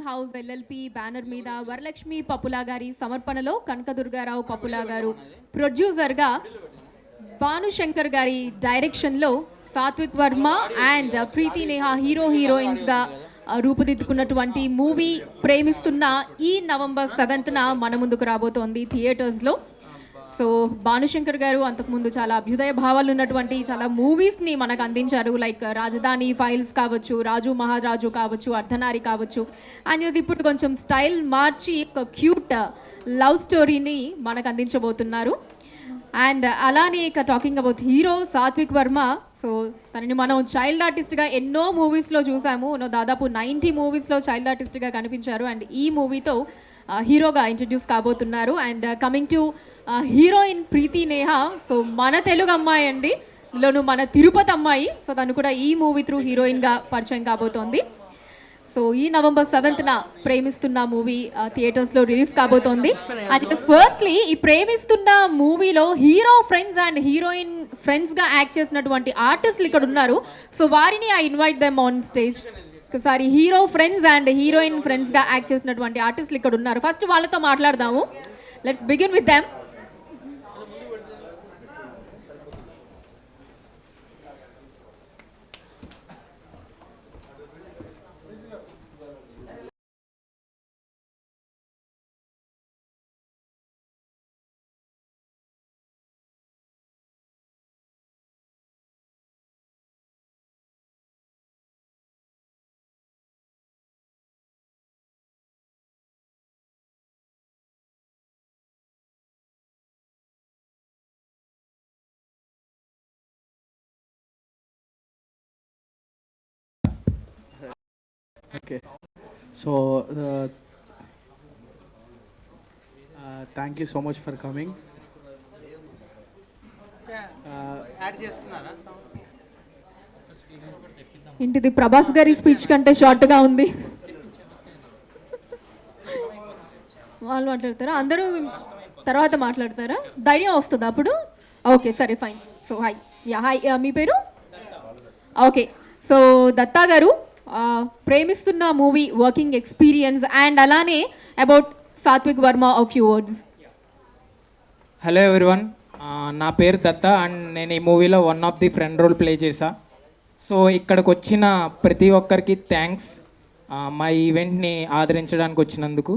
House LLP banner మీద వరలక్ష్మి పప్పులా గారి సమర్పణలో కనకదుర్గారావు పప్పులా గారు ప్రొడ్యూసర్గా భానుశంకర్ గారి డైరెక్షన్లో సాత్విక్ వర్మ అండ్ ప్రీతి నేహా హీరోయిన్స్గా రూపుదిద్దుకున్నటువంటి మూవీ ప్రేమిస్తున్న ఈ నవంబర్ 7న మన ముందుకు రాబోతోంది థియేటర్స్లో. సో భానుశంకర్ గారు అంతకుముందు చాలా అభ్యుదయ భావాలు ఉన్నటువంటి చాలా మూవీస్ని మనకు అందించారు. లైక్ రాజధాని ఫైల్స్ కావచ్చు, రాజు మహారాజు కావచ్చు, అర్ధనారి కావచ్చు. అండ్ ఇప్పుడు కొంచెం స్టైల్ మార్చి ఒక క్యూట్ లవ్ స్టోరీని మనకు అందించబోతున్నారు. అండ్ అలానే ఇక talking about hero Satvik Varma. So తనని మనం చైల్డ్ ఆర్టిస్ట్గా ఎన్నో మూవీస్లో చూసాము. దాదాపు 90 మూవీస్లో చైల్డ్ ఆర్టిస్ట్గా కనిపించారు. అండ్ ఈ మూవీతో హీరోగా ఇంట్రడ్యూస్ కాబోతున్నారు. And coming to heroine Preethi Neha. So మన తెలుగు అమ్మాయి అండి, ఇందులోను మన తిరుపతి అమ్మాయి. సో తను కూడా ఈ మూవీ త్రూ హీరోయిన్గా పరిచయం కాబోతోంది. సో ఈ నవంబర్ 7న ప్రేమిస్తున్న మూవీ థియేటర్స్లో రిలీజ్ కాబోతోంది. అండ్ ఫస్ట్లీ ఈ ప్రేమిస్తున్న మూవీలో హీరో ఫ్రెండ్స్ అండ్ హీరోయిన్ ఫ్రెండ్స్గా యాక్ట్ చేసినటువంటి ఆర్టిస్టులు ఇక్కడ ఉన్నారు. సో వారిని I invite them on stage. ఒకసారి హీరో ఫ్రెండ్స్ అండ్ హీరోయిన్ ఫ్రెండ్స్గా యాక్ట్ చేసినటువంటి ఆర్టిస్టులు ఇక్కడ ఉన్నారు. ఫస్ట్ వాళ్ళతో మాట్లాడదాము. Let's begin with them. Okay. So, thank you so much for coming. ఇంటిది ప్రభాస్ గారి స్పీచ్ కంటే షార్ట్గా ఉంది. వాళ్ళు మాట్లాడతారా? అందరూ తర్వాత మాట్లాడతారా? ధైర్యం వస్తుందా అప్పుడు? ఓకే సరే ఫైన్. So hi. హాయ్, మీ పేరు? ఓకే. సో దత్తా గారు, Premistunna movie working experience and అలానే about Satvik Varma of few words. Hello everyone, నా పేరు దత్త అండ్ నేను ఈ మూవీలో one of the friend role play చేశా. సో ఇక్కడికి వచ్చిన ప్రతి ఒక్కరికి థ్యాంక్స్ మా ఈవెంట్ని ఆదరించడానికి వచ్చినందుకు.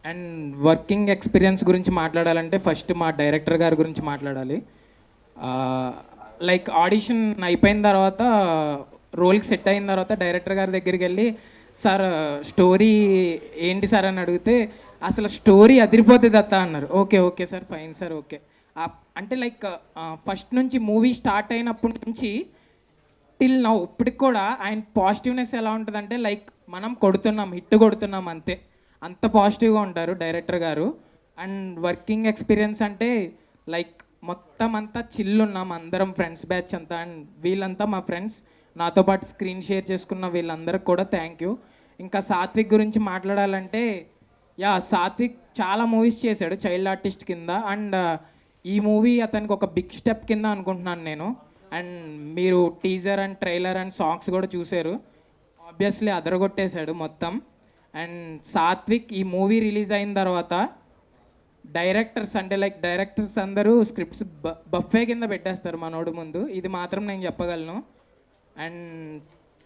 అండ్ వర్కింగ్ ఎక్స్పీరియన్స్ గురించి మాట్లాడాలంటే ఫస్ట్ మా డైరెక్టర్ గారి గురించి మాట్లాడాలి. లైక్ ఆడిషన్ అయిపోయిన తర్వాత, రోల్కి సెట్ అయిన తర్వాత డైరెక్టర్ గారి దగ్గరికి వెళ్ళి, సార్ స్టోరీ ఏంటి సార్ అని అడిగితే, అసలు స్టోరీ అదిరిపోతుంది దత్తా అన్నారు. Okay okay sir, fine sir, okay. అంటే లైక్ ఫస్ట్ నుంచి మూవీ స్టార్ట్ అయినప్పటి నుంచి టిల్ నౌ ఇప్పటికి కూడా ఆయన పాజిటివ్నెస్ ఎలా ఉంటుందంటే, లైక్ మనం కొడుతున్నాం, హిట్ కొడుతున్నాం అంతే, అంత పాజిటివ్గా ఉంటారు డైరెక్టర్ గారు. అండ్ వర్కింగ్ ఎక్స్పీరియన్స్ అంటే లైక్ మొత్తం అంతా చిల్ ఉన్నాం అందరం, ఫ్రెండ్స్ బ్యాచ్ అంతా. అండ్ వీళ్ళంతా మా ఫ్రెండ్స్, నాతో పాటు స్క్రీన్ షేర్ చేసుకున్న వీళ్ళందరికీ కూడా థ్యాంక్ యూ. ఇంకా సాత్విక్ గురించి మాట్లాడాలంటే, సాత్విక్ చాలా మూవీస్ చేశాడు చైల్డ్ ఆర్టిస్ట్ కింద. అండ్ ఈ మూవీ అతనికి ఒక బిగ్ స్టెప్ కింద అనుకుంటున్నాను నేను. అండ్ మీరు teaser and trailer and songs కూడా చూశారు, ఆబ్వియస్లీ అదరగొట్టేశాడు మొత్తం. అండ్ సాత్విక్ ఈ మూవీ రిలీజ్ అయిన తర్వాత డైరెక్టర్స్ అంటే లైక్ డైరెక్టర్స్ అందరూ స్క్రిప్ట్స్ బఫే కింద పెట్టేస్తారు మనోడు ముందు, ఇది మాత్రం నేను చెప్పగలను. అండ్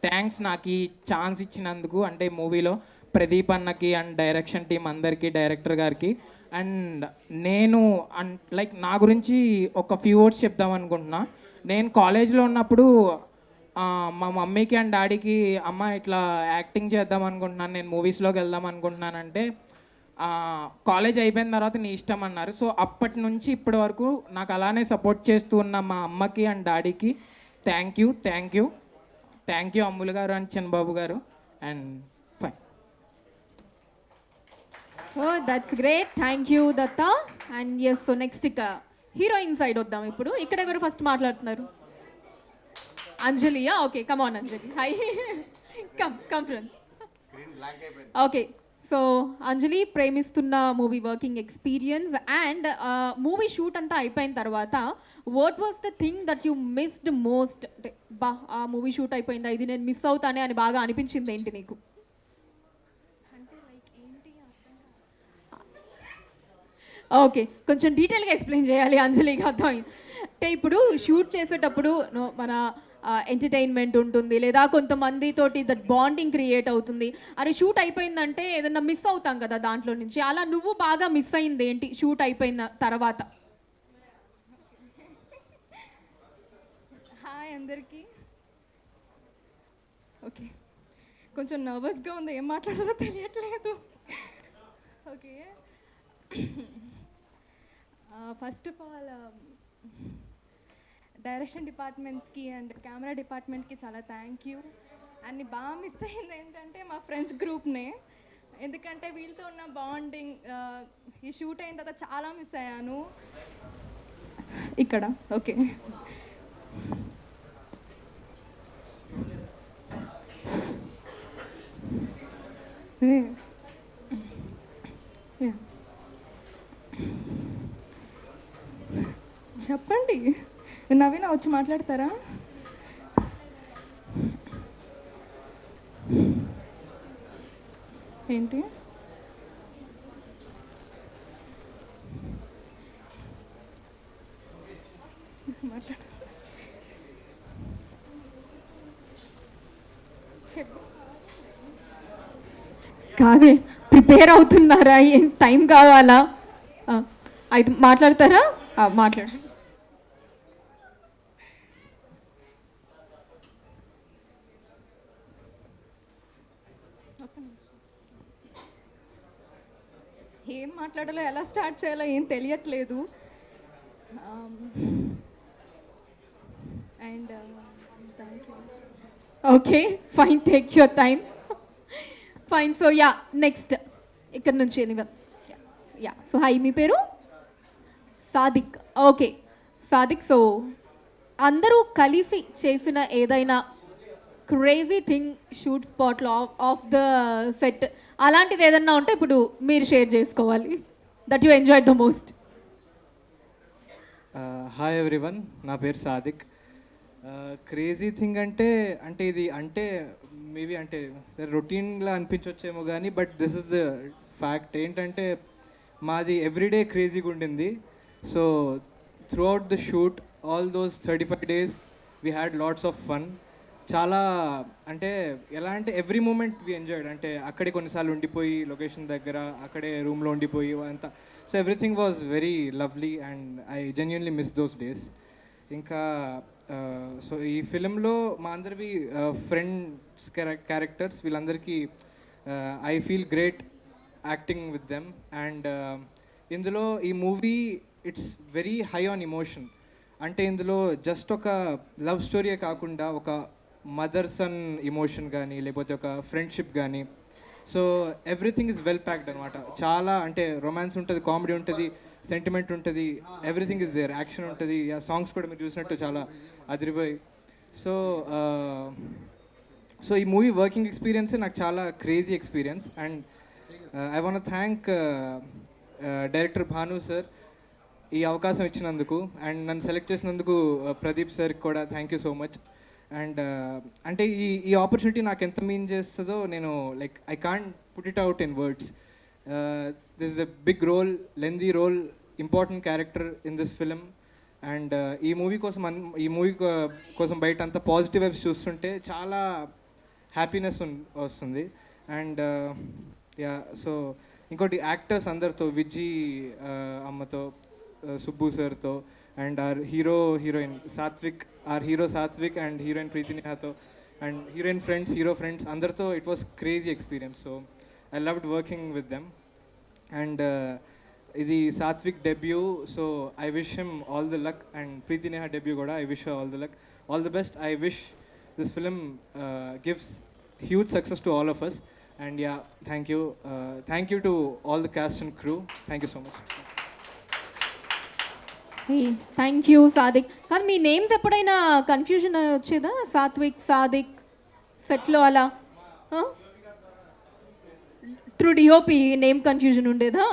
థ్యాంక్స్ నాకు ఈ ఛాన్స్ ఇచ్చినందుకు, అంటే మూవీలో ప్రదీప్ అన్నకి అండ్ డైరెక్షన్ టీం అందరికీ, డైరెక్టర్ గారికి. అండ్ నేను లైక్ నా గురించి ఒక ఫ్యూ వర్డ్స్ చెప్దాం అనుకుంటున్నా. నేను కాలేజ్లో ఉన్నప్పుడు మా మమ్మీకి అండ్ డాడీకి, అమ్మ ఇట్లా యాక్టింగ్ చేద్దాం అనుకుంటున్నాను, నేను మూవీస్లోకి వెళ్దాం అనుకుంటున్నానంటే, కాలేజ్ అయిపోయిన తర్వాత నీ ఇష్టం అన్నారు. సో అప్పటి నుంచి ఇప్పటి వరకు నాకు అలానే సపోర్ట్ చేస్తూ ఉన్న మా అమ్మకి అండ్ డాడీకి thank you, thank you, thank you Ammulu గారు అండ్ చిన్నబాబు గారు. And fine. Oh that's great, thank you Datta. And yes, so next ఇక హీరోయిన్ సైడ్ వద్దాం. ఇప్పుడు ఇక్కడ ఎవరు ఫస్ట్ మాట్లాడుతున్నారు? అంజలియా? Okay, come on Anjali. Hi, come friend. Okay, so Anjali, Premisthunna movie working experience and movie shoot అంతా అయిపోయిన తర్వాత what was the thing that you missed most? అంటే ఆ మూవీ షూట్ అయిపోయిందా, ఇది నేను మిస్ అవుతానే అని బాగా అనిపించింది ఏంటి నీకు? ఓకే, కొంచెం డీటెయిల్గా ఎక్స్ప్లెయిన్ చేయాలి అంజలికి అర్థమైంది. అంటే ఇప్పుడు షూట్ చేసేటప్పుడు మన ఎంటర్టైన్మెంట్ ఉంటుంది, లేదా కొంతమంది తోటి దట్ బాండింగ్ క్రియేట్ అవుతుంది. అరే షూట్ అయిపోయిందంటే ఏదన్నా మిస్ అవుతాం కదా దాంట్లో నుంచి. అలా నువ్వు బాగా మిస్ అయింది ఏంటి షూట్ అయిపోయిన తర్వాత? హాయ్ అందరికీ. ఓకే, కొంచెం నర్వస్గా ఉంది, ఏం మాట్లాడాలో తెలియట్లేదు. Okay, first of all direction డిపార్ట్మెంట్కి అండ్ కెమెరా డిపార్ట్మెంట్కి చాలా థ్యాంక్ యూ. అండ్ బాగా మిస్ అయింది ఏంటంటే మా ఫ్రెండ్స్ గ్రూప్నే, ఎందుకంటే వీళ్ళతో ఉన్న బాండింగ్ ఈ షూట్ అయిన తర్వాత చాలా మిస్ అయ్యాను ఇక్కడ. ఓకే, చెప్పండి, నవీన వచ్చి మాట్లాడతారా? ఏంటి మాట్లాడ చెప్పు. కాదే, ప్రిపేర్ అవుతున్నారా? ఏం టైం కావాలా? అయితే మాట్లాడతారా? మాట్లాడు. ఏం మాట్లాడాలో, ఎలా స్టార్ట్ చేయాలో ఏం తెలియట్లేదు. And thank you. Okay fine, take your time. Fine. So yeah, next ఇక్కడ నుంచి యా. సో హాయ్, మీ పేరు? సాదిక్. ఓకే సాదిక్, సో అందరూ కలిసి చేసిన ఏదైనా క్రేజీ థింగ్ షూట్ స్పాట్లో ఆఫ్ ద సెట్ అలాంటిది ఏదన్నా ఉంటే ఇప్పుడు మీరు షేర్ చేసుకోవాలి, that you enjoy the most. Hi everyone, నా పేరు సాదిక్. క్రేజీ థింగ్ అంటే ఇది మేబీ సరే రొటీన్గా అనిపించవచ్చేమో కానీ, but this is the fact. ఏంటంటే మాది ఎవ్రీడే క్రేజీగా ఉండింది. So through out the shoot, all those 35 days we had lots of fun. చాలా ఎలా అంటే ఎవ్రీ మూమెంట్ వీ ఎంజాయ్డ్. అక్కడే కొన్నిసార్లు ఉండిపోయి లొకేషన్ దగ్గర అక్కడే రూమ్లో ఉండిపోయి అంతా. So everything was very lovely and I genuinely miss those days. ఇంకా సో ఈ ఫిలింలో మా అందరివి ఫ్రెండ్స్ క్యారెక్టర్స్, వీళ్ళందరికీ I feel great acting with them. And ఇందులో ఈ movie it's very high on emotion. ఇందులో జస్ట్ ఒక లవ్ స్టోరీయే కాకుండా ఒక మదర్ సన్ ఇమోషన్ కానీ, లేకపోతే ఒక ఫ్రెండ్షిప్ కానీ, so everything is well packed అనమాట. చాలా రొమాన్స్ ఉంటుంది, కామెడీ ఉంటుంది, సెంటిమెంట్ ఉంటుంది, ఎవ్రీథింగ్ ఇస్ దేర్, యాక్షన్ ఉంటుంది. సాంగ్స్ కూడా మీరు చూసినట్టు చాలా అదిరిపోయి. సో ఈ మూవీ వర్కింగ్ ఎక్స్పీరియన్స్ నాకు చాలా crazy experience. And I want thank director Bhanu sir ఈ అవకాశం ఇచ్చినందుకు, అండ్ నన్ను సెలెక్ట్ చేసినందుకు ప్రదీప్ సార్కి కూడా thank you so much. And ఈ ఆపర్చునిటీ నాకు ఎంత మీన్ చేస్తుందో నేను I can't put it out in words. This is a big role, lengthy role, important character in this film. And ఈ మూవీ కోసం బయట అంతా పాజిటివ్ వైబ్స్ చూస్తుంటే చాలా హ్యాపీనెస్ వస్తుంది. అండ్ యా, సో ఇంకోటి యాక్టర్స్ అందరితో, విజీ అమ్మతో, సుబ్బు సార్తో, and our heroine Satvik, Satvik and heroine Preethi నేహాతో, and heroine friends, hero friends అందరితో it was crazy experience. So I loved working with them. And ఇది Satvik debut, so I wish him all the luck. And Preethi Neha debut కూడా I wish all the luck, all the best. I wish this film gives huge success to all of us. And yeah, thank you to all the cast and crew. Thank you so much. Thank you Sadiq. కానీ మీ names ఎప్పుడైనా confusion వచ్చేదా? సాత్విక్, సాదిక్ సెట్లో అలా through DOP name confusion ఉండేదా?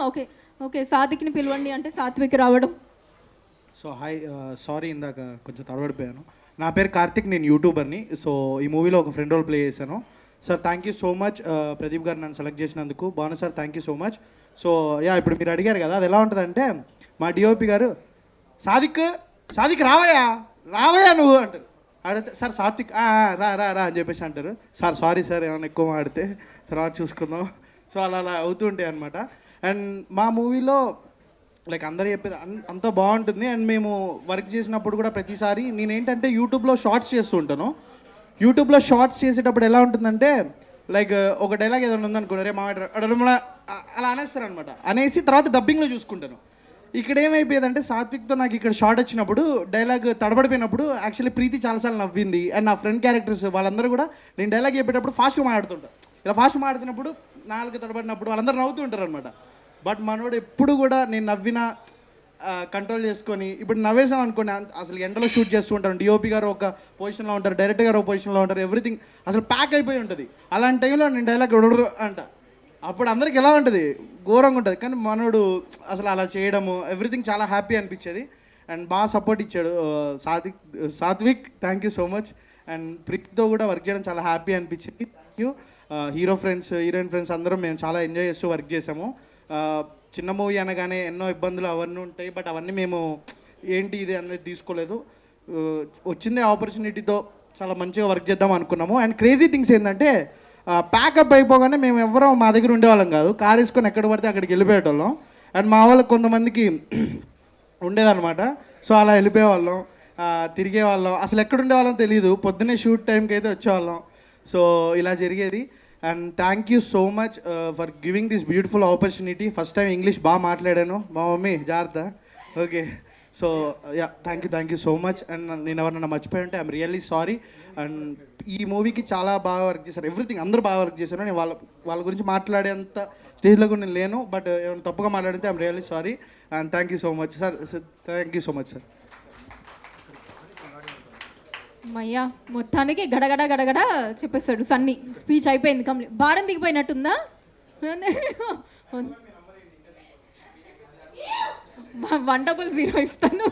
Okay సాదిక్ని పిలవండి అంటే సాత్విక్ రావడం. సో హాయ్, సారీ ఇందాక కొంచెం తడబడిపోయాను. నా పేరు కార్తిక్, నేను యూట్యూబర్ని. సో ఈ మూవీలో ఒక ఫ్రెండ్ రోల్ ప్లే చేశాను. Sir thank you so much Pradeep గారు నన్ను సెలెక్ట్ చేసినందుకు. Bhanu sir thank you so much. So ఇప్పుడు మీరు అడిగారు కదా అది ఎలా ఉంటుందంటే మా డిఓపి గారు సాదిక్ రావయ్యా నువ్వు అంటారు. అడిగితే సార్ సాత్విక్ రా రా రా అని చెప్పేసి అంటారు. సార్ సారీ సార్ ఏమైనా ఎక్కువ మాడితే తర్వాత చూసుకుందాం. సో అలా అవుతూ ఉంటాయి అనమాట. అండ్ మా మూవీలో లైక్ అందరూ చెప్పేది అంత బాగుంటుంది. అండ్ మేము వర్క్ చేసినప్పుడు కూడా ప్రతిసారి నేనేంటంటే యూట్యూబ్లో షార్ట్స్ చేస్తూ ఉంటాను. యూట్యూబ్లో షార్ట్స్ చేసేటప్పుడు ఎలా ఉంటుందంటే లైక్ ఒక డైలాగ్ ఏదైనా ఉందనుకో రే మా అలా అనేస్తారు అనమాట. అనేసి తర్వాత డబ్బింగ్లో చూసుకుంటాను. ఇక్కడ ఏమైపోయేదంటే సాత్విక్తో నాకు ఇక్కడ షార్ట్ వచ్చినప్పుడు డైలాగ్ తడబడిపోయినప్పుడు యాక్చువల్లీ ప్రీతి చాలాసార్లు నవ్వింది. అండ్ నా ఫ్రెండ్ క్యారెక్టర్స్ వాళ్ళందరూ కూడా నేను డైలాగ్ చెప్పేటప్పుడు ఫాస్ట్గా మాట్లాడుతుంటాను. ఇలా ఫాస్ట్ మాట్లాడుతున్నప్పుడు నాలుగు తడబడినప్పుడు వాళ్ళందరూ నవ్వుతూ ఉంటారు అనమాట. బట్ మనోడు ఎప్పుడు కూడా నేను నవ్విన కంట్రోల్ చేసుకొని ఇప్పుడు నవ్వేసాం అనుకోండి అసలు ఎండలో షూట్ చేస్తూ ఉంటాను. డిఓపి గారు ఒక పొజిషన్లో ఉంటారు, డైరెక్టర్ గారు ఒక పొజిషన్లో ఉంటారు, ఎవ్రీథింగ్ అసలు ప్యాక్ అయిపోయి ఉంటుంది. అలాంటి టైంలో నేను డైలాగ్ అంట అప్పుడు అందరికి ఎలా ఉంటుంది ఘోరంగా ఉంటుంది. కానీ మనోడు అసలు అలా చేయడము ఎవ్రీథింగ్ చాలా హ్యాపీ అనిపించేది. అండ్ బాగా సపోర్ట్ ఇచ్చాడు Satvik. Thank you so much. And ప్రీతితో కూడా వర్క్ చేయడం చాలా హ్యాపీ అనిపించింది. Thank you. Hero friends heroine friends అందరం మేము చాలా ఎంజాయ్ చేస్తూ వర్క్ చేసాము. చిన్న మూవీ అనగానే ఎన్నో ఇబ్బందులు అవన్నీ ఉంటాయి. బట్ అవన్నీ మేము ఏంటి ఇది అనేది తీసుకోలేదు. వచ్చిందే ఆపర్చునిటీతో చాలా మంచిగా వర్క్ చేద్దాం అనుకున్నాము. అండ్ క్రేజీ థింగ్స్ ఏంటంటే ప్యాకప్ అయిపోగానే మేము ఎవరో మా దగ్గర ఉండేవాళ్ళం కాదు. కార్ వేసుకొని ఎక్కడ పడితే అక్కడికి వెళ్ళిపోయేటోళ్ళం. అండ్ మా వాళ్ళకి కొంతమందికి ఉండేదన్నమాట. సో అలా వెళ్ళిపోయేవాళ్ళం, తిరిగేవాళ్ళం, అసలు ఎక్కడ ఉండేవాళ్ళం తెలియదు. పొద్దున్నే షూట్ టైంకి అయితే వచ్చేవాళ్ళం. సో ఇలా జరిగేది. And thank you so much for giving this beautiful opportunity. First time English బాగా మాట్లాడాను. మా మమ్మీ జాగ్రత్త. Okay. So thank you so much. And నేను ఎవరన్నా మర్చిపోయి ఉంటే ఐఎమ్ రియల్లీ సారీ. అండ్ ఈ మూవీకి చాలా బాగా వర్క్ చేశారు, ఎవ్రీథింగ్ అందరూ బాగా వర్క్ చేశారు. నేను వాళ్ళ గురించి మాట్లాడేంత స్టేజ్లో కూడా నేను లేను. బట్ ఏమైనా తప్పుగా మాట్లాడితే I'm really sorry. And thank you so much sir. Thank you so much sir. మయ్యా మొత్తానికి గడగడ గడగడ చెప్పేస్తాడు సన్నీ. స్పీచ్ అయిపోయింది, కంప్లీట్. భారం దిగిపోయినట్టుందా? $100 ఇస్తాను.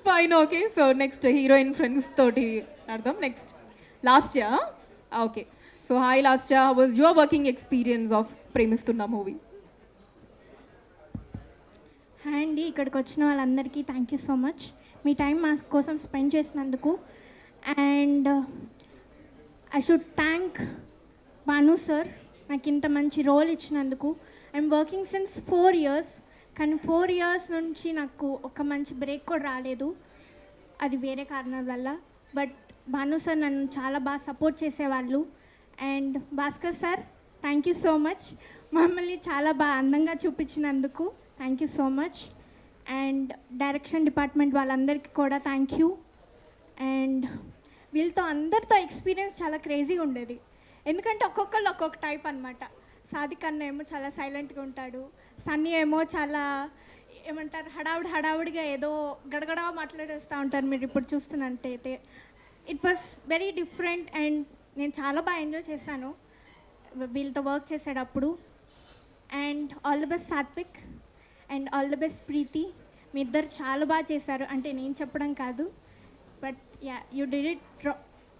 Fine, okay. So next heroine friends తోటి అర్థం. Next Lasya. Okay. So hi Lasya, how was your working experience of Premisthunna movie? Hi అండి, ఇక్కడికి వచ్చిన వాళ్ళందరికీ థ్యాంక్ యూ సో మచ్ మీ టైం మా కోసం స్పెండ్ చేసినందుకు. And I should thank Bhanu sir నాకు ఇంత మంచి రోల్ ఇచ్చినందుకు. ఐఎమ్ వర్కింగ్ సిన్స్ 4 years, కానీ 4 years నుంచి నాకు ఒక మంచి బ్రేక్ కూడా రాలేదు. అది వేరే కారణాల వల్ల. బట్ భాను సార్ నన్ను చాలా బాగా సపోర్ట్ చేసేవాళ్ళు. And Bhaskar sir thank you so much మమ్మల్ని చాలా బాగా అందంగా చూపించినందుకు. Thank you so much. And direction department వాళ్ళందరికీ కూడా థ్యాంక్ యూ. అండ్ వీళ్ళతో అందరితో ఎక్స్పీరియన్స్ చాలా క్రేజీగా ఉండేది. ఎందుకంటే ఒక్కొక్కళ్ళు ఒక్కొక్క టైప్ అనమాట. సాదిక్ అన్న ఏమో చాలా సైలెంట్గా ఉంటాడు, సన్నీ ఏమో చాలా ఏమంటారు హడావుడిగా ఏదో గడగడగా మాట్లాడేస్తూ ఉంటారు. మీరు ఇప్పుడు చూస్తున్నట్టయితే it was very different. And నేను చాలా బాగా ఎంజాయ్ చేశాను వీళ్ళతో వర్క్ చేసేటప్పుడు. And all the best Satvik and all the best Preethi. మీ ఇద్దరు చాలా బాగా చేశారు, అంటే నేను చెప్పడం కాదు, but yeah you did it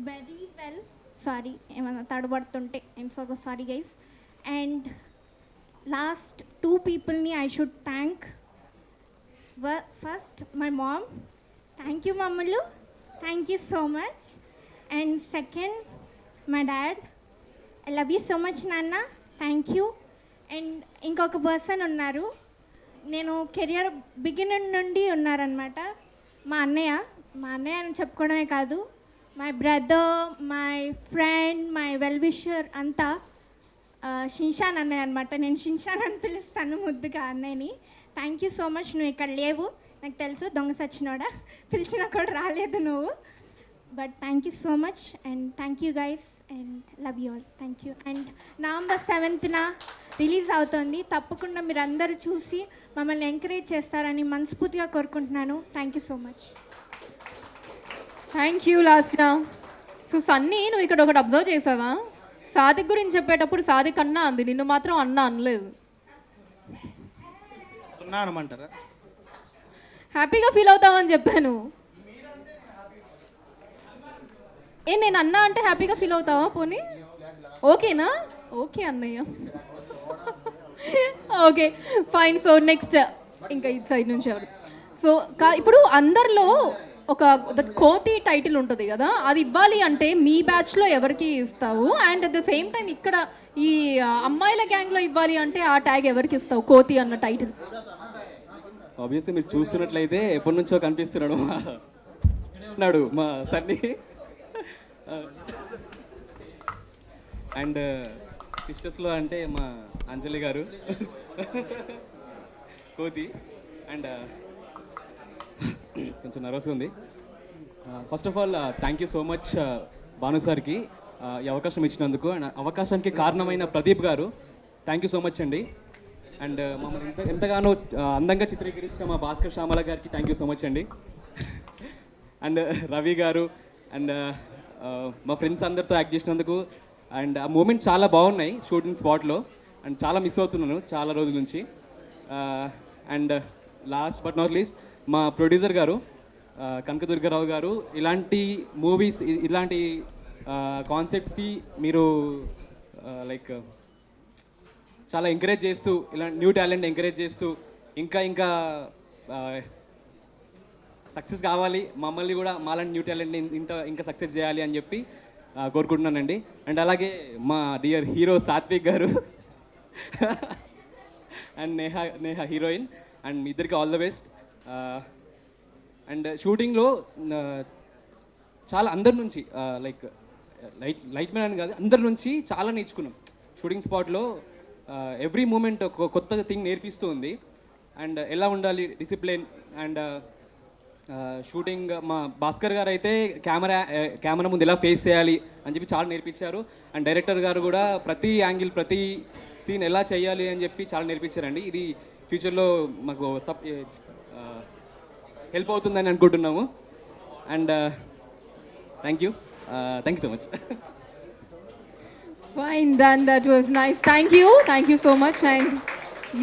very well. Sorry ఏమైనా తడబడుతుంటే I'm so sorry guys. And last 2 peopleని I should thank. First my mom, thank you మమ్మలు, thank you so much. And second my dad, I love you so much నాన్న, thank you. And ఇంకొక person ఉన్నారు, నేను career beginning నుండి ఉన్నారనమాట, మా అన్నయ్య అని చెప్పుకోవడమే కాదు, my brother, my friend, my well wisher అంతా షిన్షాన్ అన్నయ్య అనమాట. నేను షిన్షాన్ అని పిలుస్తాను ముద్దుగా అన్నయ్యని. Thank you so much. నువ్వు ఇక్కడ లేవు నాకు తెలుసు, దొంగ సచ్చినోడా, పిలిచినా కూడా రాలేదు నువ్వు. But thank you so much and thank you guys and love you all. Thank you. And November 7th release అవుతుంది. తప్పకుండా మీరు అందరూ చూసి మమ్మల్ని ఎంకరేజ్ చేస్తారని మనస్ఫూర్తిగా కోరుకుంటున్నాను. Thank you so much. Thank you లాస్ట్నా. సో సన్నీ, నువ్వు ఇక్కడ ఒకటి అబ్జర్వ్ చేసావా? సాదిక్ గురించి చెప్పేటప్పుడు సాదిక్ అన్నా అంది, నిన్ను మాత్రం అన్నా అనలేదు. అనమంటారా? హ్యాపీగా ఫీల్ అవుతావని చెప్పాను. నేను అన్నా అంటే హ్యాపీగా ఫీల్ అవుతావా పోనీ? ఓకేనా? ఓకే అన్నయ్య. Okay fine. సో నెక్స్ట్ ఇంకా ఈ సైడ్ నుంచి ఎవరు? సో ఇప్పుడు అందరిలో ఒక కోతి టైటిల్ ఉంటుంది కదా, అది ఇవ్వాలి అంటే మీ బ్యాచ్లో ఎవరికి ఇస్తావు? And at the same time ఇక్కడ ఈ అమ్మాయిల గ్యాంగ్లో ఇవ్వాలి అంటే ఆ ట్యాగ్ ఎవరికి ఇస్తావు, కోతి అన్న టైటిల్? ఆబ్వియస్లీ మీరు చూస్తున్నట్లయితే ఎప్పటి నుంచో కనిపిస్తున్నాడు ఉన్నాడు మా తన్ని. అండ్ సిస్టర్స్లో అంటే మా అంజలి గారు కోతి. అండ్ కొంచెం నర్వస్గా ఉంది. First of all thank you so much Bhanu సార్కి ఈ అవకాశం ఇచ్చినందుకు. అండ్ అవకాశానికి కారణమైన ప్రదీప్ గారు థ్యాంక్ యూ సో మచ్ అండి. అండ్ మమ్మల్ని ఎంతగానో అందంగా చిత్రీకరించిన మా భాస్కర్ శ్యామల గారికి థ్యాంక్ యూ సో మచ్ అండి. అండ్ రవి గారు అండ్ మా ఫ్రెండ్స్ అందరితో యాక్ట్ చేసినందుకు. అండ్ ఆ మూమెంట్ చాలా బాగున్నాయి షూటింగ్ స్పాట్లో. అండ్ చాలా మిస్ అవుతున్నాను చాలా రోజుల నుంచి. And last but not least మా ప్రొడ్యూసర్ గారు కనకదుర్గారావు గారు, ఇలాంటి మూవీస్ ఇలాంటి కాన్సెప్ట్స్కి మీరు లైక్ చాలా ఎంకరేజ్ చేస్తూ, ఇలాంటి న్యూ టాలెంట్ ఎంకరేజ్ చేస్తూ ఇంకా ఇంకా సక్సెస్ కావాలి, మమ్మల్ని కూడా మాలాంటి న్యూ టాలెంట్ని ఇంకా సక్సెస్ చేయాలి అని చెప్పి కోరుకుంటున్నానండి. అండ్ అలాగే మా డియర్ హీరో సాత్విక్ గారు అండ్ నేహ హీరోయిన్. అండ్ మీ ఇద్దరికి ఆల్ ద బెస్ట్. అండ్ షూటింగ్లో చాలా అందరి నుంచి లైక్ లైట్ మ్యాన్ అని కాదు, అందరి నుంచి చాలా నేర్చుకున్నాం షూటింగ్ స్పాట్లో. ఎవ్రీ మూమెంట్ ఒక కొత్త థింగ్ నేర్పిస్తూ ఉంది. అండ్ ఎలా ఉండాలి డిసిప్లిన్. అండ్ షూటింగ్ మా భాస్కర్ గారు అయితే కెమెరా ముందు ఎలా ఫేస్ చేయాలి అని చెప్పి చాలా నేర్పించారు. అండ్ డైరెక్టర్ గారు కూడా ప్రతి యాంగిల్ ప్రతి సీన్ ఎలా చేయాలి అని చెప్పి చాలా నేర్పించారండి. ఇది ఫ్యూచర్లో మాకు హెల్ప్ అవుతుందని అనుకుంటున్నాము. And thank you so much. Fine, done. That was nice. Thank you so much. And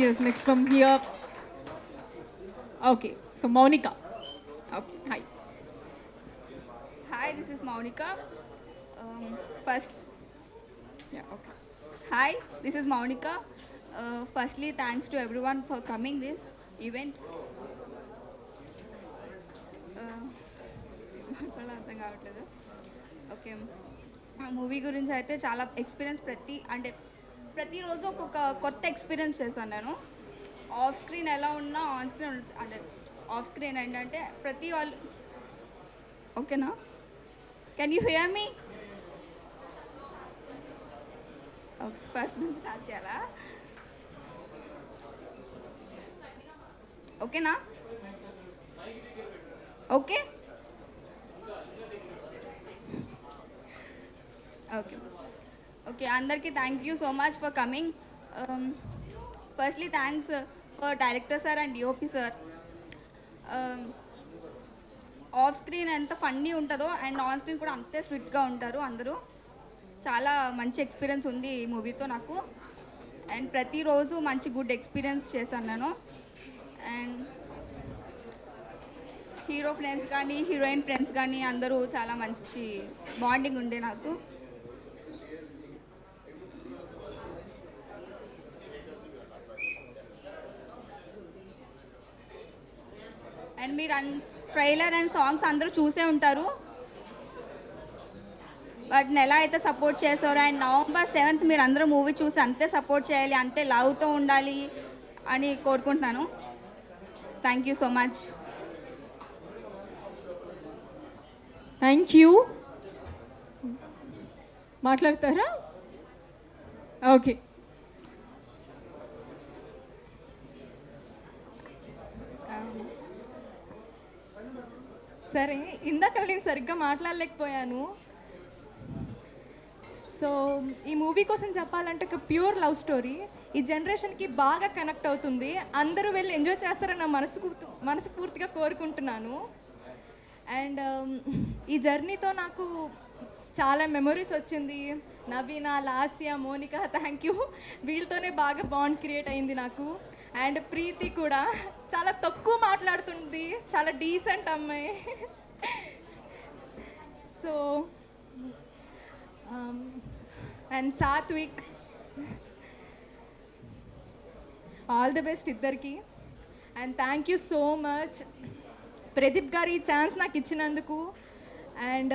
yes, next from here. Okay, so Monica. Okay, hi. Hi, this is Monica. First, yeah, okay. Hi, this is Monica. Firstly, thanks to everyone for coming this event. అర్థం కావట్లేదు. Okay, movie గురించి అయితే చాలా experience ప్రతిరోజు ఒక్కొక్క కొత్త experience చేశాను నేను. ఆఫ్ స్క్రీన్ ఎలా ఉన్నా ఆన్ స్క్రీన్ అంటే ఆఫ్ స్క్రీన్ ఏంటంటే ప్రతి వాళ్ళు ఓకేనా? Can you here me? Okay, first నుంచి స్టార్ట్ చేయాలా? ఓకేనా? ఓకే ఓకే ఓకే అందరికీ thank you so much for coming. Firstly thanks for director sir and DOP sir. Off screen ఎంత ఫన్నీ ఉంటుందో అండ్ ఆన్ స్క్రీన్ కూడా అంతే స్వీట్గా ఉంటారు అందరూ. చాలా మంచి ఎక్స్పీరియన్స్ ఉంది ఈ మూవీతో నాకు. అండ్ ప్రతిరోజు మంచి గుడ్ ఎక్స్పీరియన్స్ చేశాను నేను. అండ్ హీరో ఫ్రెండ్స్ కానీ హీరోయిన్ ఫ్రెండ్స్ కానీ అందరూ చాలా మంచి బాండింగ్ ఉండే నాకు. అండ్ మీరు ట్రైలర్ అండ్ సాంగ్స్ అందరూ చూసే ఉంటారు. వాటిని ఎలా అయితే సపోర్ట్ చేస్తారో అండ్ November 7th మీరు అందరూ మూవీ చూసి అంతే సపోర్ట్ చేయాలి, అంతే లవ్తో ఉండాలి అని కోరుకుంటున్నాను. Thank you so much. Thank you. మాట్లాడతారా? ఓకే. సరే, ఇందాక నేను సరిగ్గా మాట్లాడలేకపోయాను. సో ఈ మూవీ కోసం చెప్పాలంటే ఒక ప్యూర్ లవ్ స్టోరీ. ఈ జనరేషన్కి బాగా కనెక్ట్ అవుతుంది. అందరూ వెళ్ళి ఎంజాయ్ చేస్తారని నా మనస్ఫూర్తిగా కోరుకుంటున్నాను. అండ్ ఈ జర్నీతో నాకు చాలా మెమొరీస్ వచ్చింది. నవీన, లాస్య, మోనికా, థ్యాంక్ యూ. వీళ్ళతోనే బాగా బాండ్ క్రియేట్ అయింది నాకు. అండ్ ప్రీతి కూడా చాలా తక్కువ మాట్లాడుతుంది, చాలా డీసెంట్ అమ్మాయి. So and Satvik, all the best ఇద్దరికి. And thank you so much Pradeep గారు ఈ ఛాన్స్ నాకు ఇచ్చినందుకు. And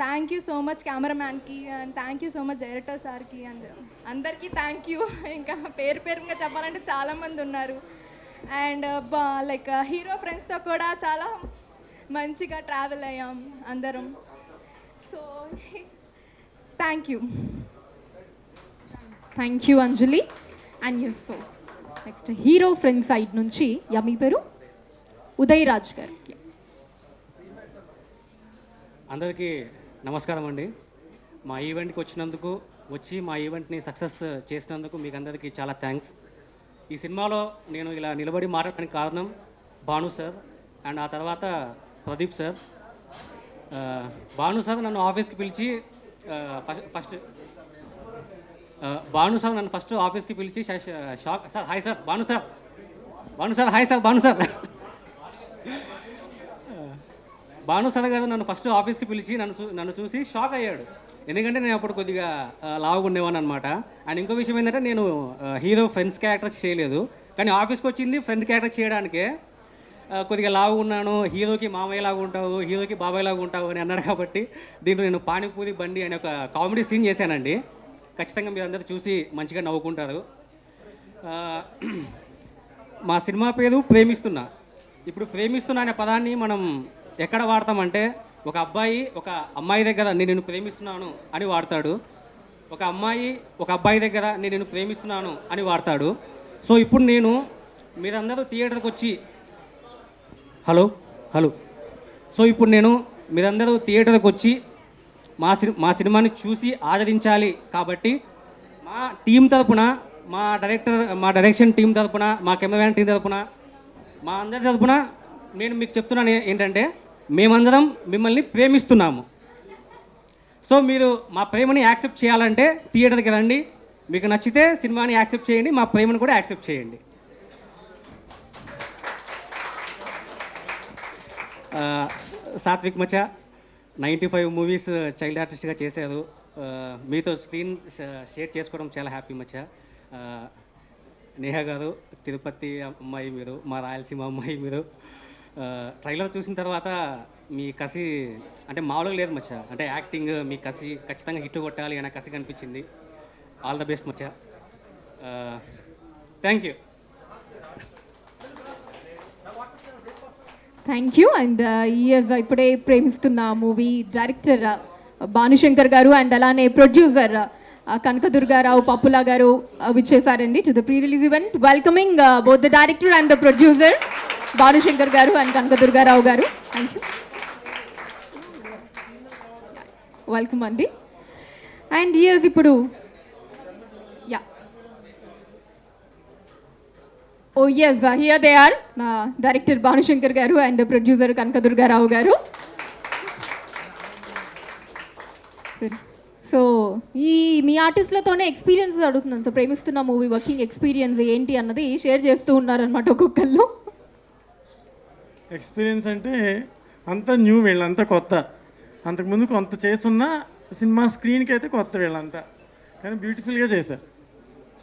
thank you so much కెమెరామ్యాన్కి, and thank you so much director సార్కి, అండ్ అందరికీ థ్యాంక్ యూ. ఇంకా పేరు పేరుగా చెప్పాలంటే చాలామంది ఉన్నారు. అండ్ లైక్ హీరో ఫ్రెండ్స్తో కూడా చాలా మంచిగా ట్రావెల్ అయ్యాం అందరం. So thank you. Thank you Anjali. And yes, so next hero friend side నుంచి మీ పేరు ఉదయ్ రాజ్ గారు. అందరికీ నమస్కారం అండి. మా ఈవెంట్కి వచ్చి మా ఈవెంట్ని సక్సెస్ చేసినందుకు మీకు అందరికీ చాలా థ్యాంక్స్. ఈ సినిమాలో నేను ఇలా నిలబడి మాట్లాడడానికి కారణం భాను సార్ అండ్ ఆ తర్వాత ప్రదీప్ సార్. భాను సార్ నన్ను ఆఫీస్కి పిలిచి ఫస్ట్ ఆఫీస్కి పిలిచి shock sir, hi sir Bhanu sir, hi sir Bhanu sir. Bhanu sir గారు నన్ను ఫస్ట్ ఆఫీస్కి పిలిచి నన్ను చూసి షాక్ అయ్యాడు. ఎందుకంటే నేను అప్పుడు కొద్దిగా లావుగా ఉండేవాను అనమాట. అండ్ ఇంకో విషయం ఏంటంటే నేను హీరో ఫ్రెండ్స్ క్యారెక్టర్స్ చేయలేదు, కానీ ఆఫీస్కి వచ్చింది ఫ్రెండ్ క్యారెక్టర్ చేయడానికే. కొద్దిగా లావుగా ఉన్నాను, హీరోకి మామయ్య లాగా ఉంటావు, హీరోకి బాబాయ్ లాగా ఉంటావు అని అన్నాడు. కాబట్టి దీంట్లో నేను పానీపూరి బండి అనే ఒక కామెడీ సీన్ చేశానండి. ఖచ్చితంగా మీరు అందరూ చూసి మంచిగా నవ్వుకుంటారు. మా సినిమా పేరు ప్రేమిస్తున్నా. ఇప్పుడు ప్రేమిస్తున్నా అనే పదాన్ని మనం ఎక్కడ వాడతామంటే, ఒక అబ్బాయి ఒక అమ్మాయి దగ్గర నేను నిన్ను ప్రేమిస్తున్నాను అని వాడతాడు, ఒక అమ్మాయి ఒక అబ్బాయి దగ్గర నేను నిన్ను ప్రేమిస్తున్నాను అని వాడతాడు. సో ఇప్పుడు నేను మీరందరూ థియేటర్కి వచ్చి ఇప్పుడు నేను మీరందరూ థియేటర్కి వచ్చి మా సినిమాని చూసి ఆదరించాలి. కాబట్టి మా టీం తరపున, మా డైరెక్షన్ టీం తరపున, మా కెమెరామ్యాన్ టీం తరపున, మా అందరి తరపున నేను మీకు చెప్తున్నాను ఏంటంటే, మేమందరం మిమ్మల్ని ప్రేమిస్తున్నాము. సో మీరు మా ప్రేమని యాక్సెప్ట్ చేయాలంటే థియేటర్కి రండి. మీకు నచ్చితే సినిమాని యాక్సెప్ట్ చేయండి, మా ప్రేమను కూడా యాక్సెప్ట్ చేయండి. సాత్విక్ మచ 95 మూవీస్ చైల్డ్ ఆర్టిస్ట్గా చేశారు. మీతో స్క్రీన్ షేర్ చేసుకోవడం చాలా హ్యాపీ మచ. నేహా గారు, తిరుపతి అమ్మాయి మీరు, మా రాయలసీమ అమ్మాయి మీరు. ట్రైలర్ చూసిన తర్వాత మీ కసి అంటే మామూలుగా లేదు మచ్చ. అంటే యాక్టింగ్, మీ కసి ఖచ్చితంగా హిట్ కొట్టాలి అనే కసి కనిపించింది. ఆల్ ద బెస్ట్ మచ్చ. Thank you. Thank you. And ఇప్పుడే ప్రేమిస్తున్న మూవీ డైరెక్టర్ భానుశంకర్ గారు అండ్ అలానే ప్రొడ్యూసర్ కనకదుర్గారావు పప్పులా గారు విచ్చేసారండి to the pre release event. Welcoming both the director and the producer Bhanushankar గారు అండ్ కనకదుర్గారావు గారు. థ్యాంక్ యూ, వెల్కమ్ అండి. అండ్ ఇప్పుడు Oh yes, here they are, director Bhanushnkar garu and producer Kanakadurgarao garu. So మీ ఆర్టిస్ట్లతోనే experience అడుగుతున్నాను. So Premisthunna movie working experience ఏంటి అన్నది share చేస్తూ ఉన్నారనమాట ఒక్కొక్కళ్ళు. ఎక్స్పీరియన్స్ అంటే అంతా న్యూ, వీళ్ళంతా కొత్త. అంతకుముందు కొంత చేస్తున్న సినిమా స్క్రీన్కి అయితే కొత్త వీళ్ళంతా, కానీ బ్యూటిఫుల్గా చేశారు,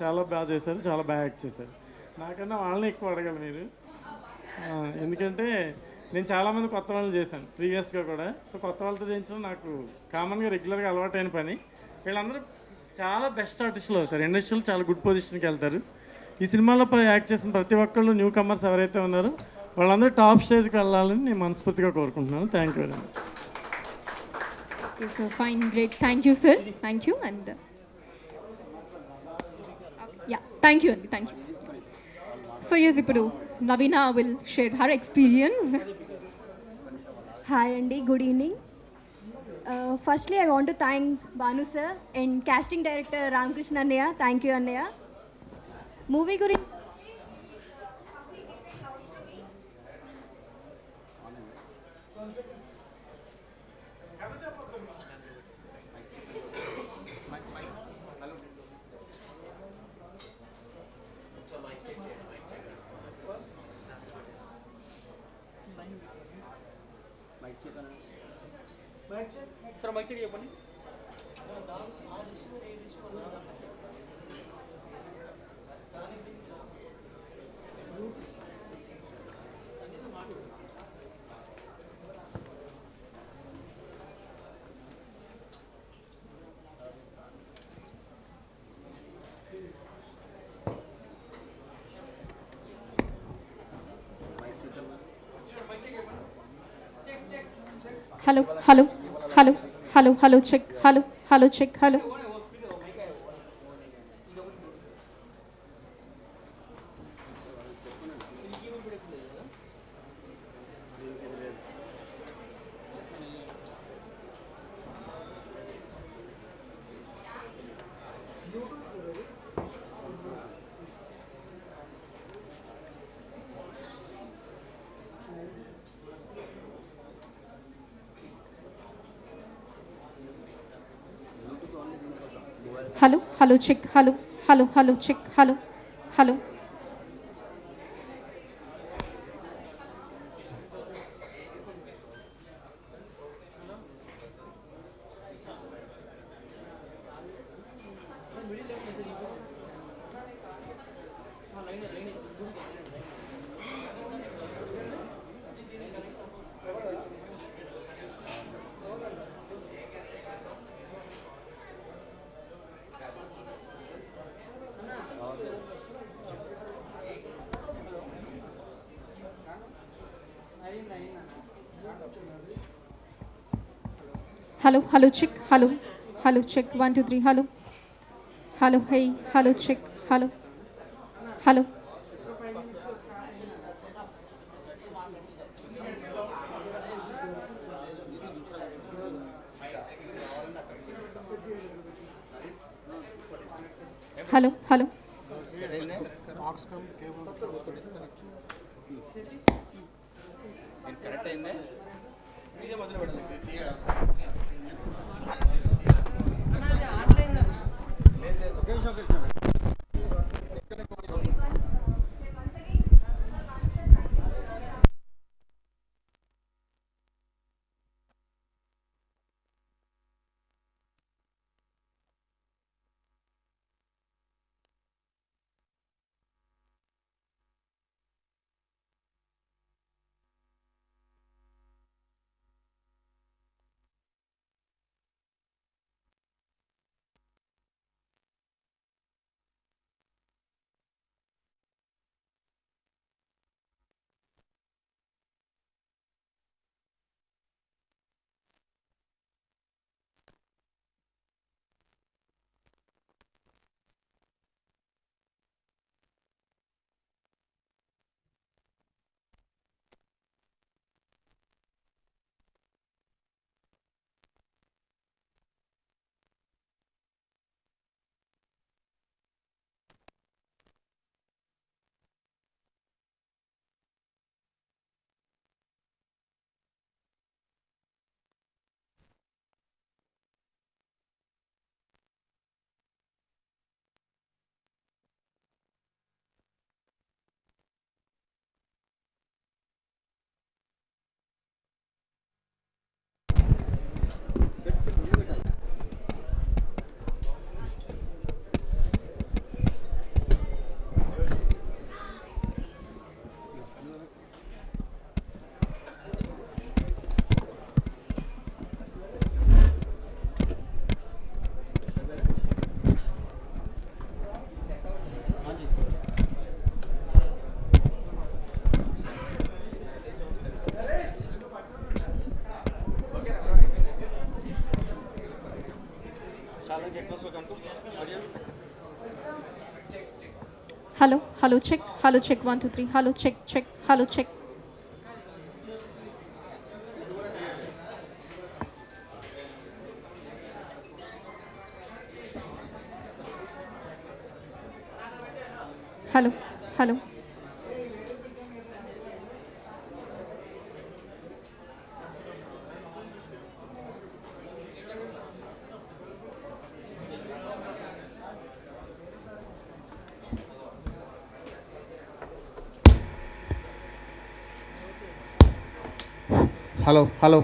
చాలా బాగా చేశారు, చాలా బాగా యాక్ట్ చేశారు. నాకన్నా వాళ్ళని ఎక్కువ అడగాలి మీరు, ఎందుకంటే నేను చాలామంది కొత్త వాళ్ళు చేశాను ప్రీవియస్గా కూడా. సో కొత్త వాళ్ళతో చేయించడం నాకు కామన్గా రెగ్యులర్గా అలవాటైన పని. వీళ్ళందరూ చాలా బెస్ట్ ఆర్టిస్టులు అవుతారు, ఇండస్ట్రీలో చాలా గుడ్ పొజిషన్కి వెళ్తారు. ఈ సినిమాలో యాక్ట్ చేసిన ప్రతి ఒక్కళ్ళు న్యూ కమర్స్ ఎవరైతే ఉన్నారో వాళ్ళందరూ టాప్ స్టేజ్కి వెళ్ళాలని నేను మనస్ఫూర్తిగా కోరుకుంటున్నాను. Thank you very much. Fine, great, thank you sir, thank you. And thank you అండి, థ్యాంక్ యూ. సో ఇప్పుడు Naveena will share her experience. Hi Andy, good evening. Firstly, I want to thank Bhanu sir and casting director Ramkrishna Annaya. Thank you Annaya. Movie gurinchi sir mike check చెప్పండి. Hello hello hello hello hello check hello hello check hello. Hello hello check hello hello hello check hello hello. Hello hello check hello hello check 1 2 3 hello hello hey hello check hello hello. Hello hello hello hello check hello check 1 2 3 hello check check hello check. Hello hello hello hello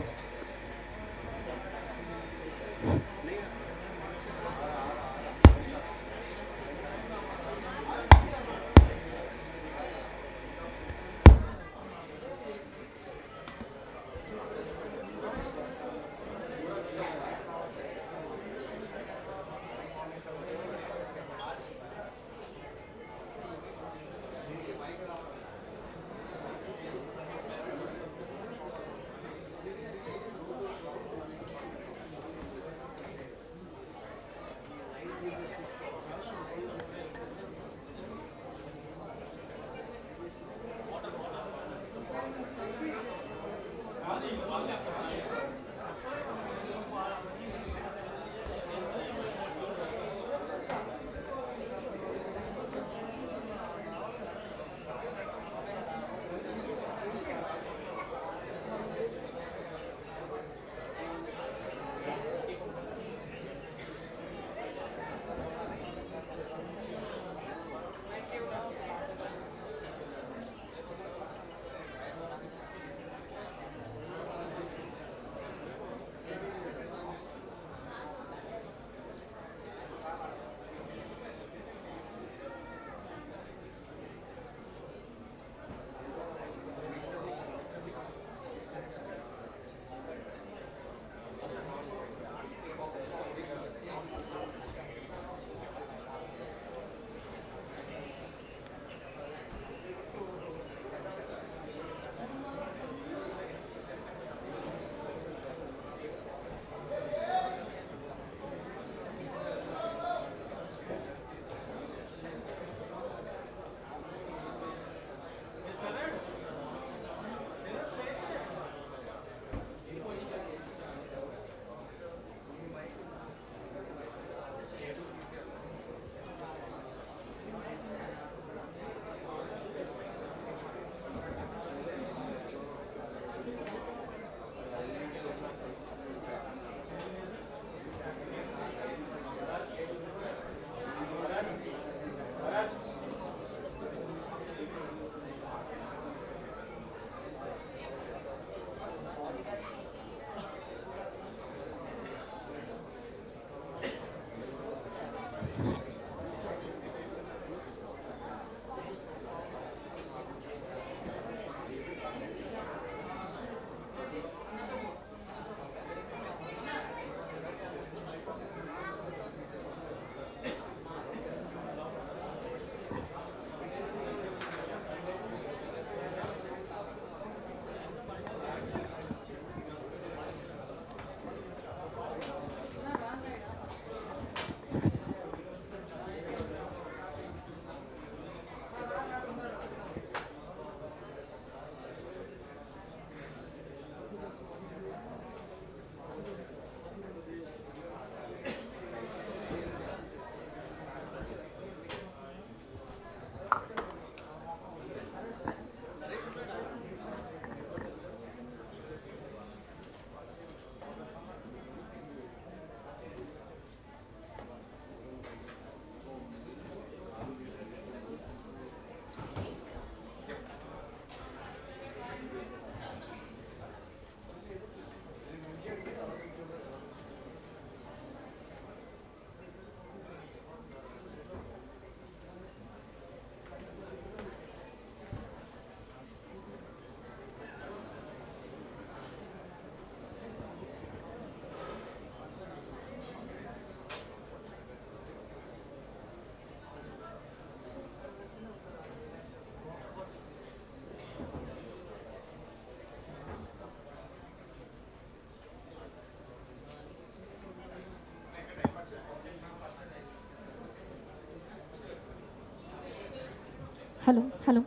hello hello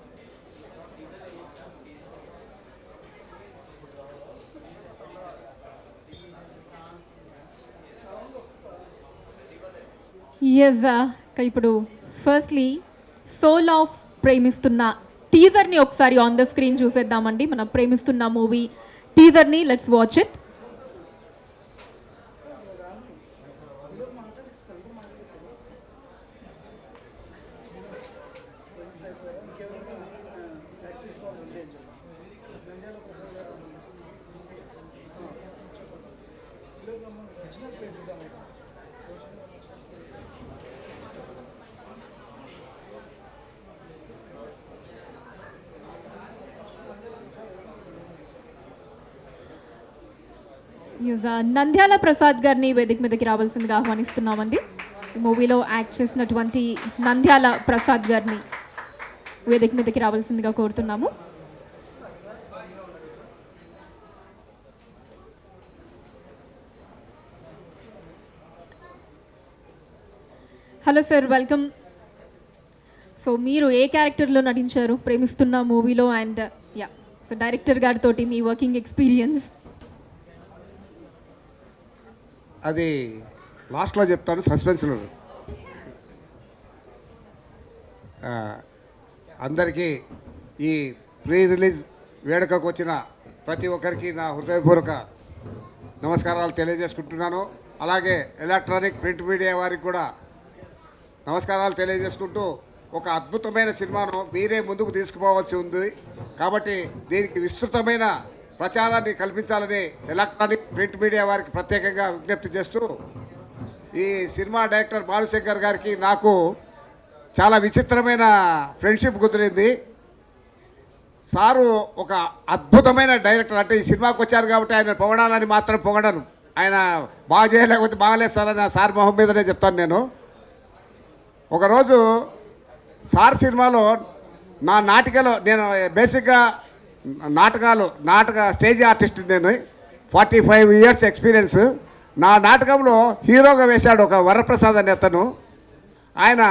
yes ఇప్పుడు firstly soul of ప్రేమిస్తున్న టీజర్ని ఒకసారి on the screen చూసేద్దామండి. మన ప్రేమిస్తున్న movie టీజర్ని let's watch it. Nandyala Prasad గారిని వేదిక మీదకి రావాల్సిందిగా ఆహ్వానిస్తున్నామండి. ఈ మూవీలో యాక్ట్ చేసినటువంటి నంద్యాల ప్రసాద్ గారిని వేదిక మీదకి రావాల్సిందిగా కోరుతున్నాము. Hello sir, welcome. సో మీరు ఏ క్యారెక్టర్లో నటించారు ప్రేమిస్తున్న మూవీలో? అండ్ యా, సో డైరెక్టర్ గారితో మీ వర్కింగ్ ఎక్స్పీరియన్స్. అది లాస్ట్లో చెప్తాను, సస్పెన్స్లో. అందరికీ ఈ ప్రీ రిలీజ్ వేడుకకు వచ్చిన ప్రతి ఒక్కరికి నా హృదయపూర్వక నమస్కారాలు తెలియజేసుకుంటున్నాను. అలాగే ఎలక్ట్రానిక్ ప్రింట్ మీడియా వారికి కూడా నమస్కారాలు తెలియజేసుకుంటూ, ఒక అద్భుతమైన సినిమాను మీరే ముందుకు తీసుకుపోవాల్సి ఉంది కాబట్టి దీనికి విస్తృతమైన ప్రచారాన్ని కల్పించాలని ఎలక్ట్రానిక్ ప్రింట్ మీడియా వారికి ప్రత్యేకంగా విజ్ఞప్తి చేస్తూ, ఈ సినిమా డైరెక్టర్ భానుశంకర్ గారికి నాకు చాలా విచిత్రమైన ఫ్రెండ్షిప్ కుదిరింది. సారు ఒక అద్భుతమైన డైరెక్టర్. అంటే ఈ సినిమాకి వచ్చారు కాబట్టి ఆయన పొగడాలని మాత్రం పొగడను. ఆయన బాగా చేయలేకపోతే బాగలేదు సార్ అని సార్ మొహం మీదనే చెప్తాను నేను. ఒకరోజు సార్ సినిమాలో నా నాటికలో, నేను బేసిక్గా నాటక స్టేజ్ ఆర్టిస్ట్, నేను 45 ఇయర్స్ ఎక్స్పీరియన్స్. నా నాటకంలో హీరోగా వేశాడు ఒక వరప్రసాద్ అనే అతను. ఆయన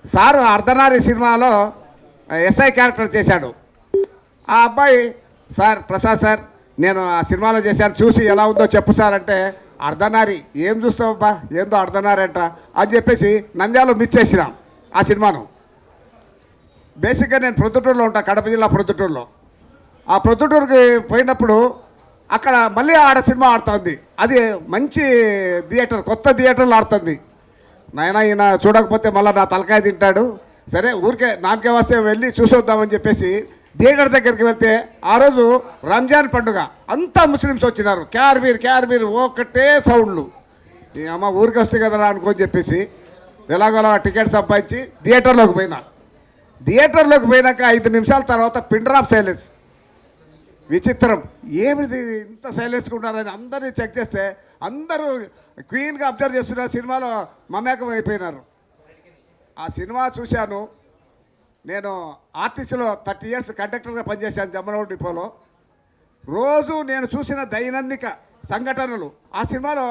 సారు అర్ధనారి సినిమాలో ఎస్ఐ క్యారెక్టర్ చేశాడు. ఆ అబ్బాయి, సార్ ప్రసాద్ సార్ నేను ఆ సినిమాలో చేశాను, చూసి ఎలా ఉందో చెప్పు సార్ అంటే, అర్ధనారి ఏం చూస్తావబ్బా, ఏందో అర్ధనారి అంట అని చెప్పేసి నంద్యాలలో మిస్ చేసినాం ఆ సినిమాను. బేసిక్గా నేను ప్రొద్దుటూరులో ఉంటాను, కడప జిల్లా ప్రొద్దుటూరులో. ఆ ప్రొద్దుటూరుకి పోయినప్పుడు అక్కడ మళ్ళీ ఆడ సినిమా ఆడుతుంది. అది మంచి థియేటర్, కొత్త థియేటర్లో ఆడుతుంది. నాయన ఈయన చూడకపోతే మళ్ళీ నా తలకాయ తింటాడు, సరే ఊరికే నామకే వస్తే వెళ్ళి చూసొద్దామని చెప్పేసి థియేటర్ దగ్గరికి వెళ్తే, ఆ రోజు రంజాన్ పండుగ, అంతా ముస్లిమ్స్ వచ్చినారు. క్యార్బీర్ ఒకటే సౌండ్లు. ఈ అమ్మ ఊరికి వస్తే కదరా అనుకోని చెప్పేసి ఎలాగోలా టికెట్ సంపాదించి థియేటర్లోకి పోయినాక 5 నిమిషాల తర్వాత పిన్ డ్రాప్ సైలెన్స్. విచిత్రం, ఏమిది ఇంత సైలెన్స్గా ఉన్నారని అందరినీ చెక్ చేస్తే అందరూ క్వీన్గా అబ్జర్వ్ చేస్తున్నారు. సినిమాలో మమేకం అయిపోయినారు. ఆ సినిమా చూశాను. నేను ఆర్టీసీలో 30 ఇయర్స్ కండక్టర్గా పనిచేశాను జమ్మలమడుగు డిపోలో. రోజు నేను చూసిన దైనందిక సంఘటనలు ఆ సినిమాలో,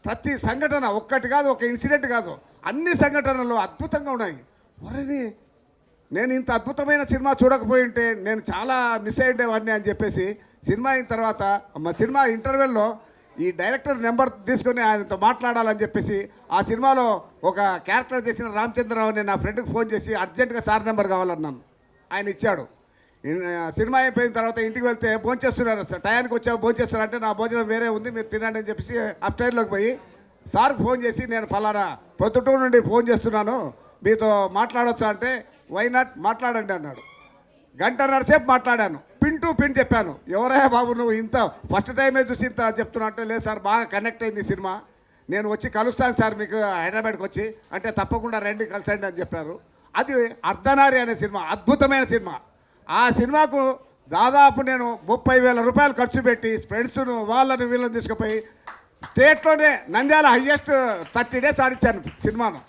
ప్రతి సంఘటన ఒక్కటి కాదు, ఒక ఇన్సిడెంట్ కాదు, అన్ని సంఘటనలు అద్భుతంగా ఉన్నాయి. ఒరేది, నేను ఇంత అద్భుతమైన సినిమా చూడకపోయి ఉంటే నేను చాలా మిస్ అయ్యేవాడిని అని చెప్పేసి సినిమా అయిన తర్వాత మా సినిమా ఇంటర్వెల్లో ఈ డైరెక్టర్ నెంబర్ తీసుకొని ఆయనతో మాట్లాడాలని చెప్పేసి ఆ సినిమాలో ఒక క్యారెక్టర్ చేసిన రామచంద్రరావు అనే నా ఫ్రెండ్కి ఫోన్ చేసి అర్జెంటుగా సార్ నెంబర్ కావాలన్నాను. ఆయన ఇచ్చాడు. సినిమా అయిపోయిన తర్వాత ఇంటికి వెళ్తే భోంచేస్తున్నారు, టయానికి వచ్చావు భోంచేస్తున్నారు అంటే, నా భోజనం వేరే ఉంది మీరు తినండి అని చెప్పేసి అప్స్టైర్లోకి పోయి సార్కి ఫోన్ చేసి, నేను ఫలానా ప్రొద్దుటూరు నుండి ఫోన్ చేస్తున్నాను, మీతో మాట్లాడొచ్చా అంటే, వై నాట్ మాట్లాడండి అన్నాడు. 1.5 గంట సేపు మాట్లాడాను, పిన్ టు పిన్ చెప్పాను. ఎవరయ్యా బాబు నువ్వు ఇంత ఫస్ట్ టైమే చూసి ఇంత చెప్తున్నా అంటే, లేదు సార్ బాగా కనెక్ట్ అయింది సినిమా, నేను వచ్చి కలుస్తాను సార్ మీకు హైదరాబాద్కి వచ్చి అంటే, తప్పకుండా రండి కలిసండి అని చెప్పారు. అది అర్ధనారి అనే సినిమా, అద్భుతమైన సినిమా. ఆ సినిమాకు దాదాపు నేను 30,000 రూపాయలు ఖర్చు పెట్టి ఫ్రెండ్స్ను వాళ్ళని వీళ్ళని తీసుకుపోయి స్టేట్లోనే నంద్యాల హయ్యెస్ట్ 30 డేస్ ఆడించాను సినిమాను.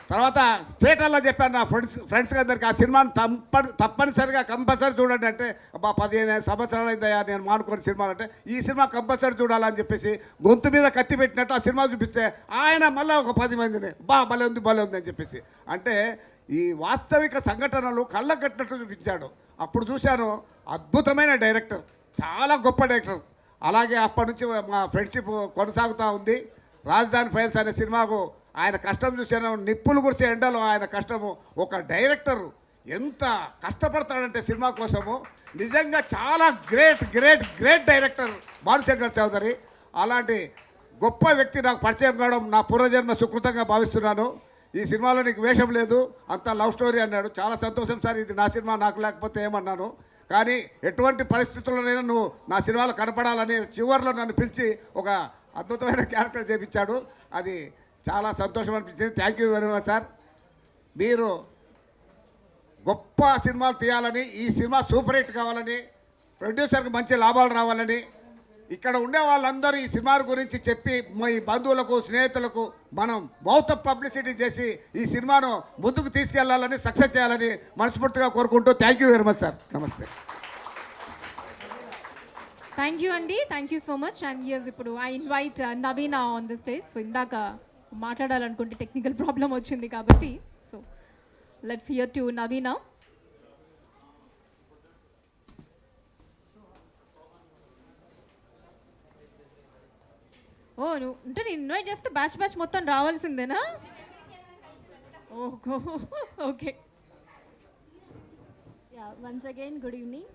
తర్వాత థియేటర్లో చెప్పాను నా ఫ్రెండ్స్ అందరికి, ఆ సినిమాను తప్పనిసరిగా కంపల్సరీ చూడండి అంటే, అబ్బా 15 సంవత్సరాలు అయిందయ్యా నేను మానుకొని సినిమాలు అంటే, ఈ సినిమా కంపల్సరీ చూడాలని చెప్పేసి గొంతు మీద కత్తి పెట్టినట్టు ఆ సినిమా చూపిస్తే ఆయన మళ్ళీ ఒక 10 మందిని భలే ఉంది అని చెప్పేసి. అంటే ఈ వాస్తవిక సంఘటనలు కళ్ళకట్టినట్టు చూపించాడు. అప్పుడు చూశాను, అద్భుతమైన డైరెక్టర్, చాలా గొప్ప డైరెక్టర్. అలాగే అప్పటి నుంచి మా ఫ్రెండ్షిప్ కొనసాగుతూ ఉంది. రాజధాని ఫైల్స్ అనే సినిమాకు ఆయన కష్టం చూశాను. నిప్పులు కురిసే ఎండలో ఆయన కష్టము. ఒక డైరెక్టర్ ఎంత కష్టపడతాడంటే సినిమా కోసము, నిజంగా చాలా great great great director Bhanushankar Chowdary. అలాంటి గొప్ప వ్యక్తి నాకు పరిచయం కావడం నా పూర్వజన్మ సుకృతంగా భావిస్తున్నాను. ఈ సినిమాలో నీకు వేషం లేదు, అంతా లవ్ స్టోరీ అన్నాడు. చాలా సంతోషం సార్, ఇది నా సినిమా, నాకు లేకపోతే ఏమన్నాను. కానీ ఎటువంటి పరిస్థితుల్లోనైనా నువ్వు నా సినిమాలో కనపడాలని చివరిలో నన్ను పిలిచి ఒక అద్భుతమైన క్యారెక్టర్ చేపించాడు. అది చాలా సంతోషం అనిపించింది. Thank you very much sir. మీరు గొప్ప సినిమాలు తీయాలని, ఈ సినిమా సూపర్ హిట్ కావాలని, ప్రొడ్యూసర్కి మంచి లాభాలు రావాలని, ఇక్కడ ఉండే వాళ్ళందరూ ఈ సినిమా గురించి చెప్పి మీ బంధువులకు స్నేహితులకు మనం మౌత్ ఆఫ్ పబ్లిసిటీ చేసి ఈ సినిమాను ముందుకు తీసుకెళ్లాలని, సక్సెస్ చేయాలని మనస్ఫూర్తిగా కోరుకుంటూ thank you very much sir. నమస్తే. థ్యాంక్ యూ అండి, thank you so much. And yes, ఇప్పుడు I invite Naveena on the stage. So ఇందాక మాట్లాడాలనుకుంటే టెక్నికల్ ప్రాబ్లం వచ్చింది కాబట్టి, so let's hear to Naveena. Oh, నువ్వు అంటే నేను ఇన్వైట్ చేస్తే బ్యాచ్ మొత్తం రావాల్సిందేనా? ఓహో, okay. Yeah, once again, good evening.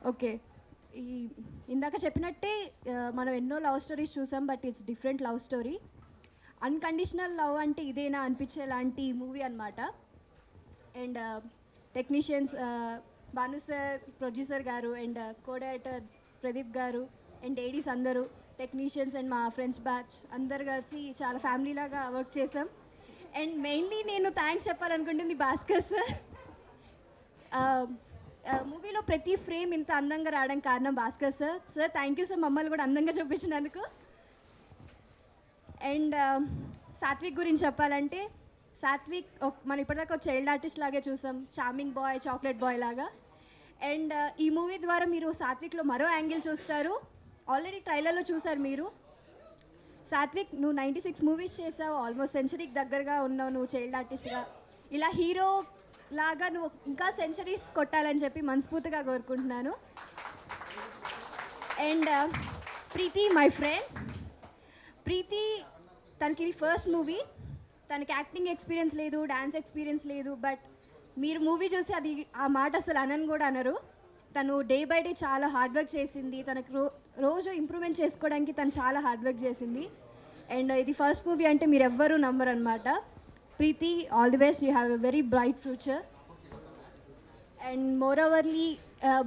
Okay, ఈ ఇందాక చెప్పినట్టే మనం ఎన్నో లవ్ స్టోరీస్ చూసాం, but it's different love story. Unconditional love అంటే ఇదేనా అనిపించేలాంటి మూవీ అనమాట. And technicians Bhanu sir, producer గారు, అండ్ కో డైరెక్టర్ ప్రదీప్ గారు, అండ్ ఏడీస్ అందరూ, టెక్నీషియన్స్ అండ్ మా ఫ్రెండ్స్ బ్యాచ్ అందరు కలిసి చాలా ఫ్యామిలీ లాగా వర్క్ చేసాం. అండ్ మెయిన్లీ నేను థ్యాంక్స్ చెప్పాలనుకుంటుంది భాస్కర్ సార్. మూవీలో ప్రతి ఫ్రేమ్ ఇంత అందంగా రావడానికి కారణం Bhaskar sir. Sir thank you sir, మమ్మల్ని కూడా అందంగా చూపించినందుకు. అండ్ సాత్విక్ గురించి చెప్పాలంటే, సాత్విక్ మనం ఇప్పటిదాకా ఒక చైల్డ్ ఆర్టిస్ట్ లాగే చూసాం, చార్మింగ్ బాయ్, చాక్లెట్ బాయ్ లాగా. అండ్ ఈ మూవీ ద్వారా మీరు సాత్విక్లో మరో యాంగిల్ చూస్తారు. ఆల్రెడీ ట్రైలర్లో చూసారు మీరు. సాత్విక్, నువ్వు 96 మూవీస్ చేసావు, ఆల్మోస్ట్ సెంచరీకి దగ్గరగా ఉన్నావు నువ్వు చైల్డ్ ఆర్టిస్ట్గా. ఇలా హీరో లాగా నువ్వు ఇంకా సెంచరీస్ కొట్టాలని చెప్పి మనస్ఫూర్తిగా కోరుకుంటున్నాను. And Preethi, my friend Preethi, తనకి ఇది ఫస్ట్ మూవీ. తనకి యాక్టింగ్ ఎక్స్పీరియన్స్ లేదు, డాన్స్ ఎక్స్పీరియన్స్ లేదు. బట్ మీరు మూవీ చూసి అది ఆ మాట అసలు అనని కూడా అనరు. తను డే బై డే చాలా హార్డ్ వర్క్ చేసింది. తనకు రోజు ఇంప్రూవ్మెంట్ చేసుకోవడానికి తను చాలా హార్డ్ వర్క్ చేసింది. అండ్ ఇది ఫస్ట్ మూవీ అంటే మీరు ఎవ్వరూ నమ్మరు అనమాట. Preethi, all the best, you have a very bright future. And more overly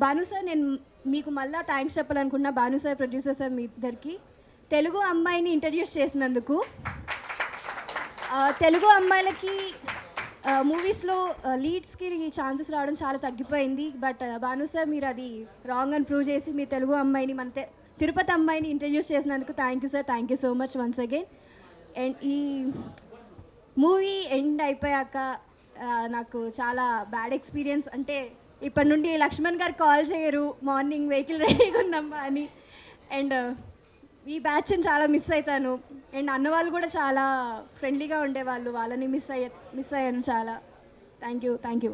Bhanu sir, నేను మీకు మళ్ళీ థ్యాంక్స్ చెప్పాలనుకున్నా. భాను సార్, ప్రొడ్యూసర్ సార్, మీ ఇద్దరికి తెలుగు అమ్మాయిని ఇంట్రడ్యూస్ చేసినందుకు. తెలుగు అమ్మాయిలకి మూవీస్లో లీడ్స్కి ఛాన్సెస్ రావడం చాలా తగ్గిపోయింది. బట్ భాను సార్, మీరు అది రాంగ్ అని ప్రూవ్ చేసి మీ తెలుగు అమ్మాయిని, మన తిరుపతి అమ్మాయిని ఇంట్రడ్యూస్ చేసినందుకు thank you sir. Thank you so much once again. And ఈ మూవీ ఎండ్ అయిపోయాక నాకు చాలా బ్యాడ్ ఎక్స్పీరియన్స్. అంటే ఇప్పటి నుండి లక్ష్మణ్ గారు కాల్ చేయరు, మార్నింగ్ వెహికల్ రెడీగా ఉందమ్మా అని. అండ్ ఈ బ్యాచ్ని చాలా మిస్ అవుతాను. అండ్ అన్నవాళ్ళు కూడా చాలా ఫ్రెండ్లీగా ఉండేవాళ్ళు, వాళ్ళని మిస్ అయ్యాను చాలా. Thank you.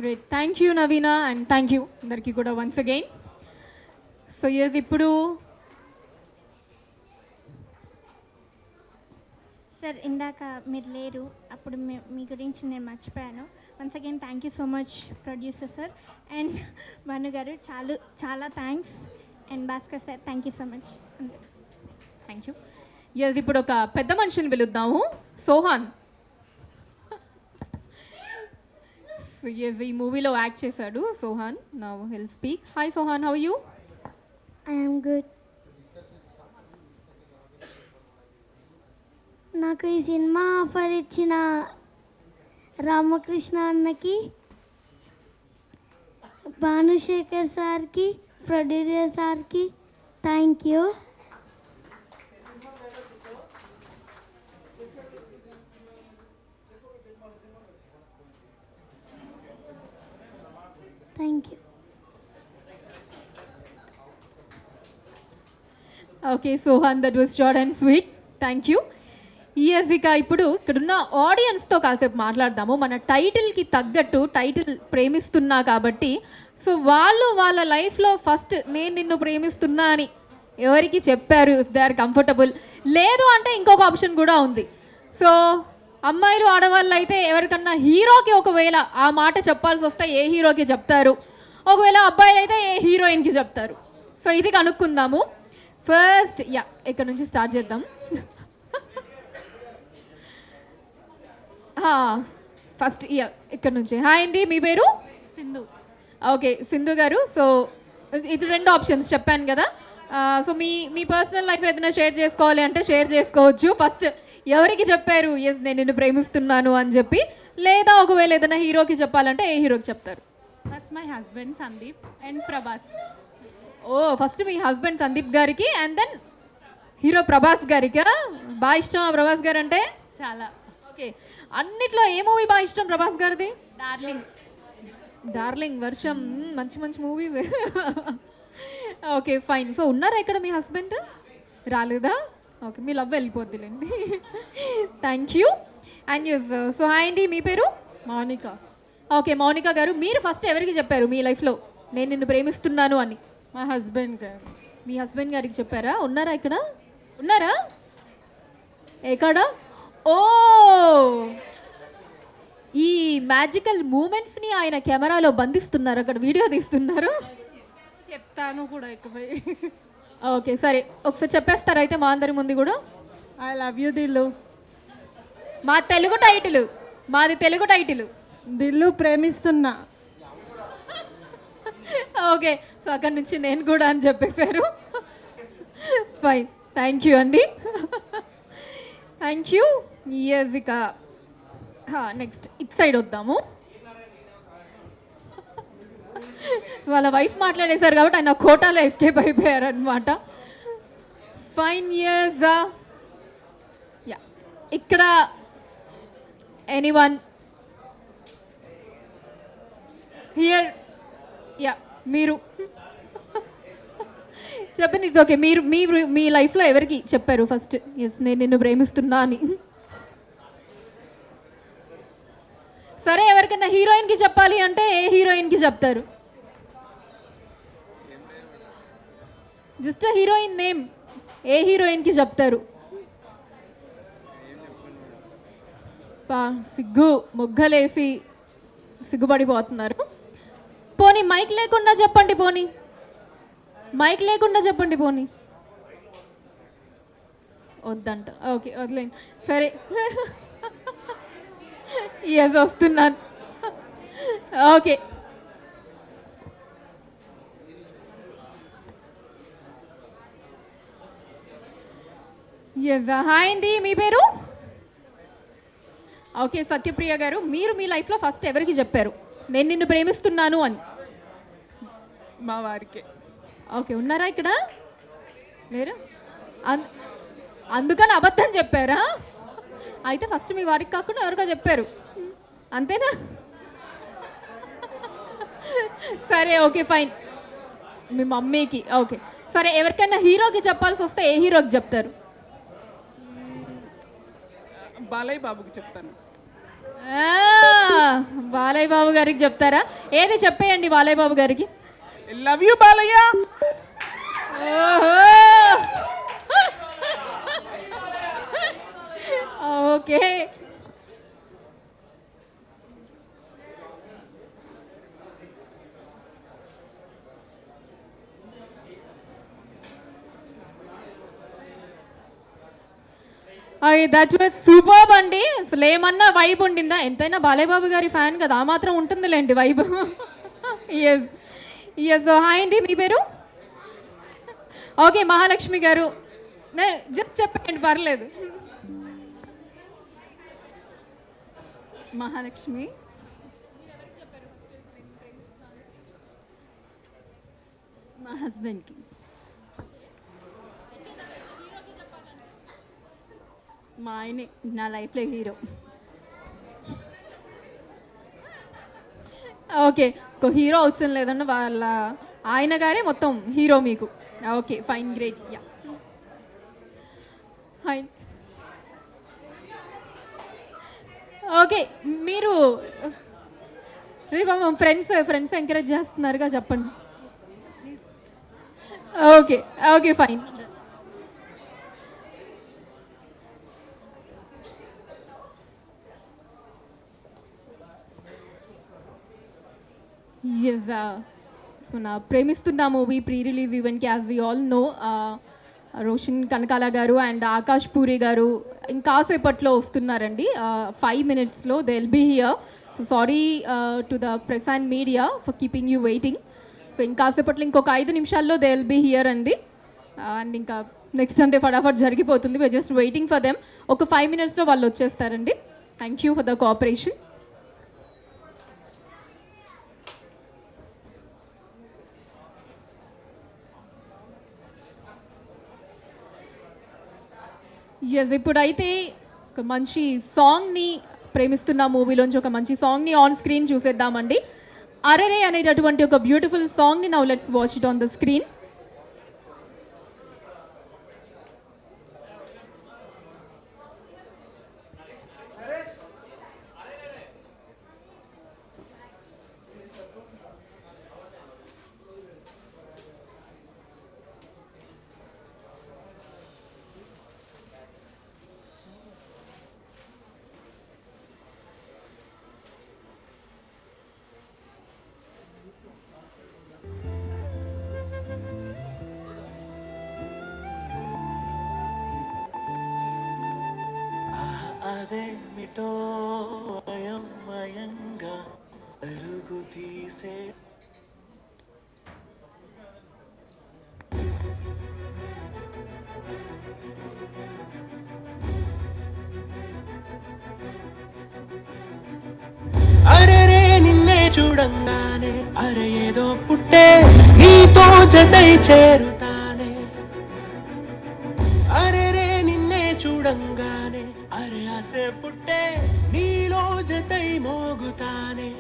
Great, thank you Naveena, and thank you అందరికీ కూడా వన్స్ అగైన్. సో ఎస్, ఇప్పుడు సార్ ఇందాక మీరు లేరు, అప్పుడు మీ గురించి నేను మర్చిపోయాను. Once again thank you so much producer sir and Bhanu గారు, చాలా thanks. And Bhaskar sir, thank you so much. Thank you. Yes, ఇప్పుడు ఒక పెద్ద మనిషిని పిలుద్దాము, సోహాన్. ఎస్, ఈ మూవీలో యాక్ట్ చేశాడు Sohan. Now hill speak. Hi Sohan, how you? I am good. నాకు ఈ సినిమా ఆఫర్ ఇచ్చిన రామకృష్ణ అన్నకి, భానుశేఖర్ సార్కి, ప్రొడ్యూసర్ సార్కి thank you. Thank you. Okay Sohan, that was short and sweet. Thank you. ఇక ఇప్పుడు ఇక్కడున్న ఆడియన్స్తో కాసేపు మాట్లాడదాము. మన టైటిల్కి తగ్గట్టు టైటిల్ ప్రేమిస్తున్నా కాబట్టి, సో వాళ్ళు వాళ్ళ లైఫ్లో ఫస్ట్ నేను నిన్ను ప్రేమిస్తున్నా అని ఎవరికి చెప్పారు, ఇఫ్ దే ఆర్ కంఫర్టబుల్. లేదు అంటే ఇంకొక ఆప్షన్ కూడా ఉంది. సో అమ్మాయిలు ఆడవాళ్ళు అయితే ఎవరికన్నా హీరోకి ఒకవేళ ఆ మాట చెప్పాల్సి వస్తే ఏ హీరోకి చెప్తారు, ఒకవేళ అబ్బాయిలు అయితే ఏ హీరోయిన్కి చెప్తారు. సో ఇది కనుక్కుందాము. ఫస్ట్ ఇక్కడ నుంచి స్టార్ట్ చేద్దాం. ఫస్ట్ ఇక్కడ నుంచి. హాయ్ అండి, మీ పేరు? సింధు. ఓకే సింధు గారు. సో ఇది 2 ఆప్షన్స్ చెప్పాను కదా. సో మీ పర్సనల్ లైఫ్ ఏదైనా షేర్ చేసుకోవాలి అంటే షేర్ చేసుకోవచ్చు. ఫస్ట్ ఎవరికి చెప్పారు ఎస్ నేను నిన్ను ప్రేమిస్తున్నాను అని చెప్పి, లేదా ఒకవేళ ఏదైనా హీరోకి చెప్పాలంటే ఏ హీరోకి చెప్తారు? First my husband Sandeep and Prabhas. ఓ ఫస్ట్ మీ హస్బెండ్ సందీప్ గారికి అండ్ దెన్ హీరో ప్రభాస్ గారికి. బాగా ఇష్టం ప్రభాస్ గారు అంటే? చాలా. ఓకే, అన్నిట్లో ఏ మూవీ బాగా ఇష్టం ప్రభాస్ గారిది? డార్లింగ్. డార్లింగ్, వర్షం, మంచి మంచి మూవీస్. Okay fine. సో ఉన్నారా ఇక్కడ మీ హస్బెండ్? రాలేదా? ఓకే, మీ లవ్ వెళ్ళిపోద్దిలేండి. Thank you. And so hi అండి, మీ పేరు? మౌనిక. ఓకే మౌనిక గారు, మీరు ఫస్ట్ ఎవరికి చెప్పారు మీ లైఫ్లో నేను నిన్ను ప్రేమిస్తున్నాను అని? మా హస్బెండ్ గారు. మీ హస్బెండ్ గారికి చెప్పారా? ఉన్నారా ఇక్కడ? ఉన్నారా? ఎక్కడ? ఓ ఈ మ్యాజికల్ మూమెంట్స్ని ఆయన కెమెరాలో బంధిస్తున్నారు, అక్కడ వీడియో తీస్తున్నారు. చెప్తాను కూడా ఎక్కువై. ఓకే సరే, ఒకసారి చెప్పేస్తారా అయితే మా అందరి ముందు కూడా? ఐ లవ్ యూ దిల్లు. మా తెలుగు టైటిల్, మాది తెలుగు టైటిల్. దిల్లు ప్రేమిస్తున్నా. ఓకే, సో అక్కడి నుంచి నేను కూడా అని చెప్పేశారు. ఫైన్, థ్యాంక్ యూ అండి. Thank you. ఇక నెక్స్ట్ ఇట్ సైడ్ వద్దాము. సో వాళ్ళ వైఫ్ మాట్లాడేశారు కాబట్టి ఆయన కోటాలో ఎస్కేప్ అయిపోయారు అనమాట. ఫైన్. ఇక్కడ ఎనీవన్ హియర్? మీరు చెప్పండి. ఇది ఓకే, మీరు మీ లైఫ్లో ఎవరికి చెప్పారు ఫస్ట్ ఎస్ నేను నిన్ను ప్రేమిస్తున్నా అని? సరే, ఎవరికైనా హీరోయిన్కి చెప్పాలి అంటే ఏ హీరోయిన్కి చెప్తారు? జస్ట్ హీరోయిన్ నేమ్, ఏ హీరోయిన్కి చెప్తారు? సిగ్గు మొగ్గలేసి సిగ్గుపడిపోతున్నారు. పోనీ మైక్ లేకుండా చెప్పండి, పోనీ మైక్ లేకుండా చెప్పండి, పోనీ. వద్దంట. ఓకే వదిలేండి. సరే ఎస్ వస్తున్నాను. ఓకే ఎస్ హాయ్ అండి, మీ పేరు? ఓకే సత్యప్రియ గారు, మీరు మీ లైఫ్లో ఫస్ట్ ఎవరికి చెప్పారు నేను నిన్ను ప్రేమిస్తున్నాను అని? మా వారికే. ఓకే, ఉన్నారా ఇక్కడ? లేరు? అందుకని అబద్ధం చెప్పారా? అయితే ఫస్ట్ మీ వారికి కాకుండా ఎవరికో చెప్పారు, అంతేనా? సరే ఓకే ఫైన్, మీ మమ్మీకి. ఓకే సరే, ఎవరికైనా హీరోకి చెప్పాల్సి వస్తే ఏ హీరోకి చెప్తారు? బాలయ్య బాబుకి చెప్తాను. బాలయ్య బాబు గారికి చెప్తారా? ఏది చెప్పేయండి బాలయ్య బాబు గారికి. Love you Balayya. Okay that was superb అండి. అసలు ఏమన్నా వైబ్ ఉండిందా? ఎంతైనా బాలయ్య బాబు గారి ఫ్యాన్ కదా, ఆ మాత్రం ఉంటుందిలేండి వైబ్. ఎస్ ఎస్ హాయ్ అండి, మీ పేరు? ఓకే మహాలక్ష్మి గారు, జస్ట్ చెప్పండి పర్లేదు. మహాలక్ష్మి. మా హస్బెండ్కి. మా ఆయనే నా లైఫ్లో హీరో. ఓకే, హీరో అవసరం లేదన్న వాళ్ళ ఆయన గారే మొత్తం హీరో మీకు. Okay fine, great. Fine. Okay, మీరు రేపు ఫ్రెండ్స్ ఎంకరేజ్ చేస్తున్నారుగా, చెప్పండి. Okay okay fine. ఎస్, మన ప్రేమిస్తున్న మూవీ ప్రీ రిలీజ్ ఈవెంట్కి as we all know Roshan Kanakala గారు అండ్ ఆకాష్ పూరి గారు ఇంకాసేపట్లో వస్తున్నారండి. 5 minutesలో they will be here. So sorry to the press and media for keeping you waiting. So ఇంకాసేపట్లో ఇంకొక 5 నిమిషాల్లో దే విల్ బీ హియర్ అండి. అండ్ ఇంకా నెక్స్ట్ అంటే ఫటాఫట్ జరిగిపోతుంది. We are just waiting for them. ఒక 5 minutesలో వాళ్ళు వచ్చేస్తారండి. Thank you for the cooperation. Yes, ఇప్పుడైతే ఒక మంచి సాంగ్ని, ప్రేమిస్తున్న మూవీలోంచి ఒక మంచి సాంగ్ని ఆన్ స్క్రీన్ చూసేద్దామండి. అరెరే అనేటటువంటి ఒక బ్యూటిఫుల్ సాంగ్ని now let's watch it on the screen. అదేమిటో అయమయంగా అరుగు తీసే అరెరే నిన్నే చూడంగానే అరే ఏదో పుట్టే నీతో జతై చేరుతానే. అరెరే నిన్నే చూడంగానే అరే ఆసే పుట్టే నీలో జతై మోగుతానే.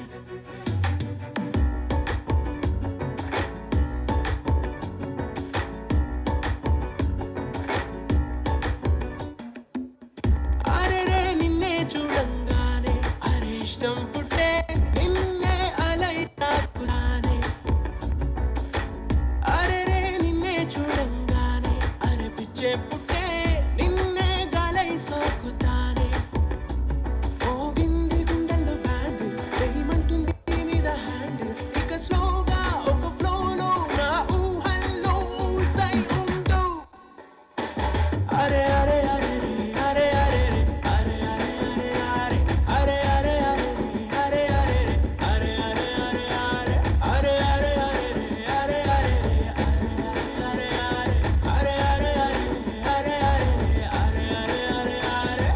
అరెరే నిన్నే చూడంగానే అరే ఇష్టం పుట్టే నిన్నే అలై తాకుతానే. అరెరే నిన్నే చూడంగానే అరే పిచ్చే పుట్టే నిన్నే గాలై సోకుతానే. మోగింది గుండెల్లో బ్యాండ్, వేయమంటుంది మీద హ్యాండ్, ఇక స్లోగా ఒక ఫ్లోలో నా ఊహల్లో ఊసై ఉంటూ. అరే అరే అరే అరే అరే అరే అరే అరే అరే అరే అరే అరే అరే అరే అరే అరే అరే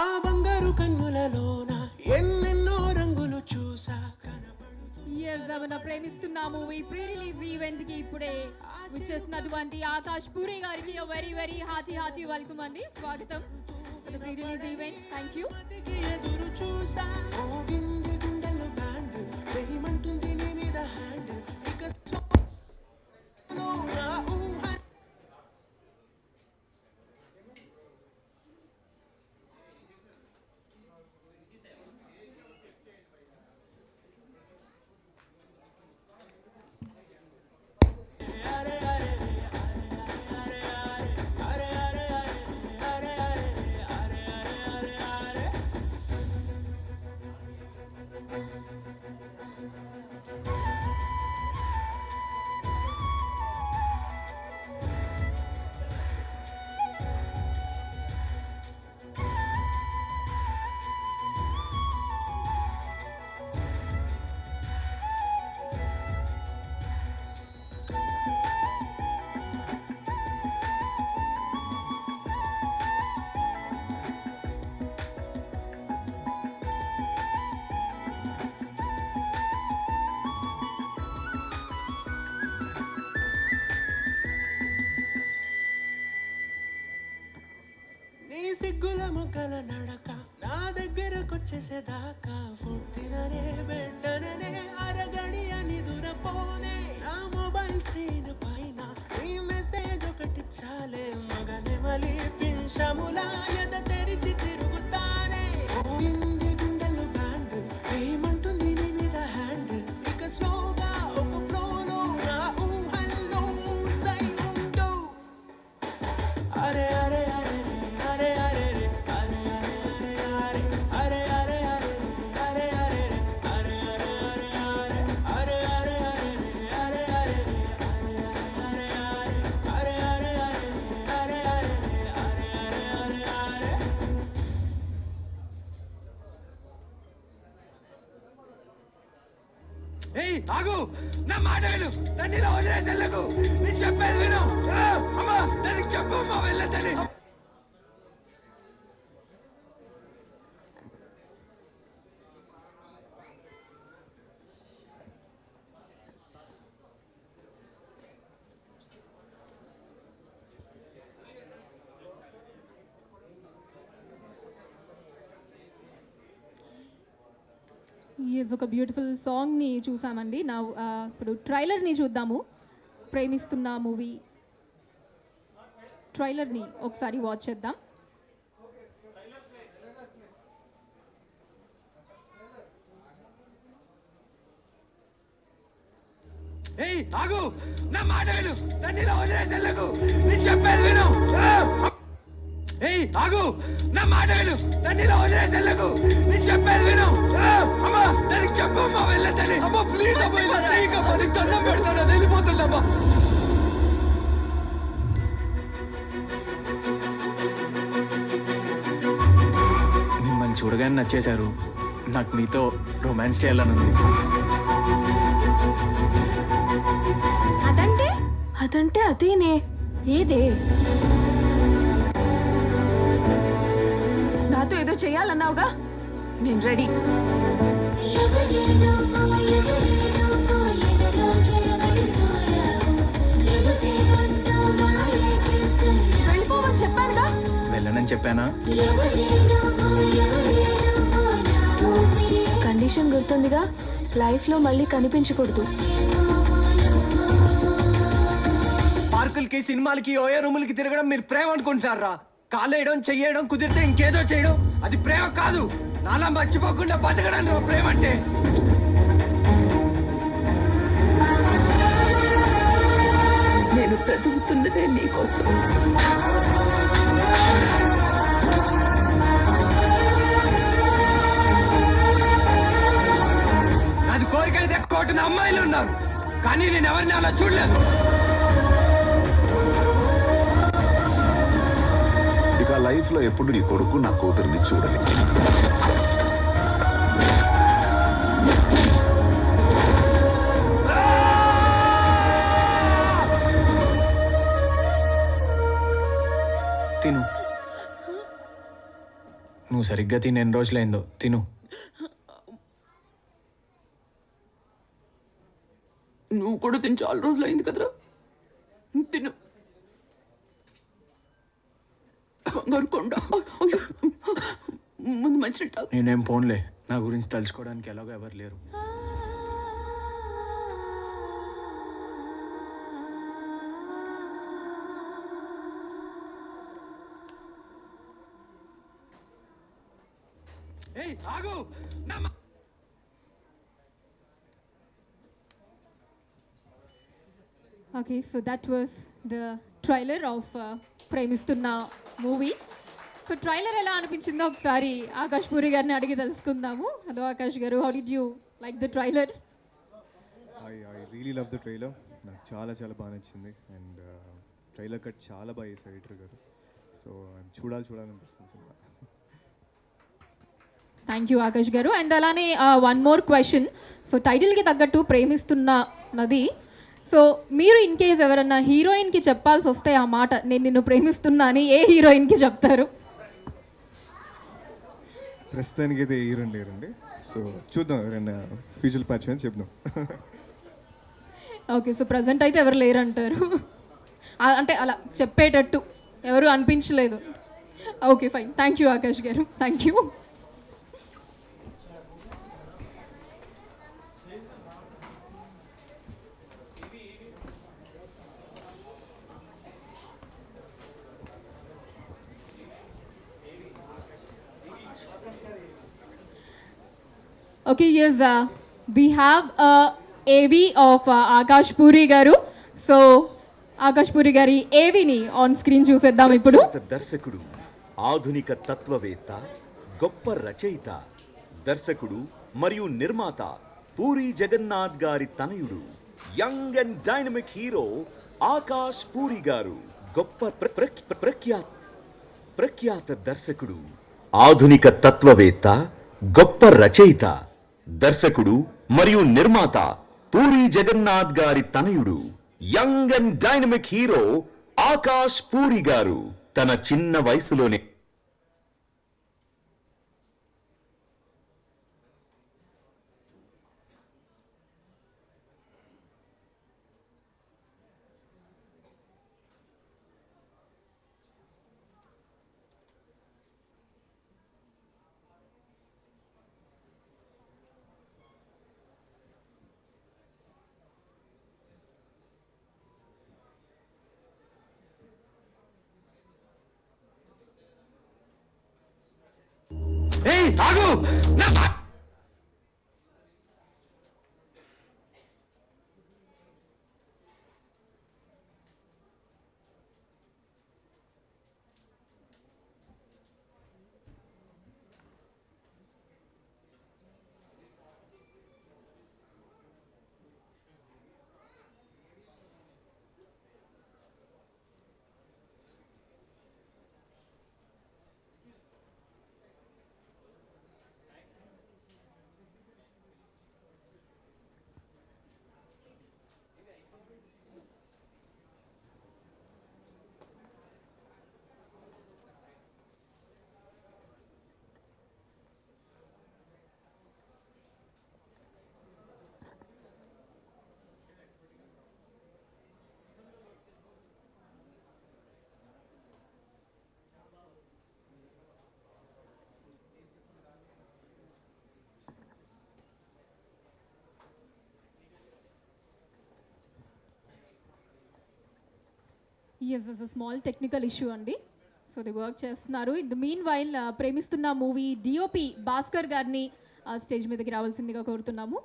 ఆ బంగారు కన్నులలోన ఎన్నెన్నో రంగులు చూసా. ఎస్, మన ప్రేమిస్తున్న మూవీ ప్రీ రిలీజ్ ఈవెంట్కి ఇప్పుడే వచ్చేసినటువంటి ఆకాష్ పూరి గారికి వెరీ వెరీ హార్టీ వెల్కమ్ అండి. స్వాగతం for the pre release event. Thank you. ఎదురు చూసా, మోగింది గుండెల్లో బ్యాండ్, వేయమంటుంది నీ మీద హ్యాండ్, ఇక స్లోలో నా ఊహ. సిగ్గుల మొగ్గల నడక నా దగ్గరకొచ్చేసేదాకా ఫుడ్ తిననే పెట్టననే అరగడి అని దూరపోనే నా మొబైల్ స్క్రీన్ పైన ఈ మెసేజ్ ఒకటి చాలే మగనే మలి పింఛములా ఎద తెరిచి తిరుగుతానే ఇంది గుండెలు బ్యాండ్ ఏమంటుంది నీ మీద హ్యాండ్ ఇక స్లోగా ఒక ఫ్లోలో నా ఊహల్లో ఊసై ఉంటూ అరే అరే అరే అరే అరే అరే అరే అరే అరే అరే అరే అరే అరే అరే అరే ఏయ్ ఆగు, నా మాట విను, నన్ను ఇలా వదిలేసి వెళ్ళకు, నేను చెప్పేది విను. అమ్మా దానికి చెప్పు, అమ్మా వెళ్ళదని. ఒక బ్యూటిఫుల్ సాంగ్ని చూసామండి. నా ఇప్పుడు ట్రైలర్ని చూద్దాము. ప్రేమిస్తున్న మూవీ ట్రైలర్ని ఒకసారి వాచ్ చేద్దాం. ఏయ్ ఆగు, నా మాట విను, నన్ను ఇలా వదిలేసి వెళ్ళకు, నేను చెప్పేది విను. ఏయ్ ఆగు, నా మాట విను, నన్ను ఇలా వదిలేసి వెళ్ళకు, నేను చెప్పేది విను. అమ్మా దానికి చెప్పు, అమ్మా వెళ్ళదని. అమ్మా ప్లీజ్ అమ్మా, ఇలా చేయకమ్మా, నీకు దండం పెడతాను, అది వెళ్ళిపోతుందమ్మా. మిమ్మల్ని చూడగానే నచ్చేశారు. నాకు మీతో రొమాన్స్ చేయాలని ఉంది. అదంటే అదంటే అదేనే ఏదే నాతో ఏదో చేయాలన్నావుగా, నేను రెడీ. వెళ్ళిపోవని చెప్పానుగా. వెళ్ళనని చెప్పానా? కండిషన్ గుర్తుందిగా, లైఫ్లో మళ్ళీ కనిపించకూడదు. పార్కులకి, సినిమాలకి, ఓయో రూములకి తిరగడం మీరు ప్రేమ అనుకుంటారా? కాలేయడం, చెయ్యడం, కుదిరితే ఇంకేదో చేయడం అది ప్రేమ కాదు. నాలా మర్చిపోకుండా బతకడం ప్రేమ అంటే. నేను బ్రతుకుతున్నదే నీకోసం. నాది కోరికలు తెచ్చుకోవటం అమ్మాయిలు ఉన్నారు, కానీ నేను ఎవరిని అలా చూడలేదు. ఇక లైఫ్లో ఎప్పుడు నీ కొడుకు నా కూతురిని చూడలే. తిను. నువ్వు సరిగ్గా తిని ఎన్ని రోజులైందో. తిను. నువ్వు కూడా తిని చాలా రోజులు అయింది కదరా, తిను. ముందు మంచి నేనేం పోన్లే, నా గురించి తలుచుకోవడానికి ఎలాగో ఎవరు లేరు. ఏయ్ ఆగు, నా Okay, so that was the trailer of ప్రేమిస్తున్న మూవీ. సో ట్రైలర్ ఎలా అనిపించిందో ఒకసారి ఆకాష్ పూరి గారిని అడిగి తెలుసుకుందాము. హలో ఆకాష్ గారు, how did you like the trailer? I really love the trailer. నాకు చాలా చాలా బాగా నచ్చింది. అండ్ ట్రైలర్ కట్ చాలా బాగా చేశారు ఎడిటర్ గారు. సో చూడాలనిపిస్తుంది సినిమా. థ్యాంక్ యూ ఆకాష్ గారు. అండ్ అలానే వన్ మోర్ క్వశ్చన్. సో టైటిల్కి తగ్గట్టు ప్రేమిస్తున్న నది. సో మీరు ఇన్ కేస్ ఎవరన్నా హీరోయిన్కి చెప్పాల్సి వస్తే ఆ మాట, నేను నిన్ను ప్రేమిస్తున్నా అని, ఏ హీరోయిన్కి చెప్తారు? ప్రస్తుతానికి అయితే హీరోయిన్ లేరండి. సో చూద్దాం, ఎవరైనా ఫ్యూచర్ పరిచయం చెప్దాం. ఓకే, సో ప్రజెంట్ అయితే ఎవరు లేరంటారు. అంటే అలా చెప్పేటట్టు ఎవరు అనిపించలేదు. Okay fine, thank you Akash గారు, thank you. Okay, yes, we have a AV of Akash Puri garu. So, Akash Puri gari AV ni on screen చూసేద్దాం ఇప్పుడు. దర్శకుడు, ఆధునిక తత్వవేత్త, గొప్ప రచయిత, దర్శకుడు మరియు నిర్మాత పూరి జగన్నాథ్ గారి తనయుడు, young and dynamic hero Akash Puri గారు. గొప్ప ప్రఖ్యాత దర్శకుడు, ఆధునిక తత్వవేత్త, గొప్ప రచయిత, దర్శకుడు మరియు నిర్మాత పూరి జగన్నాథ్ గారి తనయుడు, young and dynamic hero Akash Puri గారు తన చిన్న వయసులోనే ఆగు yes, is small technical issue అండి. సో ది వర్క్ చేస్తున్నారు. In the meanwhile Premistunna movie DOP Bhaskar గారిని స్టేజ్ మీదకి రావాల్సిందిగా కోరుతున్నాము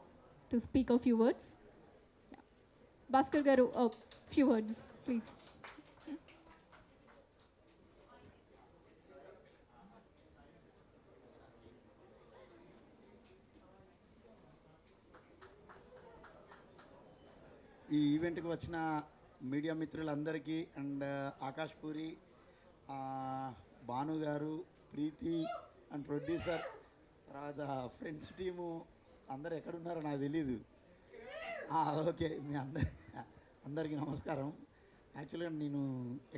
to speak of few words. Bhaskar గారు, ఫ్యూ వర్డ్స్ ప్లీజ్. ఈ ఈవెంట్కి వచ్చిన మీడియా మిత్రులందరికీ అండ్ ఆకాష్ పూరి, భాను గారు, ప్రీతి అండ్ ప్రొడ్యూసర్, తర్వాత ఫ్రెండ్స్ టీము అందరు ఎక్కడున్నారో నాకు తెలీదు. ఓకే, మీ అందరికీ నమస్కారం. యాక్చువల్గా నేను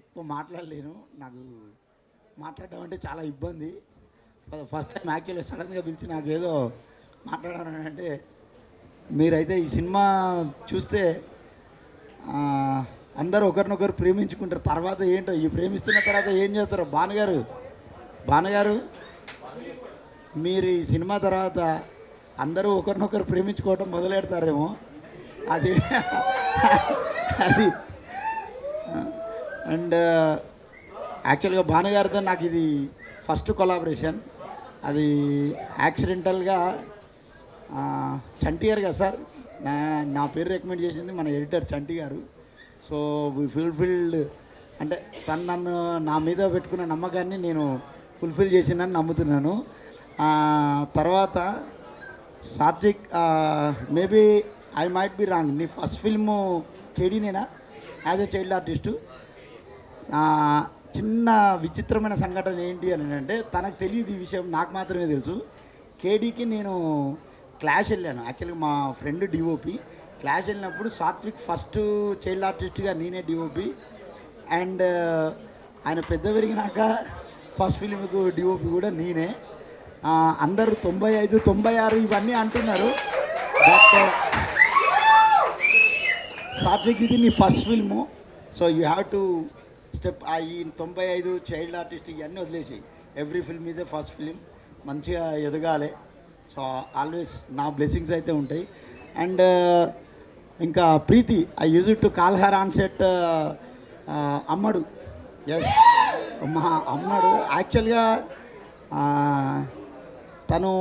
ఎక్కువ మాట్లాడలేను, నాకు మాట్లాడడం అంటే చాలా ఇబ్బంది. ఫస్ట్ టైం యాక్చువల్గా సడన్గా పిలిచి నాకు ఏదో మాట్లాడాలని అంటే, మీరైతే ఈ సినిమా చూస్తే అందరూ ఒకరినొకరు ప్రేమించుకుంటారు. తర్వాత ఏంటో ఈ ప్రేమిస్తున్న తర్వాత ఏం చేస్తారో భానుగారు మీరు ఈ సినిమా తర్వాత అందరూ ఒకరినొకరు ప్రేమించుకోవడం మొదలెడతారేమో. అది అండ్ యాక్చువల్గా భానుగారితో నాకు ఇది ఫస్ట్ కొలాబరేషన్. అది యాక్సిడెంటల్గా చంటి గారు కదా సార్, నా పేరు రికమెండ్ చేసింది మన ఎడిటర్ చంటి గారు. సో ఫుల్ఫిల్డ్ అంటే తను నన్ను నా మీద పెట్టుకున్న నమ్మకాన్ని నేను ఫుల్ఫిల్ చేసినని నమ్ముతున్నాను. తర్వాత Satvik, maybe I might be wrong, నీ ఫస్ట్ ఫిల్ము కేడీనేనా యాజ్ ఎ చైల్డ్ ఆర్టిస్టు? చిన్న విచిత్రమైన సంఘటన ఏంటి అని అంటే, తనకు తెలియదు ఈ విషయం, నాకు మాత్రమే తెలుసు. కేడీకి నేను క్లాష్ వెళ్ళాను. యాక్చువల్గా మా ఫ్రెండ్ డిఓపి క్లాష్ వెళ్ళినప్పుడు సాత్విక్ ఫస్ట్ చైల్డ్ ఆర్టిస్ట్గా నేనే డిఓపి. అండ్ ఆయన పెద్ద పెరిగినాక ఫస్ట్ ఫిల్మ్కు డిఓపి కూడా నేనే. అందరూ 95, 96 ఇవన్నీ అంటున్నారు. బట్ సాత్విక్ ఇది నీ first film, so you have to step ఈ 95 చైల్డ్ ఆర్టిస్ట్ ఇవన్నీ వదిలేసి every film is a first film, మంచిగా ఎదగాలి. సో ఆల్వేస్ నా బ్లెస్సింగ్స్ అయితే ఉంటాయి. అండ్ ఇంకా Preethi, I use to call her on set అమ్మడు. ఎస్, మా అమ్మడు. యాక్చువల్గా తను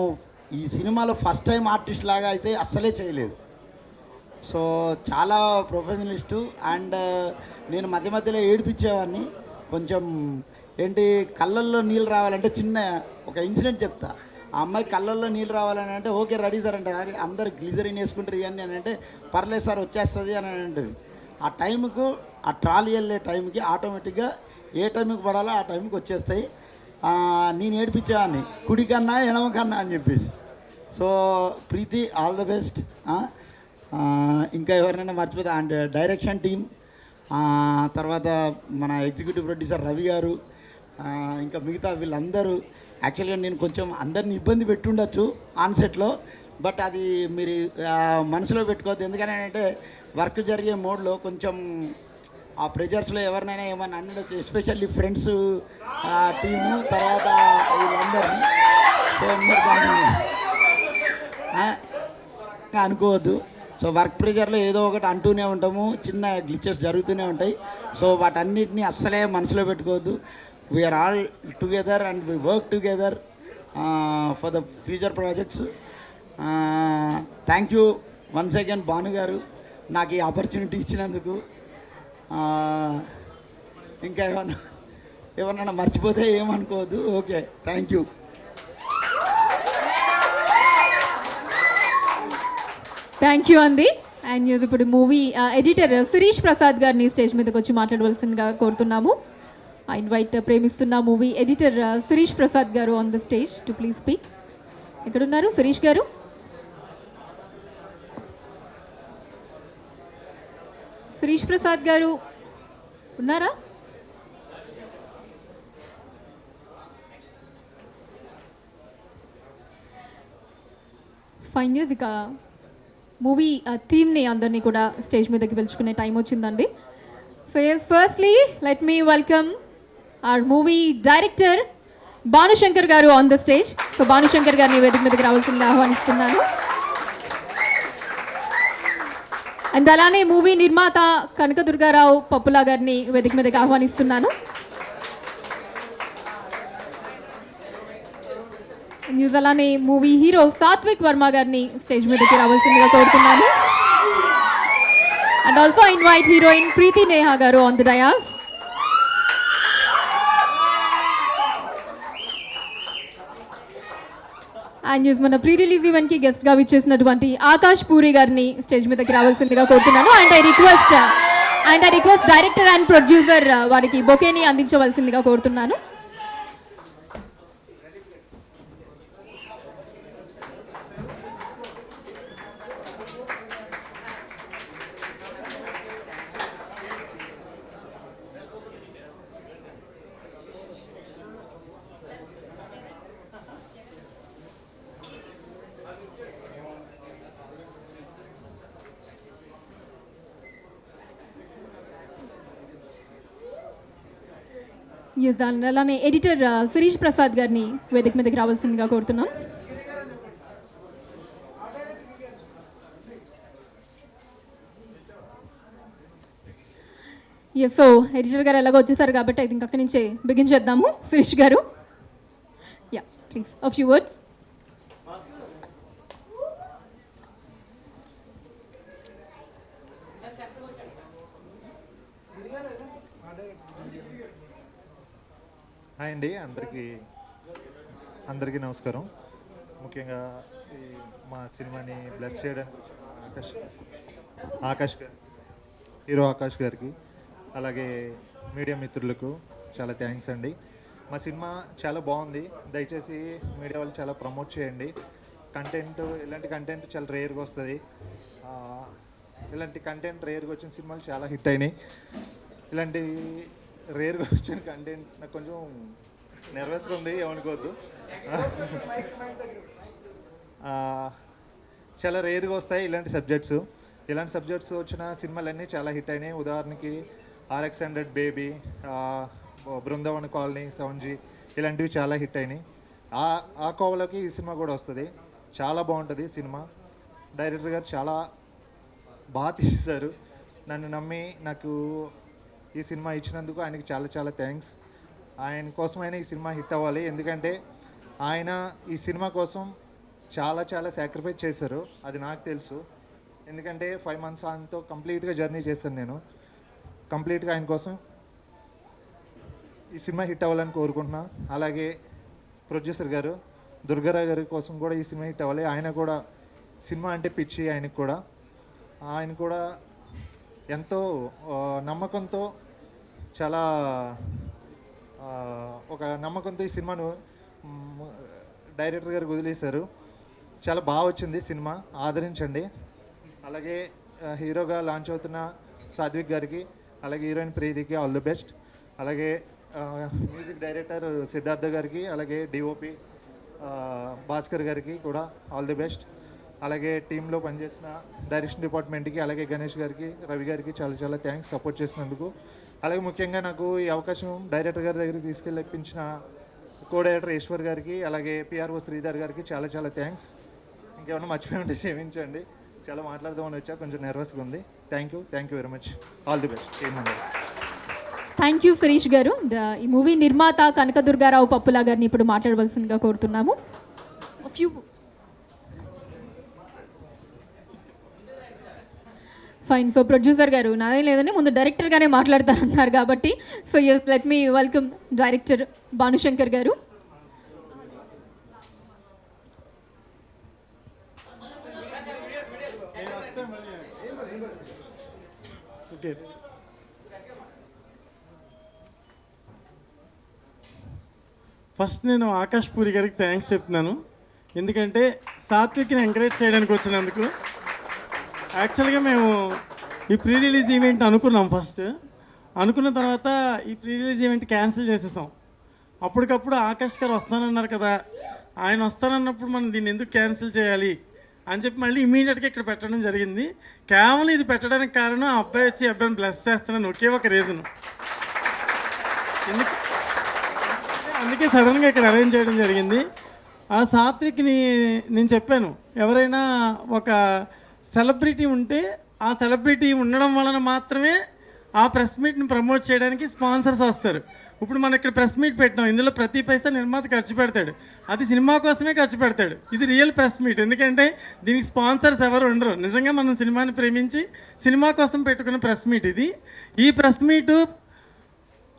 ఈ సినిమాలో ఫస్ట్ టైం ఆర్టిస్ట్ లాగా అయితే అస్సలే చేయలేదు. సో చాలా ప్రొఫెషనలిస్టు. అండ్ నేను మధ్య మధ్యలో ఏడిపించేవాడిని కొంచెం. ఏంటి, కళ్ళల్లో నీళ్ళు రావాలంటే చిన్న ఒక ఇన్సిడెంట్ చెప్తా. ఆ అమ్మాయి కళ్ళల్లో నీళ్ళు రావాలని అంటే ఓకే రెడీ సార్ అంటే, అందరు గ్లిజరిన్ వేసుకుంటారు ఇవన్నీ అని అంటే పర్లేదు సార్ వచ్చేస్తుంది అని అంటుంది. ఆ టైంకు ఆ ట్రాలీ వెళ్ళే టైంకి ఆటోమేటిక్గా ఏ టైంకి పడాలో ఆ టైంకి వచ్చేస్తాయి. నేను ఏడిపించేవాడిని కుడి కన్నా ఎడమ కన్నా అని చెప్పేసి. So Preethi, all the best. ఇంకా ఎవరినైనా మర్చిపోతే అండ్ డైరెక్షన్ టీం, తర్వాత మన ఎగ్జిక్యూటివ్ ప్రొడ్యూసర్ రవి గారు, ఇంకా మిగతా వీళ్ళందరూ. యాక్చువల్గా నేను కొంచెం అందరిని ఇబ్బంది పెట్టుండొచ్చు ఆన్సెట్లో, బట్ అది మీరు మనసులో పెట్టుకోవద్దు. ఎందుకంటే వర్క్ జరిగే మోడ్లో కొంచెం ఆ ప్రెజర్స్లో ఎవరినైనా ఏమైనా అనొచ్చు, ఎస్పెషల్లీ ఫ్రెండ్స్ టీము, తర్వాత వీళ్ళందరినీ. సో అనుకోవద్దు. సో వర్క్ ప్రెషర్లో ఏదో ఒకటి అంటూనే ఉంటాము, చిన్న గ్లిచెస్ జరుగుతూనే ఉంటాయి. సో వాటన్నిటిని అస్సలే మనసులో పెట్టుకోవద్దు. We are all together and we work together for the future projects. Thank you once again Bhanu గారు నాకు ఈ ఆపర్చునిటీ ఇచ్చినందుకు. ఇంకా ఏమన్నా మర్చిపోతే ఏమనుకోవద్దు. Okay, thank you. Thank you అండి. అండ్ ఇప్పుడు మూవీ ఎడిటర్ శిరీష్ ప్రసాద్ గారిని స్టేజ్ మీదకి వచ్చి మాట్లాడవలసిందిగా కోరుతున్నాము. I invite Premistunna movie editor Sirish Prasad గారు on the stage to please speak. ఎక్కడున్నారు శిరీష్ గారు? శిరీష్ ప్రసాద్ గారు ఉన్నారా? ఫైన్. ఇక మూవీ టీమ్ని అందరినీ కూడా స్టేజ్ మీదకి పిలుచుకునే టైం వచ్చిందండి. So yes, firstly let me welcome our movie director Bhanushankar గారు on the stage. So Bhanushankar గారిని వేదిక మీదకి రావాల్సిందిగా ఆహ్వానిస్తున్నాను. అండ్ అలానే మూవీ నిర్మాత కనకదుర్గారావు పప్పులా గారిని వేదిక మీదకి ఆహ్వానిస్తున్నాను. అండ్ అలానే మూవీ హీరో సాత్విక్ వర్మ గారిని స్టేజ్ మీదకి రావాల్సిందిగా కోరుతున్నాను. And also invite heroine Preethi Neha గారు ఆన్ ద డయాస్. అండ్ మన ప్రీ రిలీజ్ ఈవెంట్కి గెస్ట్గా విచ్చేసినటువంటి ఆకాష్ పూరి గారిని స్టేజ్ మీదకి రావాల్సిందిగా కోరుతున్నాను. And I request director and producer వారికి బొకేని అందించవలసిందిగా కోరుతున్నాను. అలానే ఎడిటర్ శిరీష్ ప్రసాద్ గారిని వేదిక మీదకి రావాల్సిందిగా కోరుతున్నాం. సో ఎడిటర్ గారు ఎలాగో వచ్చేసారు కాబట్టి అయితే ఇంక అక్కడి నుంచే బిగించేద్దాము. శిరీష్ గారు, yeah please a few words. Hi అండి, అందరికీ నమస్కారం. ముఖ్యంగా ఈ మా సినిమాని బ్లెస్ చేయడానికి ఆకాష్ గారు, హీరో ఆకాష్ గారికి, అలాగే మీడియా మిత్రులకు చాలా థ్యాంక్స్ అండి. మా సినిమా చాలా బాగుంది. దయచేసి మీడియా వాళ్ళు చాలా ప్రమోట్ చేయండి. ఇలాంటి కంటెంట్ చాలా రేర్గా వస్తుంది. ఇలాంటి కంటెంట్ రేర్గా వచ్చిన సినిమాలు చాలా హిట్ అయినాయి. ఇలాంటి రేర్గా వచ్చిన కంటెంట్ నాకు కొంచెం నెర్వస్గా ఉంది, ఏమనుకోవద్దు. చాలా రేర్గా వస్తాయి ఇలాంటి సబ్జెక్ట్స్ వచ్చిన సినిమాలన్నీ చాలా హిట్ అయినాయి. ఉదాహరణకి RX100 బేబీ, బృందావన్ కాలనీ, సౌంజీ ఇలాంటివి చాలా హిట్ అయినాయి. ఆ కోవలోకి ఈ సినిమా కూడా వస్తుంది. చాలా బాగుంటుంది సినిమా. డైరెక్టర్ గారు చాలా బాగా తీశారు. నన్ను నమ్మి నాకు ఈ సినిమా ఇచ్చినందుకు ఆయనకి చాలా చాలా థ్యాంక్స్. ఆయన కోసమైనా ఈ సినిమా హిట్ అవ్వాలి. ఎందుకంటే ఆయన ఈ సినిమా కోసం చాలా చాలా సాక్రిఫైస్ చేశారు, అది నాకు తెలుసు. ఎందుకంటే 5 months ఆయనతో కంప్లీట్గా జర్నీ చేశాను నేను. కంప్లీట్గా ఆయన కోసం ఈ సినిమా హిట్ అవ్వాలని కోరుకుంటున్నా. అలాగే ప్రొడ్యూసర్ గారు దుర్గారావు గారి కోసం కూడా ఈ సినిమా హిట్ అవ్వాలి. ఆయన కూడా సినిమా అంటే పిచ్చి ఆయనకు కూడా. ఆయన కూడా ఎంతో నమ్మకంతో, చాలా ఒక నమ్మకంతో ఈ సినిమాను డైరెక్టర్ గారు వదిలేశారు. చాలా బాగా వచ్చింది సినిమా, ఆదరించండి. అలాగే హీరోగా లాంచ్ అవుతున్న సాత్విక్ గారికి, అలాగే హీరోయిన్ ప్రీతికి ఆల్ ది బెస్ట్. అలాగే మ్యూజిక్ డైరెక్టర్ సిద్ధార్థ గారికి, అలాగే డిఓపి భాస్కర్ గారికి కూడా ఆల్ ది బెస్ట్. అలాగే టీంలో పనిచేసిన డైరెక్షన్ డిపార్ట్మెంట్కి, అలాగే గణేష్ గారికి, రవి గారికి చాలా చాలా థ్యాంక్స్ సపోర్ట్ చేసినందుకు. అలాగే ముఖ్యంగా నాకు ఈ అవకాశం డైరెక్టర్ గారి దగ్గరికి తీసుకెళ్ళి ఇప్పించిన కో డైరెక్టర్ ఈశ్వర్ గారికి, అలాగే పిఆర్ఓ శ్రీధర్ గారికి చాలా చాలా థ్యాంక్స్. ఇంకేమైనా మర్చిపోయి ఉంటే క్షమించండి, చాలా మాట్లాడదామని వచ్చా, కొంచెం నర్వస్గా ఉంది. Thank you very much. All the best. Thank you Sirish గారు. ఈ మూవీ నిర్మాత కనకదుర్గారావు పప్పులా గారిని ఇప్పుడు మాట్లాడవలసిందిగా కోరుతున్నాము. ఫైన్. సో ప్రొడ్యూసర్ గారు నాదే లేదని ముందు డైరెక్టర్ గానే మాట్లాడతారన్నారు కాబట్టి, so let me welcome director Bhanushankar గారు. ఓకే, ఫస్ట్ నేను ఆకాష్ పూరి గారికి థ్యాంక్స్ చెప్తున్నాను. ఎందుకంటే సాత్విక్ని ఎంకరేజ్ చేయడానికి వచ్చినందుకు. యాక్చువల్గా మేము ఈ ప్రీ రిలీజ్ ఈవెంట్ అనుకున్నాం. ఫస్ట్ అనుకున్న తర్వాత ఈ ప్రీ రిలీజ్ ఈవెంట్ క్యాన్సిల్ చేసేసాం. అప్పటికప్పుడు ఆకాష్ గారు వస్తానన్నారు కదా, ఆయన వస్తానన్నప్పుడు మనం దీన్ని ఎందుకు క్యాన్సిల్ చేయాలి అని చెప్పి మళ్ళీ ఇమీడియట్గా ఇక్కడ పెట్టడం జరిగింది. కేవలం ఇది పెట్టడానికి కారణం ఆ అబ్బాయి వచ్చి అబ్బాయిని బ్లెస్ చేస్తానని ఒకే ఒక రీజను. అందుకే సడన్గా ఇక్కడ అరేంజ్ చేయడం జరిగింది. ఆ సాత్విక్ని నేను చెప్పాను, ఎవరైనా ఒక సెలబ్రిటీ ఉంటే ఆ సెలబ్రిటీ ఉండడం వలన మాత్రమే ఆ ప్రెస్ మీట్ని ప్రమోట్ చేయడానికి స్పాన్సర్స్ వస్తారు. ఇప్పుడు మనం ఇక్కడ ప్రెస్ మీట్ పెట్టినాం, ఇందులో ప్రతి పైసా నిర్మాత ఖర్చు పెడతాడు, అది సినిమా కోసమే ఖర్చు పెడతాడు. ఇది రియల్ ప్రెస్ మీట్, ఎందుకంటే దీనికి స్పాన్సర్స్ ఎవరు ఉండరు. నిజంగా మనం సినిమాని ప్రేమించి సినిమా కోసం పెట్టుకున్న ప్రెస్ మీట్ ఇది. ఈ ప్రెస్ మీటు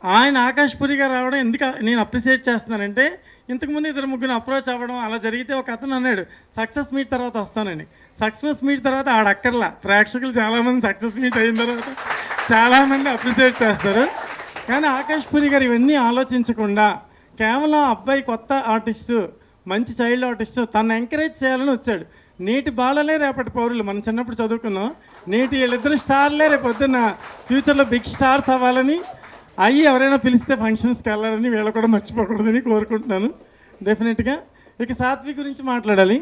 ఆయన ఆకాష్ పూరి గారు రావడం ఎందుకు నేను అప్రిషియేట్ చేస్తున్నానంటే, ఇంతకుముందు 2-3 అప్రోచ్ అవ్వడం అలా జరిగితే ఒక అతను అన్నాడు సక్సెస్ మీట్ తర్వాత వస్తానని. సక్సెస్ మీట్ తర్వాత ఆడక్కర్లా, ప్రేక్షకులు చాలామంది సక్సెస్ మీట్ అయిన తర్వాత చాలామంది అప్రిషియేట్ చేస్తారు. కానీ ఆకాష్ పూరి గారు ఇవన్నీ ఆలోచించకుండా కేవలం అబ్బాయి కొత్త ఆర్టిస్టు, మంచి చైల్డ్ ఆర్టిస్టు, తను ఎంకరేజ్ చేయాలని వచ్చాడు. నేటి బాలలే రేపటి పౌరులు, మనం చిన్నప్పుడు చదువుకున్నాం. నేటి వీళ్ళిద్దరు స్టార్లే రేపు పొద్దున్న ఫ్యూచర్లో బిగ్ స్టార్స్ అవ్వాలని, అయ్యి ఎవరైనా పిలిస్తే ఫంక్షన్స్కి వెళ్ళాలని వీళ్ళు కూడా మర్చిపోకూడదని కోరుకుంటున్నాను డెఫినెట్గా. ఇక సాత్విక్ గురించి మాట్లాడాలి.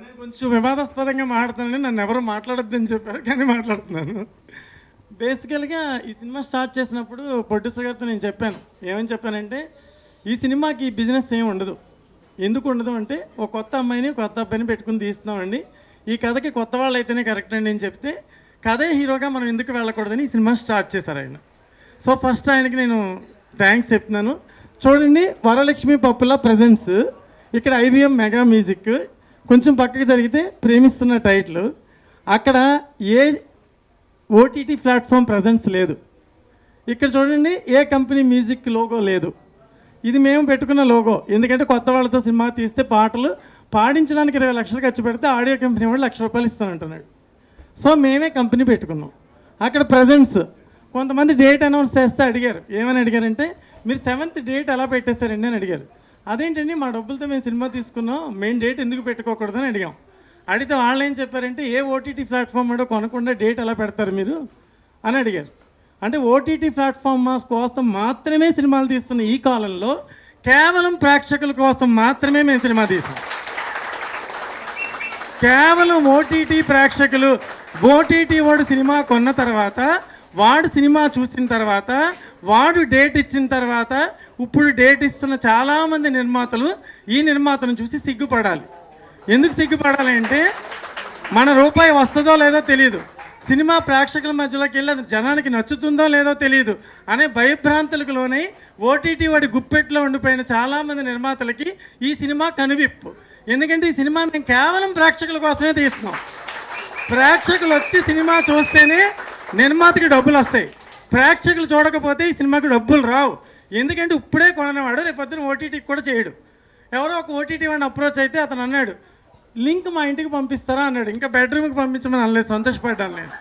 నేను కొంచెం వివాదాస్పదంగా మాట్లాడుతున్నాను, నన్ను ఎవరు మాట్లాడొద్దని చెప్పారు కానీ మాట్లాడుతున్నాను. బేసికల్గా ఈ సినిమా స్టార్ట్ చేసినప్పుడు ప్రొడ్యూసర్ గారితో నేను చెప్పాను, ఏమని చెప్పానంటే ఈ సినిమాకి బిజినెస్ ఏమి ఉండదు. ఎందుకు ఉండదు అంటే ఒక కొత్త అమ్మాయిని కొత్త అబ్బాయిని పెట్టుకుని తీస్తున్నామండి, ఈ కథకి కొత్త వాళ్ళు అయితేనే కరెక్ట్ అండి అని చెప్తే కథే హీరోగా మనం ఎందుకు వెళ్ళకూడదని ఈ సినిమా స్టార్ట్ చేశారు ఆయన. సో ఫస్ట్ ఆయనకి నేను థ్యాంక్స్ చెప్తున్నాను. చూడండి, వరలక్ష్మి పప్పుల ప్రజెంట్స్, ఇక్కడ IBM మెగా మ్యూజిక్, కొంచెం పక్కకి జరిగితే ప్రేమిస్తున్న టైటిల్, అక్కడ ఏ OTT ప్లాట్ఫామ్ ప్రజెంట్స్ లేదు. ఇక్కడ చూడండి, ఏ కంపెనీ మ్యూజిక్ లోగో లేదు. ఇది మేము పెట్టుకున్న లోగో, ఎందుకంటే కొత్త వాళ్ళతో సినిమా తీస్తే పాటలు పాడించడానికి 20 లక్షలు ఖర్చు పెడితే ఆడియో కంపెనీ వాడు 1,00,000 రూపాయలు ఇస్తానంటున్నాడు. సో మేమే కంపెనీ పెట్టుకున్నాం. అక్కడ ప్రజెంట్స్, కొంతమంది డేట్ అనౌన్స్ చేస్తే అడిగారు, ఏమని అడిగారంటే మీరు 7th డేట్ ఎలా పెట్టేస్తారండి అని అడిగారు. అదేంటండి మా డబ్బులతో మేము సినిమా తీసుకున్నాం, మేము డేట్ ఎందుకు పెట్టుకోకూడదని అడిగాం. అడిగితే వాళ్ళు ఏం చెప్పారంటే ఏ OTT ప్లాట్ఫామ్ ఏడో కొనకుండా డేట్ ఎలా పెడతారు మీరు అని అడిగారు. అంటే OTT ప్లాట్ఫామ్ కోసం మాత్రమే సినిమాలు తీస్తున్న ఈ కాలంలో కేవలం ప్రేక్షకుల కోసం మాత్రమే మేము సినిమా తీసాం. కేవలం OTT ప్రేక్షకులు ఓటీటీ వాడు సినిమా కొన్న తర్వాత, వాడు సినిమా చూసిన తర్వాత, వాడు డేట్ ఇచ్చిన తర్వాత, ఇప్పుడు డేట్ ఇస్తున్న చాలామంది నిర్మాతలు ఈ నిర్మాతను చూసి సిగ్గుపడాలి. ఎందుకు సిగ్గుపడాలి అంటే, మన రూపాయి వస్తుందో లేదో తెలియదు, సినిమా ప్రేక్షకుల మధ్యలోకి వెళ్ళి అది జనానికి నచ్చుతుందో లేదో తెలియదు అనే భయభ్రాంతులకు లోనై ఓటీటీ వాడి గుప్పెట్లో ఉండిపోయిన చాలామంది నిర్మాతలకి ఈ సినిమా కనువిప్పు. ఎందుకంటే ఈ సినిమా మేము కేవలం ప్రేక్షకుల కోసమే తీస్తున్నాం. ప్రేక్షకులు వచ్చి సినిమా చూస్తేనే నిర్మాతకి డబ్బులు వస్తాయి. ప్రేక్షకులు చూడకపోతే ఈ సినిమాకి డబ్బులు రావు. ఎందుకంటే ఇప్పుడే కొనవాడు రేపొద్దున ఓటీటీకి కూడా చేయడు. ఎవరో ఒక ఓటీటీ వాడిని అప్రోచ్ అయితే అతను అన్నాడు, లింక్ మా ఇంటికి పంపిస్తారా అన్నాడు. ఇంకా బెడ్రూమ్కి పంపించమని అనలేదు, సంతోషపడ్డాను నేను.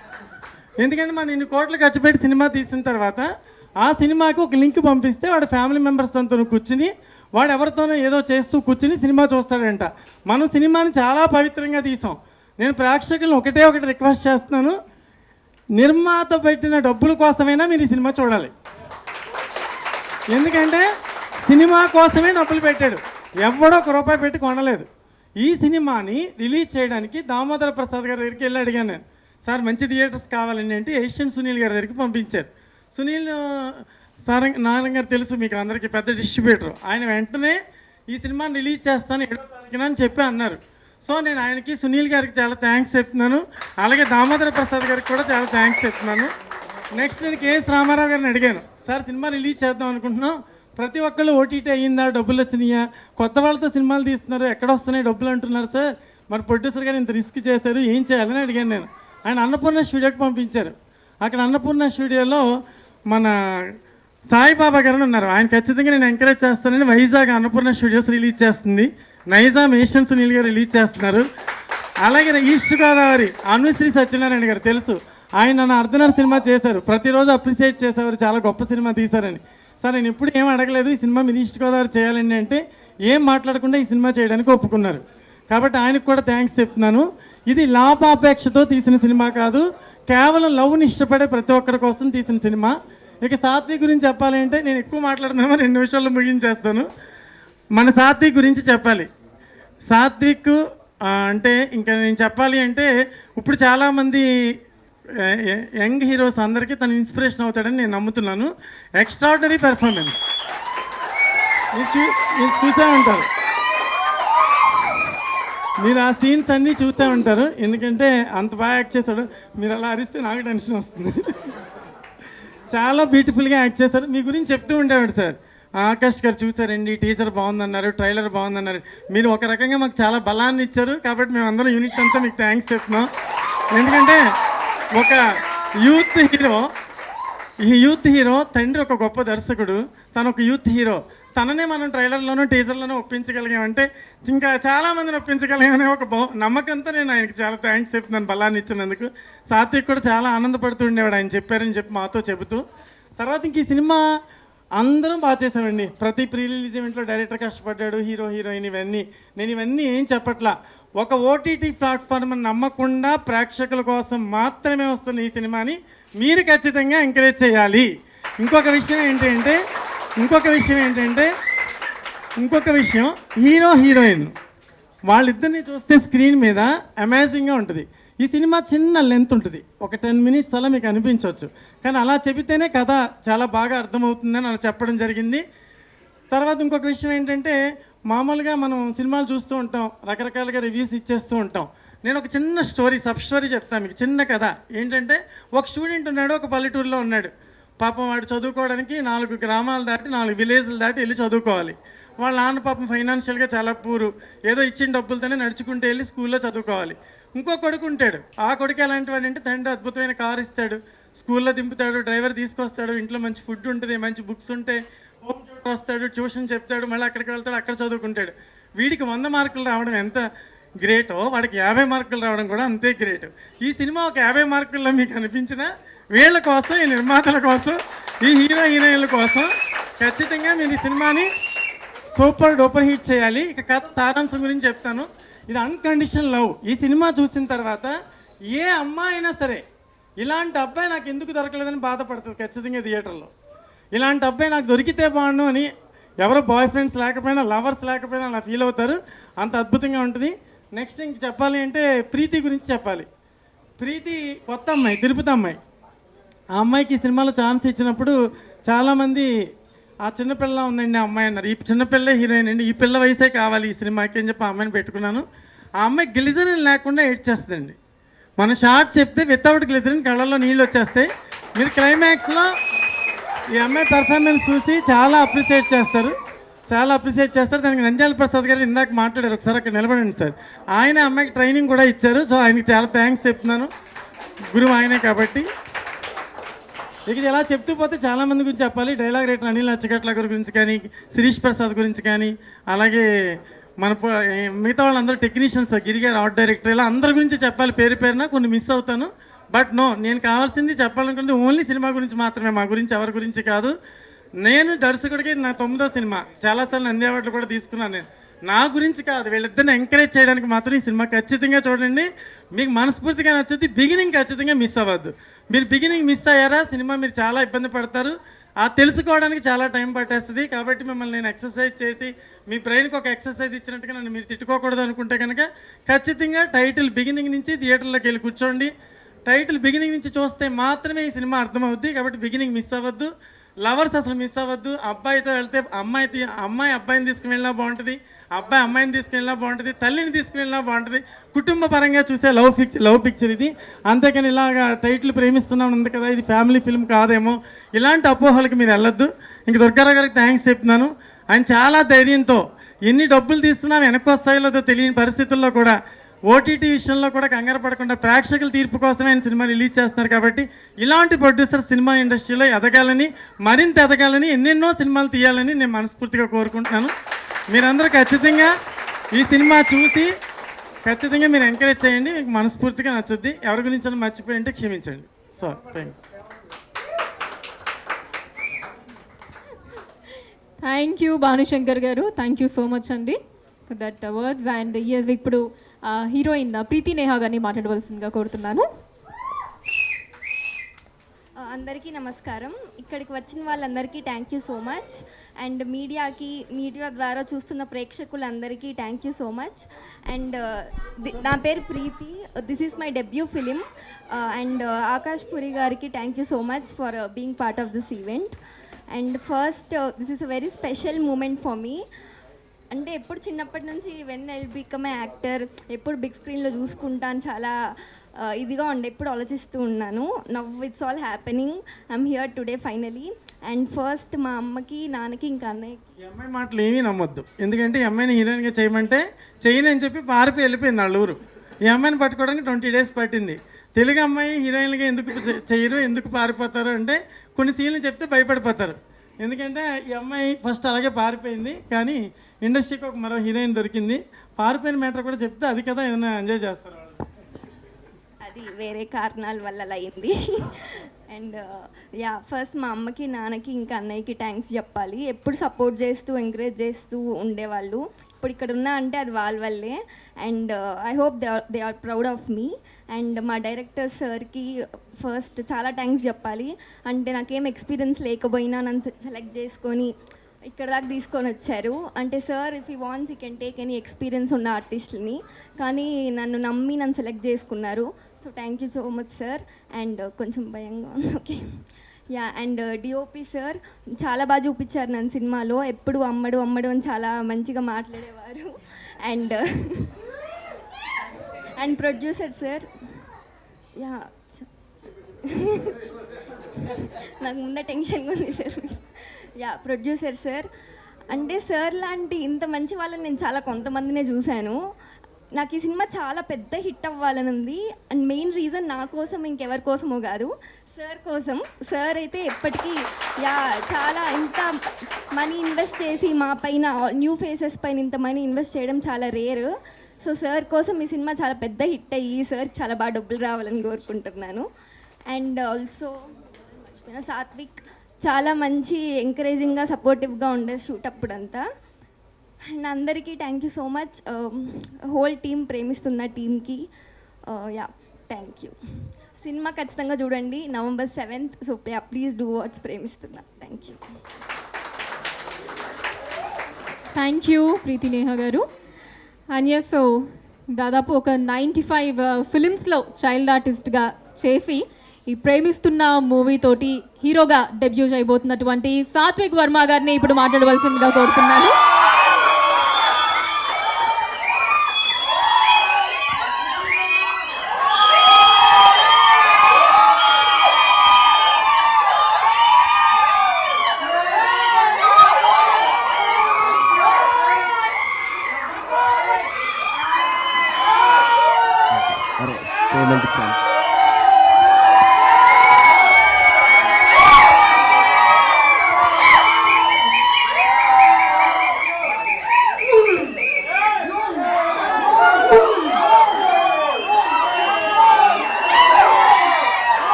ఎందుకంటే మనం ఇన్ని కోట్లు ఖర్చు పెట్టి సినిమా తీసిన తర్వాత ఆ సినిమాకి ఒక లింక్ పంపిస్తే వాడు ఫ్యామిలీ మెంబర్స్ అంతా కూర్చుని, వాడు ఎవరితోనో ఏదో చేస్తూ కూర్చుని సినిమా చూస్తాడంట. మనం సినిమాని చాలా పవిత్రంగా తీసాం. నేను ప్రేక్షకులను ఒకటే రిక్వెస్ట్ చేస్తున్నాను, నిర్మాత పెట్టిన డబ్బుల కోసమైనా మీరు ఈ సినిమా చూడాలి. ఎందుకంటే సినిమా కోసమే డబ్బులు పెట్టాడు, ఎవడో ₹1 పెట్టి కొనలేదు. ఈ సినిమాని రిలీజ్ చేయడానికి దామోదర ప్రసాద్ గారి దగ్గరికి వెళ్ళి అడిగాను నేను, సార్ మంచి థియేటర్స్ కావాలండి అంటే ఏషియన్ సునీల్ గారి దగ్గరికి పంపించారు. సునీల్ నారాయణ గారు తెలుసు మీకు అందరికీ, పెద్ద డిస్ట్రిబ్యూటర్. ఆయన వెంటనే ఈ సినిమాని రిలీజ్ చేస్తాను 7వ తారీఖున అని చెప్పి అన్నారు. సో నేను ఆయనకి, సునీల్ గారికి చాలా థ్యాంక్స్ చెప్తున్నాను. అలాగే దామోదర ప్రసాద్ గారికి కూడా చాలా థ్యాంక్స్ చెప్తున్నాను. నెక్స్ట్ నేను కేఎస్ రామారావు గారిని అడిగాను, సార్ సినిమా రిలీజ్ చేద్దాం అనుకుంటున్నాం, ప్రతి ఒక్కళ్ళు ఓటీటీ అయ్యిందా, డబ్బులు వచ్చినాయా, కొత్త వాళ్ళతో సినిమాలు తీస్తున్నారు, ఎక్కడ వస్తున్నాయి డబ్బులు అంటున్నారు సార్, మరి ప్రొడ్యూసర్ గారు ఇంత రిస్క్ చేశారు, ఏం చేయాలని అడిగాను నేను. ఆయన అన్నపూర్ణ స్టూడియోకి పంపించారు. అక్కడ అన్నపూర్ణ స్టూడియోలో మన సాయిబాబా గారు ఉన్నారు. ఆయన ఖచ్చితంగా నేను ఎంకరేజ్ చేస్తానని వైజాగ్ అన్నపూర్ణ స్టూడియోస్ రిలీజ్ చేస్తుంది, నైజాం ఏషియన్ సునీల్ గారు రిలీజ్ చేస్తున్నారు. అలాగే ఈస్ట్ గోదావరి అనుశ్రీ సత్యనారాయణ గారు తెలుసు, ఆయన నన్ను అర్ధనర్ సినిమా చేశారు, ప్రతిరోజు అప్రిషియేట్ చేసేవారు, చాలా గొప్ప సినిమా తీశారని. సార్ నేను ఇప్పుడు ఏం అడగలేదు, ఈ సినిమా మీరు ఈస్ట్ గోదావరి చేయాలండి అంటే ఏం మాట్లాడకుండా ఈ సినిమా చేయడానికి ఒప్పుకున్నారు. కాబట్టి ఆయనకు కూడా థ్యాంక్స్ చెప్తున్నాను. ఇది లాభాపేక్షతో తీసిన సినిమా కాదు, కేవలం లవ్ని ఇష్టపడే ప్రతి ఒక్కరి కోసం తీసిన సినిమా. ఇక సాత్విక్ గురించి చెప్పాలి అంటే నేను ఎక్కువ మాట్లాడుతున్నామో 2 నిమిషాల్లో ముగించేస్తాను. మన సాత్విక్ గురించి చెప్పాలి. సాత్విక్ అంటే ఇంకా నేను చెప్పాలి అంటే ఇప్పుడు చాలామంది యంగ్ హీరోస్ అందరికీ తను ఇన్స్పిరేషన్ అవుతాడని నేను నమ్ముతున్నాను. ఎక్స్ట్రాడినరీ పెర్ఫార్మెన్స్ మీరు చూసే ఉంటారు, మీరు ఆ సీన్స్ అన్నీ చూసే ఉంటారు. ఎందుకంటే అంత బాగా యాక్ట్ చేశాడు. మీరు అలా అరిస్తే నాకు టెన్షన్ వస్తుంది. చాలా బ్యూటిఫుల్గా యాక్ట్ చేశారు. మీ గురించి చెప్తూ ఉండేవాడు సార్, ఆకాష్ గారు చూసారండి, టీజర్ బాగుందన్నారు, ట్రైలర్ బాగుందన్నారు. మీరు ఒక రకంగా మాకు చాలా బలాన్ని ఇచ్చారు. కాబట్టి మేము అందరం యూనిట్ అంతా మీకు థ్యాంక్స్ చెప్తున్నాం. ఎందుకంటే ఒక యూత్ హీరో తండ్రి ఒక గొప్ప దర్శకుడు, తను ఒక యూత్ హీరో, తననే మనం ట్రైలర్లోనూ టీజర్లోనూ ఒప్పించగలిగామంటే ఇంకా చాలామందిని ఒప్పించగలిగామనే ఒక నమ్మకంతో నేను ఆయనకి చాలా థ్యాంక్స్ చెప్తున్నాను బలాన్ని ఇచ్చినందుకు. సాత్విక్ కూడా చాలా ఆనందపడుతూ ఉండేవాడు ఆయన చెప్పారని చెప్పి మాతో చెబుతూ. తర్వాత ఇంక ఈ సినిమా అందరం బాగా చేసామండి. ప్రతి ప్రీ రిలీజ్ ఈవెంట్లో డైరెక్టర్ కష్టపడ్డాడు, హీరో హీరోయిన్ ఇవన్నీ. నేను ఇవన్నీ ఏం చెప్పట్లా, ఒక ఓటీటీ ప్లాట్ఫామ్ నమ్మకుండా ప్రేక్షకుల కోసం మాత్రమే వస్తున్న ఈ సినిమాని మీరు ఖచ్చితంగా ఎంకరేజ్ చేయాలి. ఇంకొక విషయం హీరో హీరోయిన్ వాళ్ళిద్దరిని చూస్తే స్క్రీన్ మీద అమేజింగ్గా ఉంటుంది. ఈ సినిమా చిన్న లెంత్ ఉంటుంది, ఒక 10 minutes అలా మీకు అనిపించవచ్చు, కానీ అలా చెబితేనే కథ చాలా బాగా అర్థమవుతుందని అలా చెప్పడం జరిగింది. తర్వాత ఇంకొక విషయం ఏంటంటే, మామూలుగా మనం సినిమాలు చూస్తూ ఉంటాం, రకరకాలుగా రివ్యూస్ ఇచ్చేస్తూ ఉంటాం. నేను ఒక చిన్న సబ్ స్టోరీ చెప్తాను మీకు, చిన్న కథ. ఏంటంటే ఒక స్టూడెంట్ ఉన్నాడు, ఒక పల్లెటూరులో ఉన్నాడు. పాపం వాడు చదువుకోవడానికి 4 గ్రామాలు దాటి 4 విలేజ్లు దాటి వెళ్ళి చదువుకోవాలి. వాళ్ళ నాన్న పాపం ఫైనాన్షియల్గా చాలా పూరు, ఏదో ఇచ్చిన డబ్బులతోనే నడుచుకుంటూ వెళ్ళి స్కూల్లో చదువుకోవాలి. ఇంకో కొడుకు ఉంటాడు, ఆ కొడుకు ఎలాంటి వాడు అంటే తండ్రి అద్భుతమైన కారు ఇస్తాడు, స్కూల్లో దింపుతాడు, డ్రైవర్ తీసుకొస్తాడు, ఇంట్లో మంచి ఫుడ్ ఉంటుంది, మంచి బుక్స్ ఉంటాయి, హోమ్ ట్యూటర్ వస్తాడు, ట్యూషన్ చెప్తాడు, మళ్ళీ అక్కడికి వెళ్తాడు, అక్కడ చదువుకుంటాడు. వీడికి 100 మార్కులు రావడం ఎంత గ్రేటో వాడికి 50 మార్కులు రావడం కూడా అంతే గ్రేట్. ఈ సినిమా ఒక 50 మార్కుల్లో మీకు అనిపించిన వీళ్ళ కోసం, ఈ నిర్మాతల కోసం, ఈ హీరో హీరోయిన్ల కోసం ఖచ్చితంగా మీరు ఈ సినిమాని సూపర్ డూపర్ హిట్ చేయాలి. ఇక కథ సారాంశం గురించి చెప్తాను. ఇది అన్కండిషనల్ లవ్. ఈ సినిమా చూసిన తర్వాత ఏ అమ్మాయి అయినా సరే ఇలాంటి అబ్బాయి నాకు ఎందుకు దొరకలేదని బాధపడుతుంది ఖచ్చితంగా థియేటర్లో. ఇలాంటి అబ్బాయి నాకు దొరికితే బాగుండు అని ఎవరో బాయ్ ఫ్రెండ్స్ లేకపోయినా, లవర్స్ లేకపోయినా అలా ఫీల్ అవుతారు. అంత అద్భుతంగా ఉంటుంది. నెక్స్ట్ ఇంక చెప్పాలి అంటే ప్రీతి గురించి చెప్పాలి. ప్రీతి కొత్త అమ్మాయి, తిరుపతి అమ్మాయి. ఆ అమ్మాయికి ఈ సినిమాలో ఛాన్స్ ఇచ్చినప్పుడు చాలామంది ఆ చిన్నపిల్ల ఉందండి ఆ అమ్మాయి అన్నారు. ఈ చిన్నపిల్ల హీరోయిన్ అండి, ఈ పిల్ల వయసే కావాలి ఈ సినిమాకి అని చెప్పి ఆ అమ్మాయిని పెట్టుకున్నాను. ఆ అమ్మాయి గ్లిజరిన్ లేకుండా ఏడ్చేస్తుందండి. మన షార్ట్ చెప్తే వితౌట్ గ్లిజరిన్ కళ్ళల్లో నీళ్ళు వచ్చేస్తాయి. మీరు క్లైమాక్స్లో ఈ అమ్మాయి పెర్ఫార్మెన్స్ చూసి చాలా అప్రిషియేట్ చేస్తారు. దానికి నంద్యాల ప్రసాద్ గారు ఇందాక మాట్లాడారు, ఒకసారి అక్కడ నిలబడండి సార్. ఆయన అమ్మాయికి ట్రైనింగ్ కూడా ఇచ్చారు. సో ఆయనకి చాలా థ్యాంక్స్ చెప్తున్నాను, గురువు ఆయనే కాబట్టి. ఇక ఇలా చెప్తూ పోతే చాలామంది గురించి చెప్పాలి. డైలాగ్ రైటర్ అనిల్ నచ్చగట్ల గారి గురించి కానీ, శిరీష్ ప్రసాద్ గురించి కానీ, అలాగే మన మిగతా వాళ్ళందరూ టెక్నీషియన్స్, గిరిగారు ఆర్ట్ డైరెక్టర్, ఇలా అందరి గురించి చెప్పాలి పేరు పేరున. కొన్ని మిస్ అవుతాను, బట్ నో, నేను కావాల్సింది చెప్పాలనుకుంటే ఓన్లీ సినిమా గురించి మాత్రమే, మా గురించి ఎవరి గురించి కాదు. నేను దర్శకుడికి నా 9వ సినిమా, చాలాసార్లు నంది అవార్డులు కూడా తీసుకున్నాను. నేను నా గురించి కాదు, వీళ్ళిద్దరిని ఎంకరేజ్ చేయడానికి మాత్రం ఈ సినిమా ఖచ్చితంగా చూడండి. మీకు మనస్ఫూర్తిగా నచ్చుద్ది. బిగినింగ్ ఖచ్చితంగా మిస్ అవ్వద్దు. మీరు బిగినింగ్ మిస్ అయ్యారా సినిమా మీరు చాలా ఇబ్బంది పడతారు. ఆ తెలుసుకోవడానికి చాలా టైం పట్టేస్తుంది. కాబట్టి మిమ్మల్ని నేను ఎక్సర్సైజ్ చేసి మీ బ్రెయిన్కి ఒక ఎక్సర్సైజ్ ఇచ్చినట్టుగా నన్ను మీరు తిట్టుకోకూడదు అనుకుంటే కనుక ఖచ్చితంగా టైటిల్ బిగినింగ్ నుంచి థియేటర్లోకి వెళ్ళి కూర్చోండి. టైటిల్ బిగినింగ్ నుంచి చూస్తే మాత్రమే ఈ సినిమా అర్థమవుద్ది. కాబట్టి బిగినింగ్ మిస్ అవ్వద్దు. లవర్స్ అసలు మిస్ అవ్వద్దు. అబ్బాయితో వెళ్తే అమ్మాయి అబ్బాయిని తీసుకువెళ్ళినా బాగుంటుంది, అబ్బాయి అమ్మాయిని తీసుకెళ్ళినా బాగుంటుంది, తల్లిని తీసుకువెళ్ళినా బాగుంటుంది. కుటుంబ పరంగా చూసే లవ్ పిక్చర్ ఇది. అంతేకాని ఇలాగా టైటిల్ ప్రేమిస్తున్నాను ఉంది కదా, ఇది ఫ్యామిలీ ఫిల్మ్ కాదేమో, ఇలాంటి అపోహలకు మీరు వెళ్ళొద్దు. ఇంక దుర్గారావు గారికి థ్యాంక్స్ చెప్తున్నాను. ఆయన చాలా ధైర్యంతో ఎన్ని డబ్బులు తీస్తున్నా వెనక్కి వస్తాయో తెలియని పరిస్థితుల్లో కూడా ఓటీటీ విషయంలో కూడా కంగారు పడకుండా ప్రేక్షకుల తీర్పు కోసమే ఆయన సినిమా రిలీజ్ చేస్తున్నారు. కాబట్టి ఇలాంటి ప్రొడ్యూసర్ సినిమా ఇండస్ట్రీలో ఎదగాలని, మరింత ఎదగాలని, ఎన్నెన్నో సినిమాలు తీయాలని నేను మనస్ఫూర్తిగా కోరుకుంటున్నాను. మీరందరూ ఖచ్చితంగా ఈ సినిమా చూసి ఖచ్చితంగా మీరు ఎంకరేజ్ చేయండి. మీకు మనస్ఫూర్తిగా నచ్చుద్ది. ఎవరి గురించి మర్చిపోయి ఉంటే క్షమించండి. సో థ్యాంక్ యూ భానుశంకర్ గారు. థ్యాంక్ యూ సో మచ్ అండి ఫర్ దట్ వర్డ్స్. అండ్ ఇప్పుడు హీరోయిన్ ప్రీతి నేహా గారిని మాట్లాడవలసిందిగా కోరుతున్నాను. అందరికీ నమస్కారం. ఇక్కడికి వచ్చిన వాళ్ళందరికీ thank you so much. And media ద్వారా చూస్తున్న ప్రేక్షకులందరికీ thank you so much. And నా పేరు Preethi, this is my debut film. And Akash Puri గారికి thank you so much for being part of this event. And first this is a very special moment for me. అంటే ఎప్పుడు చిన్నప్పటి నుంచి when I become a actor, ఎప్పుడు big స్క్రీన్లో చూసుకుంటాను, చాలా ఇదిగా ఉండే, ఎప్పుడు ఆలోచిస్తూ ఉన్నాను. Now it's all happening. I'm here today finally. And first మా అమ్మకి, నాన్నకి, ఇంకా అన్నయ్యకి. ఈ అమ్మాయి మాటలు ఏమీ నమ్మొద్దు. ఎందుకంటే ఈ అమ్మాయిని హీరోయిన్గా చేయమంటే చేయను అని చెప్పి పారిపోయి వెళ్ళిపోయింది వాళ్ళ ఊరు. ఈ అమ్మాయిని పట్టుకోవడానికి 20 days పట్టింది. తెలుగు అమ్మాయి హీరోయిన్గా ఎందుకు చేయరు, ఎందుకు పారిపోతారు అంటే కొన్ని సీన్లు చెప్తే భయపడిపోతారు. ఎందుకంటే ఈ అమ్మాయి ఫస్ట్ అలాగే పారిపోయింది, కానీ ఇండస్ట్రీకి ఒక మరో హీరోయిన్ దొరికింది. పారిపోయిన మ్యాటర్ కూడా చెప్తే అది కదా ఏదైనా ఎంజాయ్ చేస్తారు. అది వేరే కారణాల వల్ల అలా అయింది. అండ్ ఫస్ట్ మా అమ్మకి, నాన్నకి, ఇంకా అన్నయ్యకి థ్యాంక్స్ చెప్పాలి. ఎప్పుడు సపోర్ట్ చేస్తూ, ఎంకరేజ్ చేస్తూ ఉండేవాళ్ళు. ఇప్పుడు ఇక్కడ ఉన్నా అంటే అది వాళ్ళ వల్లే. And I hope they are proud of me. And మా డైరెక్టర్ సార్కి ఫస్ట్ చాలా థ్యాంక్స్ చెప్పాలి. అంటే నాకేం ఎక్స్పీరియన్స్ లేకపోయినా నన్ను సెలెక్ట్ చేసుకొని ఇక్కడ దాకా తీసుకొని వచ్చారు. అంటే sir if you wants you can take any experience ఉన్న ఆర్టిస్ట్ని, కానీ నన్ను నమ్మి నన్ను సెలెక్ట్ చేసుకున్నారు. So thank you so much sir. And కొంచెం భయంగా ఉంది. ఓకే అండ్ డిఓపి సార్ చాలా బాగా చూపించారు నన్ను సినిమాలో. ఎప్పుడు అమ్మడు అని చాలా మంచిగా మాట్లాడేవారు. అండ్ ప్రొడ్యూసర్ సార్, నాకు ముందే టెన్షన్గా ఉంది సార్. ప్రొడ్యూసర్ సార్, అంటే సార్ లాంటి ఇంత మంచి వాళ్ళని నేను చాలా కొంతమందినే చూశాను. నాకు ఈ సినిమా చాలా పెద్ద హిట్ అవ్వాలని ఉంది. అండ్ మెయిన్ రీజన్ నా కోసం, ఇంకెవరి కోసమో కాదు, సార్ కోసం. సార్ అయితే ఎప్పటికీ చాలా ఇంత మనీ ఇన్వెస్ట్ చేసి మా పైన, న్యూ ఫేసెస్ పైన ఇంత మనీ ఇన్వెస్ట్ చేయడం చాలా రేర్. సో సార్ కోసం ఈ సినిమా చాలా పెద్ద హిట్ అయ్యి సార్ చాలా బాగా డబ్బులు రావాలని కోరుకుంటున్నాను. అండ్ ఆల్సో సాత్విక్ చాలా మంచి ఎంకరేజింగ్గా, సపోర్టివ్గా ఉండే షూట్ అప్పుడంతా. అండ్ అందరికీ thank you so much. Whole team, Premistunna టీమ్కి థ్యాంక్ యూ. సినిమా ఖచ్చితంగా చూడండి, November 7th. So please do watch Premistunna. Thank you. Thank you Preethi Neha గారు. అండ్ సో దాదాపు ఒక 95 ఫిలిమ్స్లో చైల్డ్ ఆర్టిస్ట్గా చేసి ఈ ప్రేమిస్తున్న మూవీ తోటి హీరోగా డెబ్యూ చేయబోతున్నటువంటి సాత్విక్ వర్మ గారిని ఇప్పుడు మాట్లాడవలసిందిగా కోరుతున్నాను.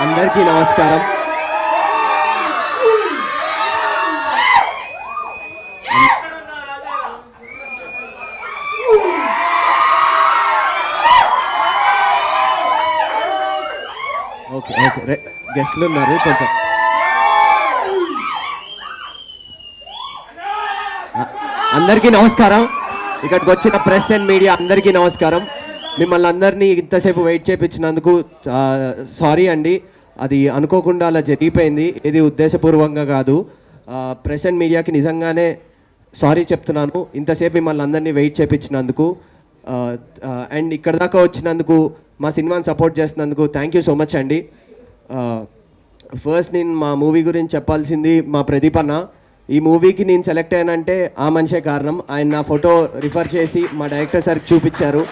అందరికీ నమస్కారం. ఓకే ఓకే గెస్ట్లు ఉన్నారు కొంచెం. అందరికీ నమస్కారం. ఇక్కడికి వచ్చిన ప్రెస్ అండ్ మీడియా అందరికీ నమస్కారం. మిమ్మల్ని అందరినీ ఇంతసేపు వెయిట్ చేయించినందుకు సారీ అండి. అది అనుకోకుండా అలా జరిగిపోయింది, ఇది ఉద్దేశపూర్వకంగా కాదు. ప్రెస్ అండ్ మీడియాకి నిజంగానే సారీ చెప్తున్నాను ఇంతసేపు మిమ్మల్ని అందరినీ వెయిట్ చేయించినందుకు. అండ్ ఇక్కడ దాకా వచ్చినందుకు, మా సినిమాని సపోర్ట్ చేసినందుకు థ్యాంక్ యూ సో మచ్ అండి. ఫస్ట్ నేను మా మూవీ గురించి చెప్పాల్సింది మా ప్రదీప్ అన్న. ఈ మూవీకి నేను సెలెక్ట్ అయ్యానంటే ఆ మనిషే కారణం. ఆయన నా ఫోటో రిఫర్ చేసి మా డైరెక్టర్ సార్కి చూపించారు.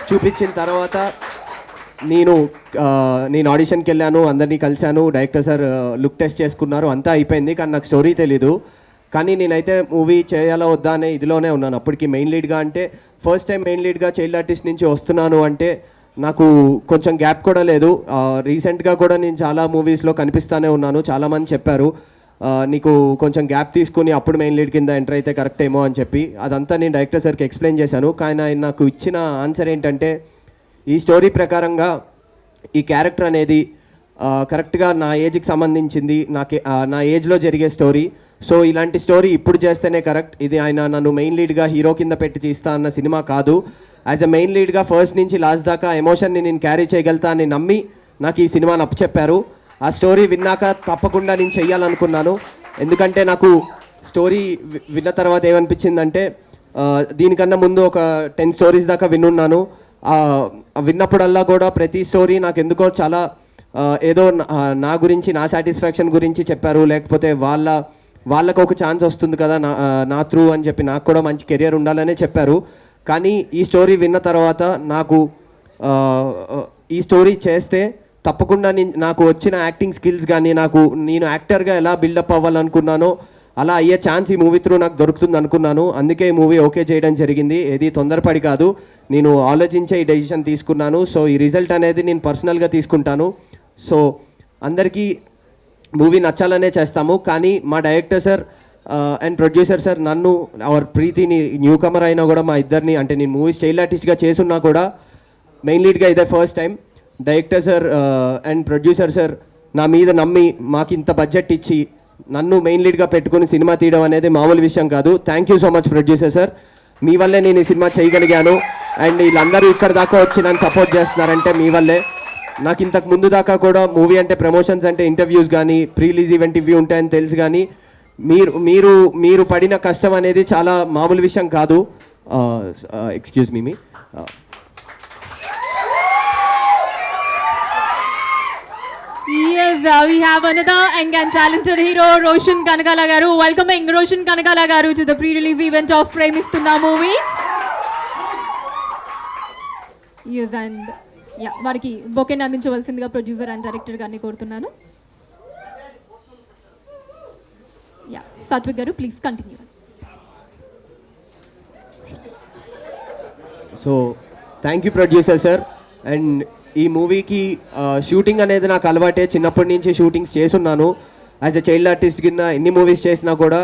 చూపించిన తర్వాత నేను ఆడిషన్కి వెళ్ళాను, అందరినీ కలిశాను. డైరెక్టర్ సార్ లుక్ టెస్ట్ చేసుకున్నారు, అంతా అయిపోయింది. కానీ నాకు స్టోరీ తెలీదు. కానీ నేనైతే మూవీ చేయాలా వద్దా అనే ఇదిలోనే ఉన్నాను. అప్పటికి మెయిన్ లీడ్గా అంటే ఫస్ట్ టైం మెయిన్ లీడ్గా చైల్డ్ ఆర్టిస్ట్ నుంచి వస్తున్నాను అంటే నాకు కొంచెం గ్యాప్ కూడా లేదు. రీసెంట్గా కూడా నేను చాలా మూవీస్లో కనిపిస్తూనే ఉన్నాను. చాలామంది చెప్పారు నీకు కొంచెం గ్యాప్ తీసుకుని అప్పుడు మెయిన్ లీడ్ కింద ఎంటర్ అయితే కరెక్ట్ ఏమో అని చెప్పి. అదంతా నేను డైరెక్టర్ సార్కి ఎక్స్ప్లెయిన్ చేశాను. కానీ ఆయన నాకు ఇచ్చిన ఆన్సర్ ఏంటంటే, ఈ స్టోరీ ప్రకారంగా ఈ క్యారెక్టర్ అనేది కరెక్ట్గా నా ఏజ్కి సంబంధించింది, నా ఏజ్లో జరిగే స్టోరీ. సో ఇలాంటి స్టోరీ ఇప్పుడు చేస్తేనే కరెక్ట్. ఇది ఆయన నన్ను మెయిన్ లీడ్గా హీరో కింద పెట్టి తీస్తా అన్న సినిమా కాదు. యాజ్ అ మెయిన్ లీడ్గా ఫస్ట్ నుంచి లాస్ట్ దాకా ఎమోషన్ని నేను క్యారీ చేయగలుగుతా అని నమ్మి నాకు ఈ సినిమాని అప్పచెప్పారు. ఆ స్టోరీ విన్నాక తప్పకుండా నేను చెయ్యాలనుకున్నాను. ఎందుకంటే నాకు స్టోరీ విన్న తర్వాత ఏమనిపించిందంటే, దీనికన్నా ముందు ఒక 10 స్టోరీస్ దాకా విన్నున్నాను. విన్నప్పుడల్లా కూడా ప్రతి స్టోరీ నాకు ఎందుకో చాలా ఏదో నా గురించి, నా సాటిస్ఫాక్షన్ గురించి చెప్పారు. లేకపోతే వాళ్ళకు ఒక ఛాన్స్ వస్తుంది కదా నా త్రూ అని చెప్పి, నాకు కూడా మంచి కెరియర్ ఉండాలనే చెప్పారు. కానీ ఈ స్టోరీ విన్న తర్వాత నాకు ఈ స్టోరీ చేస్తే తప్పకుండా నాకు వచ్చిన యాక్టింగ్ స్కిల్స్ కానీ, నేను యాక్టర్గా ఎలా బిల్డప్ అవ్వాలనుకున్నానో అలా అయ్యే ఛాన్స్ ఈ మూవీ త్రూ నాకు దొరుకుతుంది అనుకున్నాను. అందుకే ఈ మూవీ ఓకే చేయడం జరిగింది. ఏది తొందరపడి కాదు, నేను ఆలోచించే ఈ డెసిషన్ తీసుకున్నాను. సో ఈ రిజల్ట్ అనేది నేను పర్సనల్గా తీసుకుంటాను. సో అందరికీ మూవీ నచ్చాలనే చేస్తాము. కానీ మా director sir and producer sir నన్ను, అవర్ ప్రీతిని, న్యూ కమర్ అయినా కూడా మా ఇద్దరిని, అంటే నేను మూవీస్ చైల్డ్ ఆర్టిస్ట్గా చేసున్నా కూడా మెయిన్ లీడ్గా ఇదే first time. Director sir and producer sir నా మీద నమ్మి మాకు ఇంత బడ్జెట్ ఇచ్చి నన్ను మెయిన్ లీడ్గా పెట్టుకుని సినిమా తీయడం అనేది మామూలు విషయం కాదు. Thank you so much producer sir. మీ వల్లే నేను ఈ సినిమా చేయగలిగాను. అండ్ వీళ్ళందరూ ఇక్కడ దాకా వచ్చి నన్ను సపోర్ట్ చేస్తున్నారంటే మీ వల్లే. నాకు ఇంతకు ముందు దాకా కూడా మూవీ అంటే ప్రమోషన్స్ అంటే ఇంటర్వ్యూస్ కానీ, ప్రీ రిలీజ్ ఈవెంట్ ఇవి ఉంటాయని తెలుసు. కానీ మీరు పడిన కష్టం అనేది చాలా మామూలు విషయం కాదు. Excuse me. Yes, we have another young and talented hero, Roshan Kanagala garu. Welcoming Roshan Kanagala garu to the pre-release event of Premistunna movie. Yes, and yeah, variki bouquet అందించవలసిందిగా ప్రొడ్యూసర్ అండ్ డైరెక్టర్ గారిని కోరుతున్నాను. Yeah, Satvik garu, please continue. So thank you producer sir. And ఈ మూవీకి shooting అనేది నాకు అలవాటే, చిన్నప్పటి నుంచి షూటింగ్స్ చేసున్నాను. యాజ్ అ చైల్డ్ ఆర్టిస్ట్ కింద ఎన్ని మూవీస్ చేసినా కూడా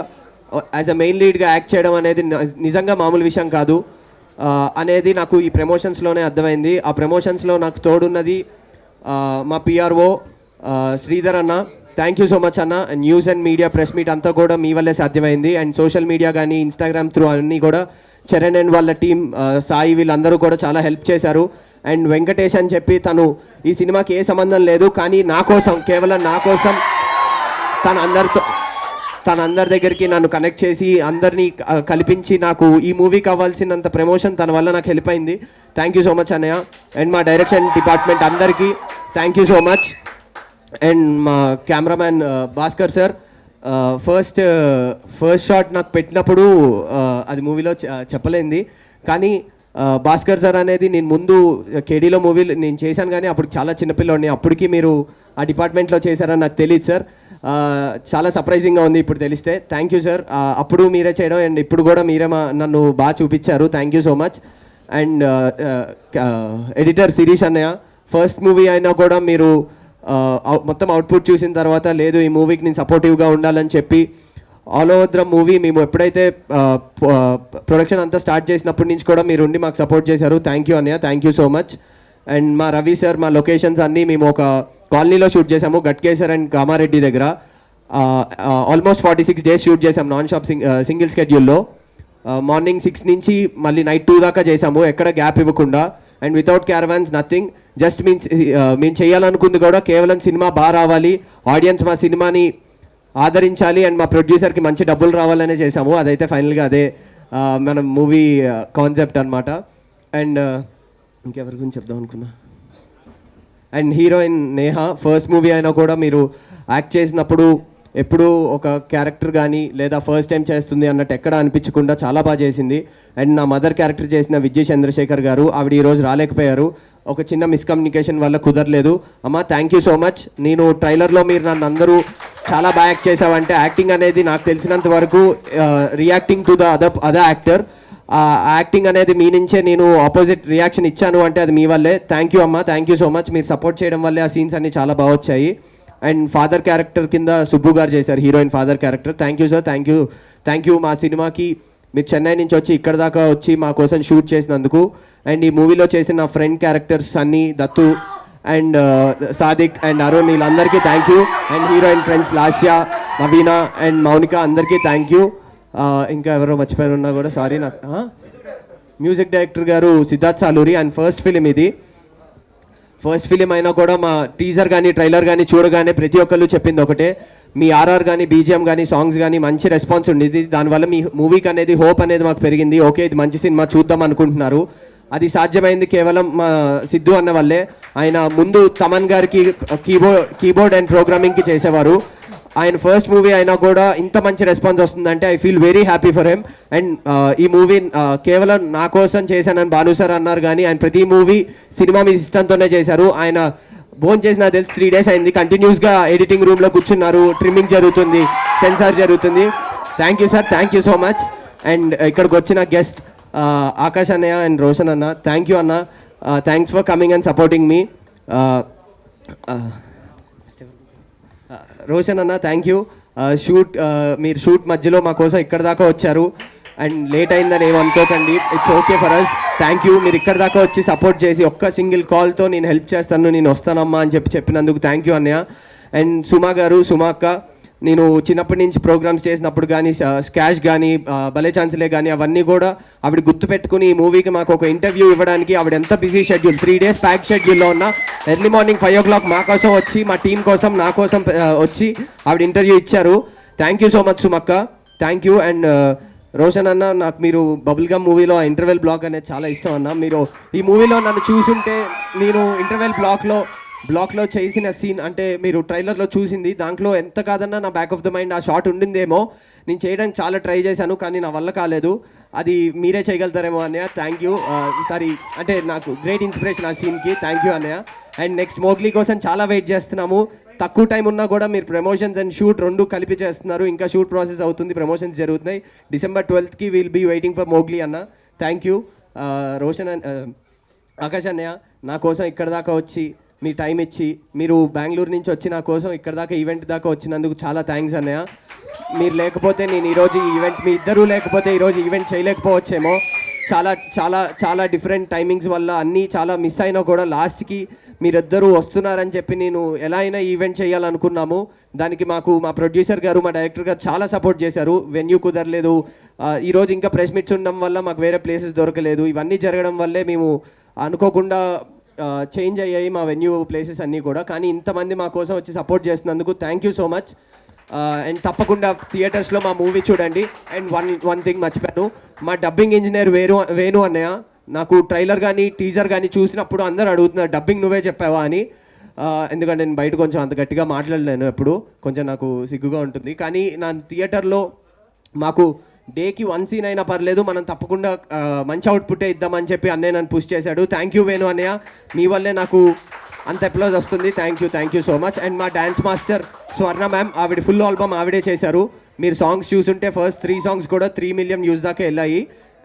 యాజ్ అ మెయిన్ లీడ్గా యాక్ట్ చేయడం అనేది నిజంగా మామూలు విషయం కాదు అనేది నాకు ఈ ప్రమోషన్స్లోనే అర్థమైంది. ఆ ప్రమోషన్స్లో నాకు తోడున్నది మా పిఆర్ఓ శ్రీధర్ అన్న. థ్యాంక్ యూ సో మచ్ అన్న. News and media press meet అంతా కూడా మీ వల్లే సాధ్యమైంది. అండ్ సోషల్ మీడియా కానీ, ఇన్స్టాగ్రామ్ త్రూ అన్నీ కూడా చరణ్ అండ్ వాళ్ళ టీం సాయి వీళ్ళందరూ కూడా చాలా హెల్ప్ చేశారు. అండ్ వెంకటేష్ అని చెప్పి తను ఈ సినిమాకి ఏ సంబంధం లేదు, కానీ నా కోసం, కేవలం నా కోసం తన అందరి దగ్గరికి నన్ను కనెక్ట్ చేసి అందరినీ కల్పించి నాకు ఈ మూవీకి అవ్వాల్సినంత ప్రమోషన్ తన వల్ల నాకు హెల్ప్ అయింది. థ్యాంక్ యూ సో మచ్ అన్నయ్య. అండ్ మా డైరెక్షన్ డిపార్ట్మెంట్ అందరికీ thank you so much. And మా cameraman Bhaskar sir, first shot నాకు పెట్టినప్పుడు అది మూవీలో చెప్పలేంది, కానీ భాస్కర్ సార్ అనేది నేను ముందు కేడీలో మూవీలో నేను చేశాను, కానీ అప్పుడు చాలా చిన్నపిల్లోడిని, అప్పటికి మీరు ఆ డిపార్ట్మెంట్లో చేశారని నాకు తెలియదు సార్. చాలా సర్ప్రైజింగ్గా ఉంది ఇప్పుడు తెలిస్తే. Thank you sir. అప్పుడు మీరే చేయడం అండ్ ఇప్పుడు కూడా మీరే నన్ను బాగా చూపించారు. Thank you so much. And editor Sirish అన్నయ్య, ఫస్ట్ మూవీ అయినా కూడా మీరు మొత్తం అవుట్పుట్ చూసిన తర్వాత లేదు ఈ మూవీకి నేను సపోర్టివ్గా ఉండాలని చెప్పి ఆల్ ఓవర్ ద మూవీ మేము ఎప్పుడైతే ప్రొడక్షన్ అంతా స్టార్ట్ చేసినప్పటి నుంచి కూడా మీరు ఉండి మాకు సపోర్ట్ చేశారు. థ్యాంక్ యూ అన్నయ్య, thank you so much. And మా రవి సార్, మా లొకేషన్స్ అన్నీ మేము ఒక కాలనీలో షూట్ చేసాము, గట్కేసర్ అండ్ కామారెడ్డి దగ్గర. ఆల్మోస్ట్ 46 days షూట్ చేసాం నాన్ స్టాప్ సింగిల్ స్కెడ్యూల్లో. మార్నింగ్ 6 నుంచి మళ్ళీ నైట్ 2 దాకా చేసాము, ఎక్కడ గ్యాప్ ఇవ్వకుండా. And without caravans nothing, just మేము చేయాలనుకుంది కూడా కేవలం సినిమా బాగా రావాలి, ఆడియన్స్ మా సినిమాని ఆదరించాలి అండ్ మా ప్రొడ్యూసర్కి మంచి డబ్బులు రావాలనే చేసాము. అదైతే ఫైనల్గా అదే మన మూవీ కాన్సెప్ట్ అనమాట. అండ్ ఇంకెవరి గురించి చెప్దాం అనుకున్నా, and heroine Neha, first movie అయినా కూడా మీరు యాక్ట్ చేసినప్పుడు ఎప్పుడూ ఒక క్యారెక్టర్ కానీ లేదా ఫస్ట్ టైం చేస్తుంది అన్నట్టు ఎక్కడ అనిపించకుండా చాలా బాగా చేసింది. అండ్ నా మదర్ క్యారెక్టర్ చేసిన విజయ్ చంద్రశేఖర్ గారు, ఆవిడ ఈరోజు రాలేకపోయారు, ఒక చిన్న మిస్కమ్యూనికేషన్ వల్ల కుదరలేదు. అమ్మ థ్యాంక్ యూ సో మచ్. నేను ట్రైలర్లో మీరు నన్ను అందరూ చాలా బాగా యాక్ట్ చేసావంటే, యాక్టింగ్ అనేది నాకు తెలిసినంత వరకు reacting to the other actor, ఆ యాక్టింగ్ అనేది మీ నుంచే నేను ఆపోజిట్ రియాక్షన్ ఇచ్చాను అంటే అది మీ వల్లే. థ్యాంక్ యూ అమ్మ, థ్యాంక్ యూ సో మచ్. మీరు సపోర్ట్ చేయడం వల్లే ఆ సీన్స్ అన్నీ చాలా బాగా వచ్చాయి. అండ్ ఫాదర్ క్యారెక్టర్ కింద సుబ్బు గారు చేశారు, heroine father character. Thank you sir, thank you మా సినిమాకి మీరు చెన్నై నుంచి వచ్చి ఇక్కడ దాకా వచ్చి మా కోసం షూట్ చేసినందుకు. అండ్ ఈ మూవీలో చేసిన friend characters Sunny, Dattu and Sadiq and Arun, వీళ్ళందరికీ thank you. And heroine friends Lasya, Naveena and Mounika, అందరికీ థ్యాంక్ యూ. ఇంకా ఎవరో మర్చిపోయినా కూడా సారీ. నాకు మ్యూజిక్ డైరెక్టర్ గారు Siddharth Saluri, and first film ఇది. ఫస్ట్ ఫిలిం అయినా కూడా మా టీజర్ కానీ ట్రైలర్ కానీ చూడగానే ప్రతి ఒక్కళ్ళు చెప్పింది ఒకటే, మీ ఆర్ఆర్ కానీ బీజిఎం కానీ సాంగ్స్ కానీ మంచి రెస్పాన్స్ ఉండేది, దానివల్ల మీ మూవీకి అనేది హోప్ అనేది మాకు పెరిగింది. ఓకే ఇది మంచి సినిమా చూద్దాం అనుకుంటున్నారు. అది సాధ్యమైంది కేవలం మా సిద్ధు అన్న వల్లే. ఆయన ముందు తమన్ గారికి కీబోర్డ్ అండ్ ప్రోగ్రామింగ్కి చేసేవారు. ఆయన ఫస్ట్ మూవీ అయినా కూడా ఇంత మంచి రెస్పాన్స్ వస్తుందంటే I feel very happy for him. And ఈ మూవీ కేవలం నా కోసం చేశానని భాను సార్ అన్నారు, కానీ ఆయన ప్రతి మూవీ సినిమా మీ ఇష్టంతోనే చేశారు. ఆయన భోజనం చేసి నాకు తెలిసి 3 days అయింది, కంటిన్యూస్గా ఎడిటింగ్ రూమ్లో కూర్చున్నారు, ట్రిమ్మింగ్ జరుగుతుంది, సెన్సార్ జరుగుతుంది. Thank you sir, thank you so much. And ఇక్కడికి వచ్చిన గెస్ట్ ఆకాష్ అన్నయ్య అండ్ రోషన్ అన్న, థ్యాంక్ యూ అన్న, thanks for coming and supporting మీ. రోషన్ అన్న థ్యాంక్ యూ. మీరు షూట్ మధ్యలో మా కోసం ఇక్కడ దాకా వచ్చారు అండ్ లేట్ అయిందని ఏమనుకోకండి, it's okay for us. Thank you. మీరు ఇక్కడ దాకా వచ్చి సపోర్ట్ చేసి ఒక్క సింగిల్ కాల్తో నేను హెల్ప్ చేస్తాను, నేను వస్తానమ్మా అని చెప్పినందుకు థ్యాంక్ యూ అన్నయ్య. అండ్ సుమా గారు, సుమా అక్క, నేను చిన్నప్పటి నుంచి ప్రోగ్రామ్స్ చేసినప్పుడు కానీ స్కాష్ కానీ భలే ఛాన్స్లే కానీ అవన్నీ కూడా ఆవిడ గుర్తుపెట్టుకుని ఈ మూవీకి మాకు ఒక ఇంటర్వ్యూ ఇవ్వడానికి ఆవిడ ఎంత బిజీ షెడ్యూల్, 3 days ప్యాక్ షెడ్యూల్లో ఉన్న ఎర్లీ మార్నింగ్ 5 o'clock మా కోసం వచ్చి, మా టీం కోసం, నా కోసం వచ్చి ఆవిడ ఇంటర్వ్యూ ఇచ్చారు. థ్యాంక్ యూ సో మచ్ సుమక్క, థ్యాంక్ యూ. అండ్ రోషన్ అన్న, నాకు మీరు బబుల్ గమ్ మూవీలో ఇంటర్వెల్ బ్లాక్ అనేది చాలా ఇష్టం అన్న. మీరు ఈ మూవీలో నన్ను చూసుంటే నేను ఇంటర్వెల్ బ్లాక్లో చేసిన సీన్ అంటే మీరు ట్రైలర్లో చూసింది, దాంట్లో ఎంత కాదన్నా నా బ్యాక్ ఆఫ్ ద మైండ్ ఆ షాట్ ఉండిందేమో. నేను చేయడానికి చాలా ట్రై చేశాను కానీ నా వల్ల కాలేదు, అది మీరే చేయగలుగుతారేమో అన్నయ్య. Thank you. సారీ అంటే నాకు గ్రేట్ ఇన్స్పిరేషన్ ఆ సీన్కి. థ్యాంక్ యూ అన్నయ్య. అండ్ నెక్స్ట్ మోగ్లీ కోసం చాలా వెయిట్ చేస్తున్నాము. తక్కువ టైం ఉన్నా కూడా మీరు ప్రమోషన్స్ అండ్ షూట్ 2 కలిపి చేస్తున్నారు. ఇంకా షూట్ ప్రాసెస్ అవుతుంది, ప్రమోషన్స్ జరుగుతున్నాయి. December 12th will be waiting for Mowgli అన్న. Thank you. రోషన్ ఆకాష్ అన్నయ్య, నా కోసం ఇక్కడ దాకా వచ్చి మీ టైం ఇచ్చి, మీరు బెంగళూరు నుంచి వచ్చి నా కోసం ఇక్కడ దాకా ఈవెంట్ దాకా వచ్చినందుకు చాలా థ్యాంక్స్ అన్నయ్య. మీరు లేకపోతే నేను ఈరోజు ఈ ఈవెంట్, మీ ఇద్దరూ లేకపోతే ఈరోజు ఈవెంట్ చేయలేకపోవచ్చేమో. చాలా చాలా చాలా డిఫరెంట్ టైమింగ్స్ వల్ల అన్నీ చాలా మిస్ అయినా కూడా లాస్ట్కి మీరిద్దరూ వస్తున్నారని చెప్పి నేను ఎలా అయినా ఈవెంట్ చేయాలనుకున్నాము. దానికి మాకు మా ప్రొడ్యూసర్ గారు, మా డైరెక్టర్ గారు చాలా సపోర్ట్ చేశారు. వెన్యూ కుదరలేదు, ఈరోజు ఇంకా ప్రెస్ మీట్స్ ఉండడం వల్ల మాకు వేరే ప్లేసెస్ దొరకలేదు. ఇవన్నీ జరగడం వల్లే మేము అనుకోకుండా చేంజ్ అయ్యాయి మా వెన్యూ ప్లేసెస్ అన్నీ కూడా. కానీ ఇంతమంది మా కోసం వచ్చి సపోర్ట్ చేసినందుకు thank you so much. And తప్పకుండా థియేటర్స్లో మా మూవీ చూడండి. అండ్ వన్ థింగ్ మర్చిపోయాను, మా డబ్బింగ్ ఇంజనీర్ వేణు అన్నయ్య నాకు ట్రైలర్ కానీ టీజర్ కానీ చూసినప్పుడు అందరూ అడుగుతున్నారు డబ్బింగ్ నువ్వే చెప్పావా అని. ఎందుకంటే నేను బయట కొంచెం అంత గట్టిగా మాట్లాడలేను, ఎప్పుడు కొంచెం నాకు సిగ్గుగా ఉంటుంది. కానీ నా థియేటర్లో మాకు డేకి 1 సీన్ అయినా పర్లేదు, మనం తప్పకుండా మంచి అవుట్పుట్టే ఇద్దామని చెప్పి అన్నయ్య నన్ను పుష్ చేశాడు. థ్యాంక్ యూ వేణు అన్నయ్య, మీ వల్లే నాకు అంత అప్లాజ్ వస్తుంది. Thank you so much. And మా డాన్స్ మాస్టర్ స్వర్ణ మ్యామ్, ఆవిడ ఫుల్ ఆల్బమ్ ఆవిడే చేశారు. మీరు సాంగ్స్ చూసుంటే ఫస్ట్ 3 సాంగ్స్ కూడా 3 మిలియన్ వ్యూస్ దాకా వెళ్ళాయి.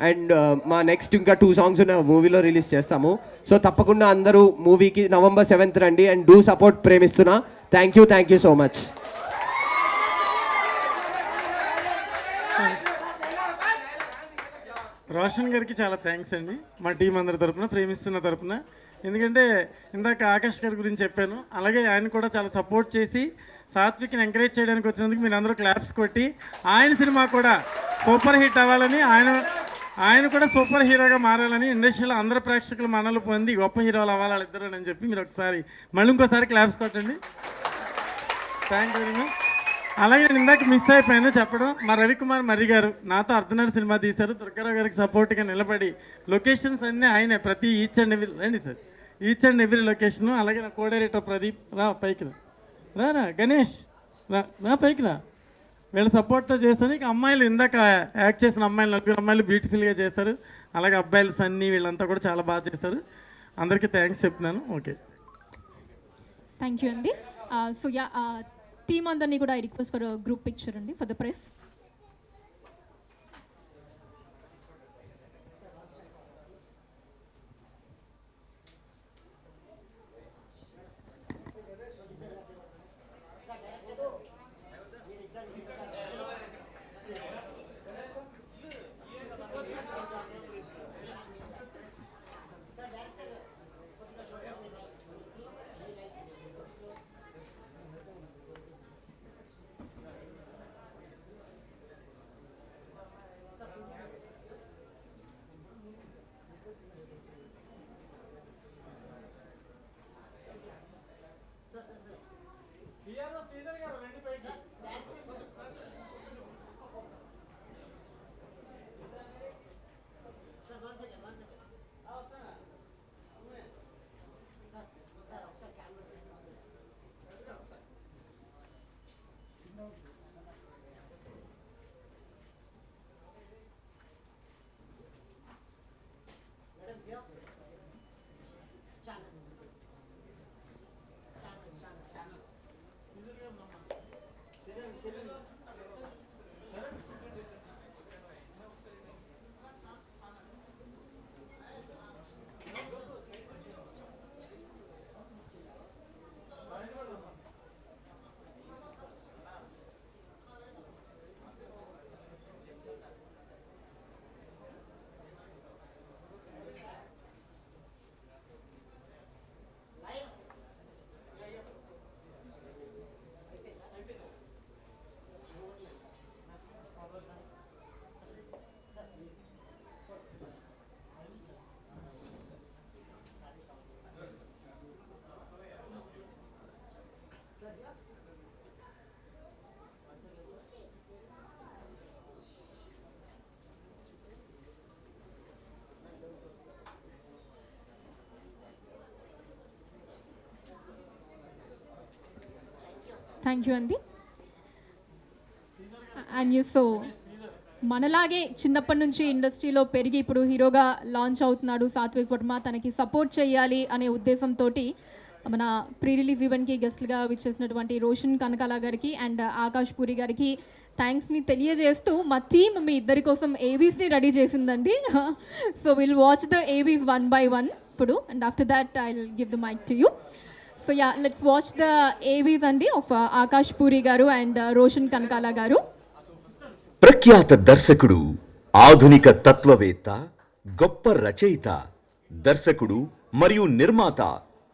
అండ్ మా నెక్స్ట్ ఇంకా 2 సాంగ్స్ మూవీలో రిలీజ్ చేస్తాము. సో తప్పకుండా అందరూ మూవీకి November 7th రండి అండ్ డూ సపోర్ట్ ప్రేమిస్తున్నా. Thank you so much. Roshan గారికి చాలా థ్యాంక్స్ అండి, మా టీం అందరి తరపున, ప్రేమిస్తున్న తరపున. ఎందుకంటే ఇందాక ఆకాష్ గారి గురించి చెప్పాను, అలాగే ఆయన కూడా చాలా సపోర్ట్ చేసి సాత్విక్ని ఎంకరేజ్ చేయడానికి వచ్చినందుకు మీరు అందరూ క్లాప్స్ కొట్టి ఆయన సినిమా కూడా సూపర్ హిట్ అవ్వాలని, ఆయన కూడా సూపర్ హీరోగా మారాలని, ఇండస్ట్రీలో అందరు ప్రేక్షకులు మనలు పొంది గొప్ప హీరోలు అవ్వాలి వాళ్ళిద్దరు అని చెప్పి మీరు ఒకసారి మళ్ళీ ఇంకోసారి క్లాప్స్ కొట్టండి. Thank you very much. అలాగే నేను ఇందాక మిస్ అయిపోయాను చెప్పడం, మా రవికుమార్ మర్రి గారు నాతో అర్ధనాడు సినిమా తీశారు. దుర్గారావు గారికి సపోర్ట్గా నిలబడి లొకేషన్స్ అన్నీ ఆయనే, ప్రతి ఈచ్ అండ్ ఎవ్రీ లొకేషను. అలాగే నా కోడైరెక్టర్ ప్రదీప్, రా పైకి రా గణేష్, రా పైకి రా. వీళ్ళ సపోర్ట్తో చేస్తాను. ఇక అమ్మాయిలు ఇందాక యాక్ట్ చేసిన అమ్మాయిలు 4 అమ్మాయిలు బ్యూటిఫుల్గా చేస్తారు. అలాగే అబ్బాయిలు సన్నీ వీళ్ళంతా కూడా చాలా బాగా చేస్తారు. అందరికీ థ్యాంక్స్ చెప్తున్నాను. ఓకే, థ్యాంక్ యూ అండి. సో యా, టీమ్ అందరినీ కూడా I request for group picture అండి for the press. Thank you అండి. అండ్ యూ సో మనలాగే చిన్నప్పటి నుంచి ఇండస్ట్రీలో పెరిగి ఇప్పుడు హీరోగా లాంచ్ అవుతున్నాడు సాత్విక్ వర్మ. తనకి సపోర్ట్ చేయాలి అనే ఉద్దేశంతో మన ప్రీ రిలీజ్ ఈవెంట్కి గెస్ట్లుగా విచ్చేసినటువంటి రోషన్ కనకాల గారికి అండ్ ఆకాష్ పూరి గారికి థ్యాంక్స్ని తెలియజేస్తూ మా టీమ్ మీ ఇద్దరి కోసం ఏవీస్ని రెడీ చేసిందండి. So will watch the AVs 1 by 1 ఇప్పుడు, and after that I will give the mike to you. So yeah, let's watch the AVs అండి ఆఫ్ ఆకాష్ పూరి గారు అండ్ రోషన్ కనకాల గారు. ప్రఖ్యాత దర్శకుడు, ఆధునిక తత్వవేత్త, గొప్ప రచయిత, దర్శకుడు మరియు నిర్మాత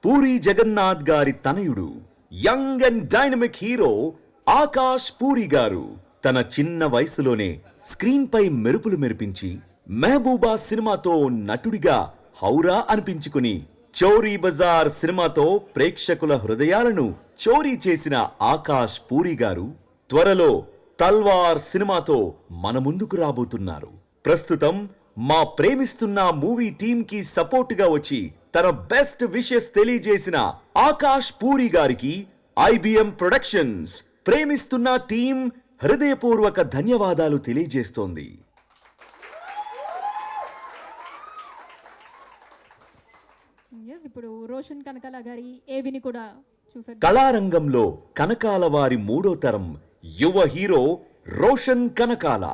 పూరి జగన్నాథ్ గారి తనయుడు young and dynamic hero Akash Puri గారు తన చిన్న వయసులోనే స్క్రీన్ పై మెరుపులు మెరిపించి మెహబూబా సినిమాతో నటుడిగా హౌరా అనిపించుకుని చోరీ బజార్ సినిమాతో ప్రేక్షకుల హృదయాలను చోరీ చేసిన ఆకాష్ పూరి గారు త్వరలో తల్వార్ సినిమాతో మన ముందుకు రాబోతున్నారు. ప్రస్తుతం మా ప్రేమిస్తున్న మూవీ టీమ్ కి సపోర్టుగా వచ్చి తన బెస్ట్ విషెస్ తెలియజేసిన ఆకాష్ పూరి గారికి IBM ప్రొడక్షన్స్ ప్రేమిస్తున్న టీం హృదయపూర్వక ధన్యవాదాలు తెలియజేస్తోంది. ఇప్పుడు రోషన్ కనకాల గారి ఏవిని కూడా చూసారు. కళారంగంలో కనకాల వారి మూడో తరం యువ హీరో రోషన్ కనకాల,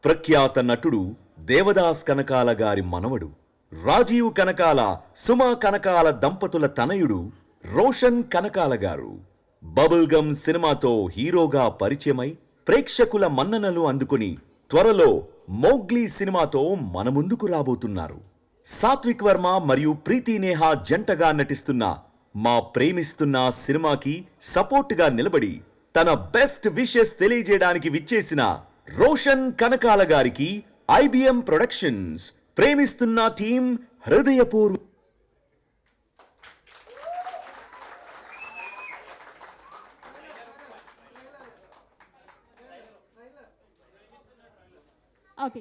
ప్రఖ్యాత నటుడు దేవదాస్ కనకాల గారి మనవడు, రాజీవ్ కనకాల సుమా కనకాల దంపతుల తనయుడు రోషన్ కనకాల గారు బబుల్ గమ్ సినిమాతో హీరోగా పరిచయమై ప్రేక్షకుల మన్ననలు అందుకుని త్వరలో మోగ్లీ సినిమాతో మన ముందుకు రాబోతున్నారు. సాత్విక్ వర్మ మరియు ప్రీతి నేహా జంటగా నటిస్తున్న మా ప్రేమిస్తున్న సినిమాకి సపోర్టుగా నిలబడి తన బెస్ట్ విషెస్ తెలియజేయడానికి విచ్చేసిన రోషన్ కనకాల గారికి IBM ప్రొడక్షన్స్ ప్రేమిస్తున్న team హృదయపూర్వ okay,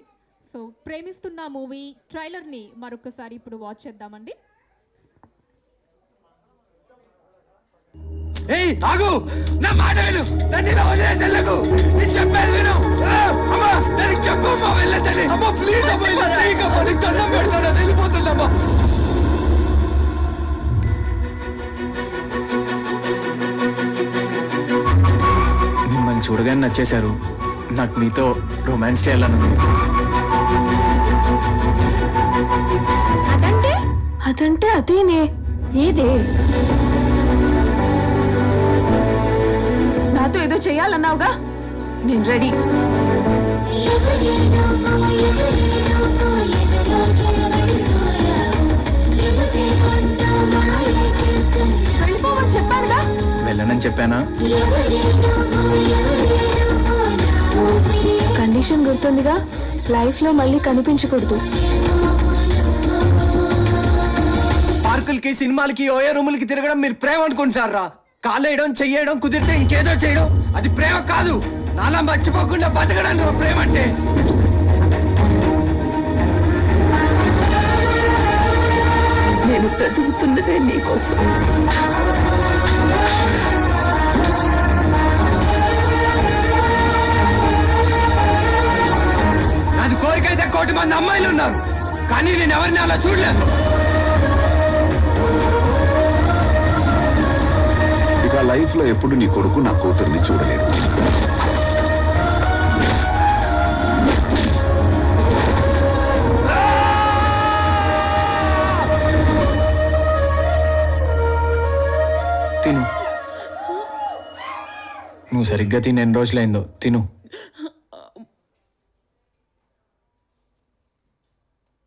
so Premisthunna movie ట్రైలర్ని మరొకసారి ఇప్పుడు వాచ్ చేద్దామండి. ఏయ్ ఆగు, నా మాట విను, నన్ను ఇలా వదిలేసి వెళ్ళకు, నేను చెప్పేది విను. అమ్మా నేను చెప్పు, అమ్మా వెళ్ళతలే, అమ్మా ప్లీజ్ అమ్మా ఇలా చేయకమ్మా, నీకు దండం పెడతాను, వెళ్ళిపోతుందమ్మా. మిమ్మల్ని చూడగానే నచ్చేశారు. నాకు మీతో రొమాన్స్ చేయాలను. అదంటే అదేనే, ఏదే నాతో ఏదో చేయాలన్నావుగా, నేను రెడీ. వెళ్ళిపోవని చెప్పానుగా. వెళ్ళనని చెప్పానా? కండిషన్ గుర్తుందిగా, లైఫ్ లో మళ్ళీ కనిపించకూడదు. పార్కులకి సినిమాలకి ఓయో రూములకి తిరగడం మీరు ప్రేమ అనుకుంటారా? కాలేయడం చెయ్యడం కుదిరితే ఇంకేదో చేయడం అది ప్రేమ కాదు. నాలా మర్చిపోకుండా బతకడం ప్రేమ అంటే. నేను బ్రతుకుతున్నదే నీకోసం. నాది కోరికైతే 1 కోటి మంది అమ్మాయిలు ఉన్నారు, కానీ నేను ఎవరిని అలా చూడలేదు. ఇక లైఫ్లో ఎప్పుడు నీ కొడుకు నా కూతుర్ని చూడలేడు. తిను. నువ్వు సరిగ్గా తిని ఎన్ని రోజులైందో తిను.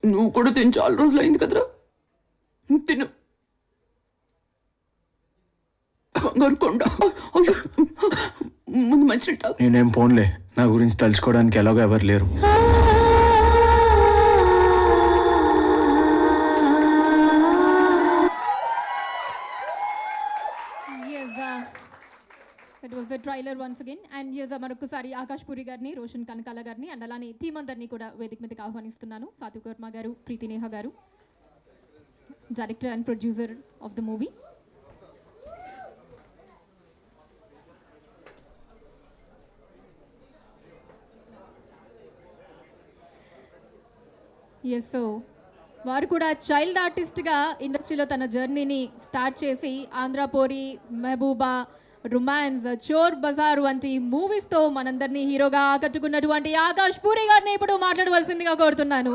నువ్వు కూడా తిని చాలా రోజులు అయింది కదరా, తిను. కొండ ముందు మంచి నేనేం పోన్లే, నా గురించి తలుచుకోవడానికి ఎలాగో ఎవరు లేరు. That was the trailer once again. And మరొకసారి ఆకాష్ పూరి గారిని, రోషన్ కనకాల గారిని అండ్ అలానే టీం అందరినీ కూడా వేదిక మీదకి ఆహ్వానిస్తున్నాను. సాత్విక్ వర్మ గారు, ప్రీతి నేహ గారు, director and producer of the movie. Yes, so వారు కూడా చైల్డ్ ఆర్టిస్ట్గా ఇండస్ట్రీలో తన జర్నీని స్టార్ట్ చేసి ఆంధ్రపోరి, మెహబూబా, రొమాన్స్, చోర్ బజార్ వంటి మూవీస్తో మనందరినీ హీరోగా ఆకట్టుకున్నటువంటి ఆకాష్ పూరి గారిని ఇప్పుడు మాట్లాడవలసిందిగా కోరుతున్నాను.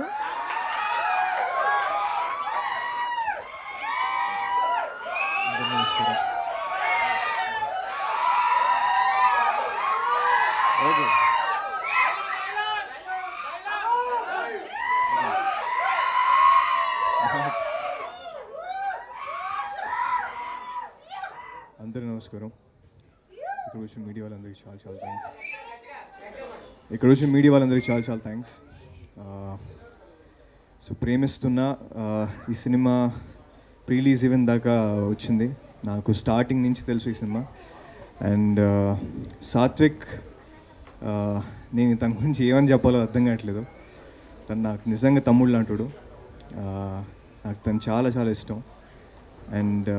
నమస్కారం. ఇక్కడ వచ్చిన మీడియా వాళ్ళందరికీ చాలా చాలా థ్యాంక్స్. చాలా థ్యాంక్స్. సో ప్రేమిస్తున్న ఈ సినిమా ప్రీలీజ్ ఈవెంట్ దాకా వచ్చింది. నాకు స్టార్టింగ్ నుంచి తెలుసు ఈ సినిమా. అండ్ సాత్విక్, నేను తన గురించి ఏమని చెప్పాలో అర్థం కావట్లేదు. తను నాకు నిజంగా తమ్ముడు లాంటాడు. నాకు తను చాలా చాలా ఇష్టం. And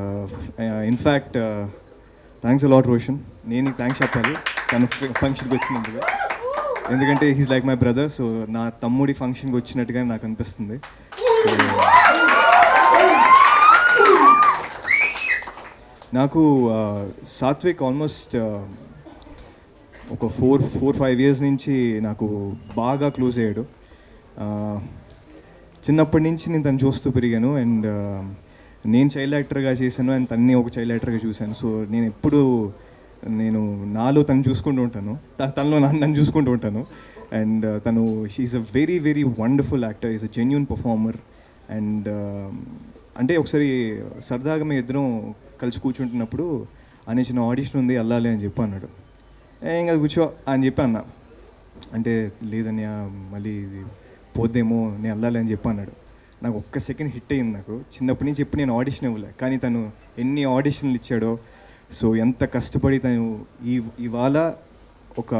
in fact thanks a lot Roshan. నేను నీకు థ్యాంక్స్ చెప్పాలి తను ఫంక్షన్కి వచ్చినందుకు. ఎందుకంటే he's like my brother. So నా తమ్ముడి ఫంక్షన్కి వచ్చినట్టుగా నాకు అనిపిస్తుంది. నాకు సాత్విక్ ఆల్మోస్ట్ ఒక 4-5 ఇయర్స్ నుంచి నాకు బాగా క్లోజ్ అయ్యాడు. చిన్నప్పటి నుంచి నేను తను చూస్తూ పెరిగాను. అండ్ నేను చైల్డ్ యాక్టర్గా చేశాను అండ్ తన్ని ఒక చైల్డ్ యాక్టర్గా చూశాను. సో నేను నాలో తను చూసుకుంటూ ఉంటాను, తనలో నన్ను చూసుకుంటూ ఉంటాను. అండ్ తను she's a very very wonderful actor, is a genuine performer. And అంటే ఒకసారి సరదాగా మేము ఇద్దరం కలిసి కూర్చుంటున్నప్పుడు అనే చిన్న ఆడిషన్ ఉంది వెళ్ళాలి అని చెప్పి అన్నాడు. ఏం కాదు కూర్చో అని చెప్పి అన్నా. అంటే లేదని మళ్ళీ ఇది పోద్దేమో నేను వెళ్ళాలి అని చెప్పి అన్నాడు. నాకు ఒక్క సెకండ్ హిట్ అయ్యింది. నాకు చిన్నప్పటి నుంచి ఎప్పుడు నేను ఆడిషన్ ఇవ్వలే, కానీ తను ఎన్ని ఆడిషన్లు ఇచ్చాడో. సో ఎంత కష్టపడి తను ఇవాళ ఒక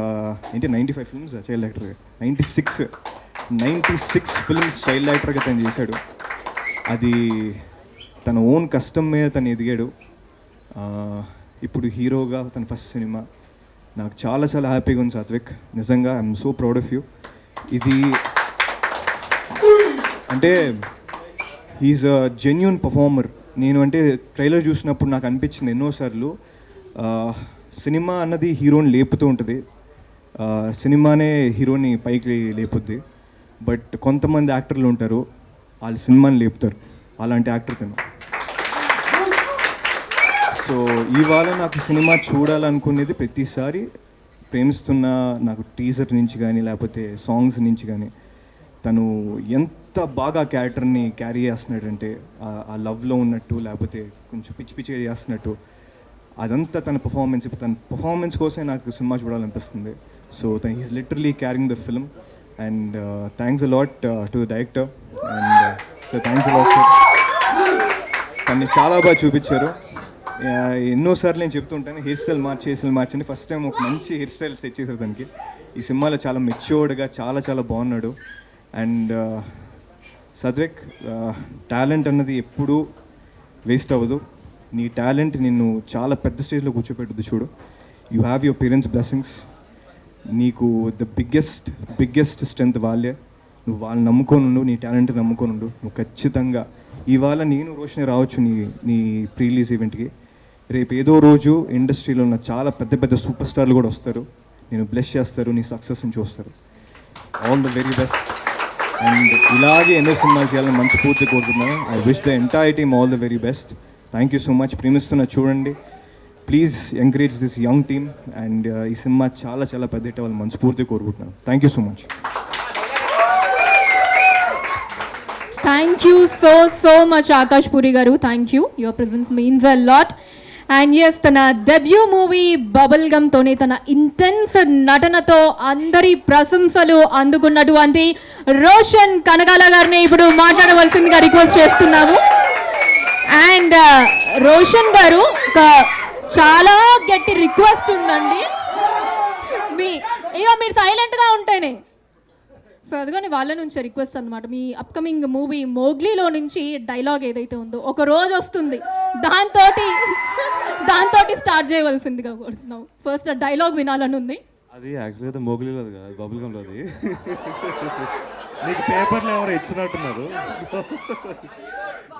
95 ఫిల్మ్స్ చైల్డ్ యాక్టర్గా, 96 ఫిల్మ్స్ చైల్డ్ యాక్టర్గా తను చేశాడు. అది తన ఓన్ కష్టం మీద తను ఎదిగాడు. ఇప్పుడు హీరోగా తన ఫస్ట్ సినిమా. నాకు చాలా చాలా హ్యాపీగా ఉంది సాత్విక్, నిజంగా I'm so proud of you. ఇది అంటే హీఈస్ అ జెన్యూన్ పర్ఫార్మర్. నేను అంటే ట్రైలర్ చూసినప్పుడు నాకు అనిపించింది ఎన్నోసార్లు, సినిమా అన్నది హీరోని లేపుతూ ఉంటుంది, సినిమానే హీరోని పైకి లేపుద్ది. బట్ కొంతమంది యాక్టర్లు ఉంటారు వాళ్ళు సినిమాని లేపుతారు, అలాంటి యాక్టర్ తను. సో ఇవాళ నాకు సినిమా చూడాలనుకునేది ప్రతిసారి ప్రేమిస్తున్న నాకు టీజర్ నుంచి కానీ లేకపోతే సాంగ్స్ నుంచి కానీ తను ఎంత బాగా క్యారెక్టర్ని క్యారీ చేస్తున్నాడంటే ఆ లవ్లో ఉన్నట్టు లేకపోతే కొంచెం పిచ్చి పిచ్చిగా చేస్తున్నట్టు అదంతా తన పర్ఫార్మెన్స్ కోసమే నాకు సినిమా చూడాలనిపిస్తుంది. సో తను he's literally carrying the film. And thanks a lot to the director. And so thanks a lot sir, తన్ని చాలా బాగా చూపించారు. ఎన్నోసార్లు నేను చెప్తుంటాను హెయిర్ స్టైల్ మార్చండి. ఫస్ట్ టైం ఒక మంచి హెయిర్ స్టైల్ సెట్ చేశారు దానికి. ఈ సినిమాలో చాలా మెచ్యూర్డ్గా చాలా చాలా బాగున్నాడు. అండ్ సాత్విక్, టాలెంట్ అన్నది ఎప్పుడూ వేస్ట్ అవ్వదు. నీ టాలెంట్ నిన్ను చాలా పెద్ద స్టేజ్లో కూర్చోపెట్టుద్ది చూడు. You have your parents blessings. నీకు ద బిగ్గెస్ట్ స్ట్రెంత్ వాళ్ళే. నువ్వు వాళ్ళని నమ్ముకోనుండు, నీ టాలెంట్ నమ్ముకోనుండు. నువ్వు ఖచ్చితంగా ఇవాళ నేను రోషని రావచ్చు నీ ప్రీలీజ్ ఈవెంట్కి. రేపు ఏదో రోజు ఇండస్ట్రీలో ఉన్న చాలా పెద్ద పెద్ద సూపర్ స్టార్లు కూడా వస్తారు, నేను బ్లెస్ చేస్తారు, నీ సక్సెస్ని చూస్తారు. All the very best. And ఇలాగే ఎన్నో సినిమాలు చేయాలని మనస్ఫూర్తి కోరుతున్నాను. I wish the entire team all the very best. Thank you so much. Premistunna చూడండి, please encourage this young team. And ఈ సినిమా చాలా చాలా పెద్ద హిట్ అవ్వాలని మనస్ఫూర్తి కోరుకుంటున్నాను. Thank you so much. Thank you so much Akash Puri గారు. Thank you, your presence means a lot. And yes, తన డెబ్యూ మూవీ బబుల్ గమ్తోనే తన ఇంటెన్స్ నటనతో అందరి ప్రశంసలు అందుకున్నటువంటి రోషన్ కనకాల గారిని ఇప్పుడు మాట్లాడవలసిందిగా రిక్వెస్ట్ చేస్తున్నాము. అండ్ రోషన్ గారు, ఒక చాలా గట్టి రిక్వెస్ట్ ఉందండి. మీరు సైలెంట్గా ఉంటేనే సో అదిగోని వాళ్ళ నుంచి రిక్వెస్ట్ అనమాట. మీ అప్కమింగ్ మూవీ మోగ్లీలో నుంచి డైలాగ్ ఏదైతే ఉందో ఒక రోజు వస్తుంది, దాంతో స్టార్ట్ చేయవలసిందిగా కోరుతున్నాం. ఫస్ట్ డైలాగ్ వినాలని ఉంది. అది యాక్చువల్గా అయితే మోగ్లీలో అది కాదు, బబుల్ గమ్లో. అది నీకు పేపర్లు ఎవరు ఇచ్చినట్టున్నారు.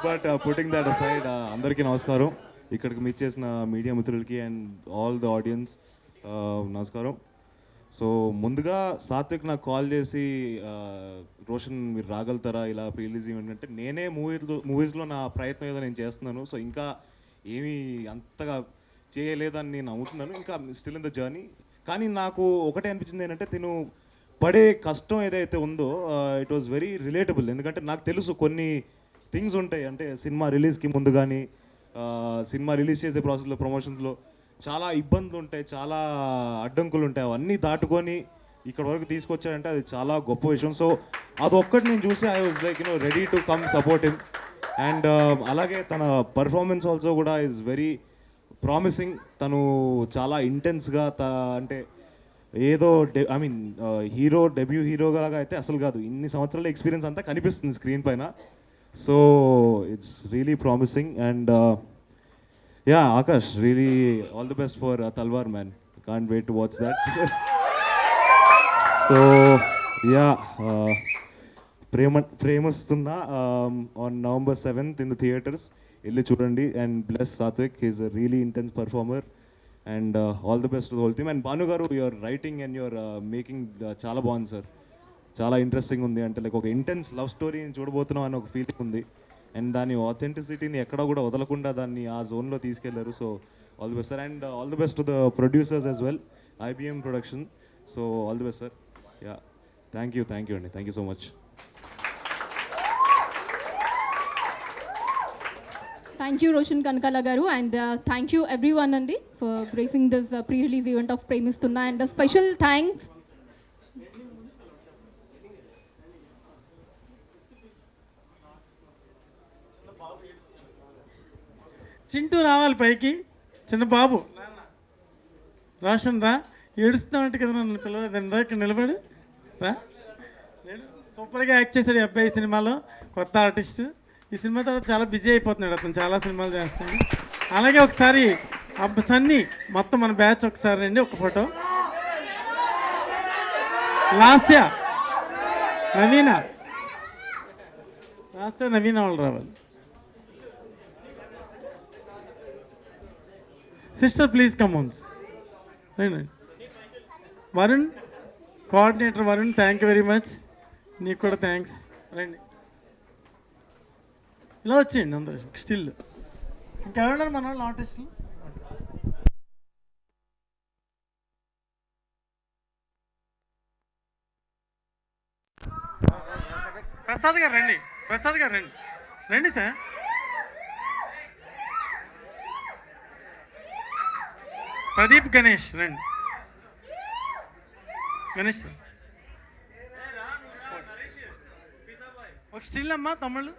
బట్ పుట్టింగ్ దట్ అసైడ్, అందరికీ నమస్కారం. ఇక్కడికి మీట్ చేసిన మీడియా మిత్రులకి అండ్ ఆల్ ద ఆడియన్స్ నమస్కారం. సో ముందుగా సాత్విక్ నాకు కాల్ చేసి రోషన్ మీరు రాగలుగుతారా ఇలా రిలీజ్ ఈవెంట్ అంటే, నేనే మూవీస్లో నా ప్రయత్నం ఏదో నేను చేస్తున్నాను. సో ఇంకా ఏమీ అంతగా చేయలేదని నేను నమ్ముతున్నాను, ఇంకా స్టిల్ ఇన్ ద జర్నీ. కానీ నాకు ఒకటే అనిపించింది ఏంటంటే, తిను పడే కష్టం ఏదైతే ఉందో ఇట్ వాజ్ వెరీ రిలేటబుల్. ఎందుకంటే నాకు తెలుసు కొన్ని థింగ్స్ ఉంటాయి, అంటే సినిమా రిలీజ్కి ముందు కానీ సినిమా రిలీజ్ చేసే ప్రాసెస్లో ప్రమోషన్స్లో చాలా ఇబ్బందులు ఉంటాయి, చాలా అడ్డంకులు ఉంటాయి, అవన్నీ దాటుకొని ఇక్కడ వరకు తీసుకొచ్చారంటే అది చాలా గొప్ప విషయం. సో అదొక్కటి నేను చూసి I was like ready to come support him. And అలాగే తన పర్ఫార్మెన్స్ ఆల్సో కూడా ఈజ్ వెరీ ప్రామిసింగ్. తను చాలా ఇంటెన్స్గా అంటే ఏదో హీరో డెబ్యూ హీరోగా అయితే అసలు కాదు, ఇన్ని సంవత్సరాల ఎక్స్పీరియన్స్ అంతా కనిపిస్తుంది స్క్రీన్ పైన. So it's really promising. And yeah, Akash, really all the best for Talwar man. Can't wait to watch that. So yeah, Premistunna on November 7th in the theatres, వెళ్ళి చూడండి. And bless Satvik, he's a really intense performer. And all the best to the whole team. And Bhanu గారు, your writing and your making చాలా బాగుంది sir, చాలా interesting ఉంది. అంటే like ఒక intense love స్టోరీని చూడబోతున్నాం అని ఒక ఫీలింగ్ ఉంది. అండ్ దాని ఆథెంటిసిటీని ఎక్కడ కూడా వదలకుండా దాన్ని ఆ జోన్లో తీసుకెళ్లారు. So all the best sir. And all the best to the producers as well, IBM production. So all the best sir. Yeah, thank you అండి, thank you so much. Thank you Roshan Kanakala గారు. అండ్ థ్యాంక్ యూ ఎవ్రీవన్ అండి for gracing this pre release event of Premistunna. And special thanks Chintu రావాలి పైకి. చిన్న బాబు రోషన్ రా, ఏడుస్తున్నామంటే కదా నన్ను పిల్లలేదండి, రా ఇక్కడ నిలబడి రా. నేను సూపర్గా యాక్ట్ చేశాడు ఈ అబ్బాయి సినిమాలో, కొత్త ఆర్టిస్ట్. ఈ సినిమా తర్వాత చాలా బిజీ అయిపోతున్నాడు అతను, చాలా సినిమాలు చేస్తాడు. అలాగే ఒకసారి సన్నీ మొత్తం మన బ్యాచ్ ఒకసారి రండి, ఒక ఫోటో. లాస్య, నవీన వాళ్ళు రావాలి. Sister please come on. Varun, coordinator Varun, thank you very much. నీకు కూడా థ్యాంక్స్. రండి, ఇలా వచ్చేయండి అందరూ. స్టిల్ ఇంకెవరున్నారు మన వాళ్ళు ఆర్టిస్టులు? ప్రసాద్ గారు రండి, ప్రసాద్ గారు రండి, రండి సార్. ప్రదీప్, గణేష్ రండి. గణేష్ సార్ ఒక స్టిల్ అమ్మా తమ్ముళ్ళు.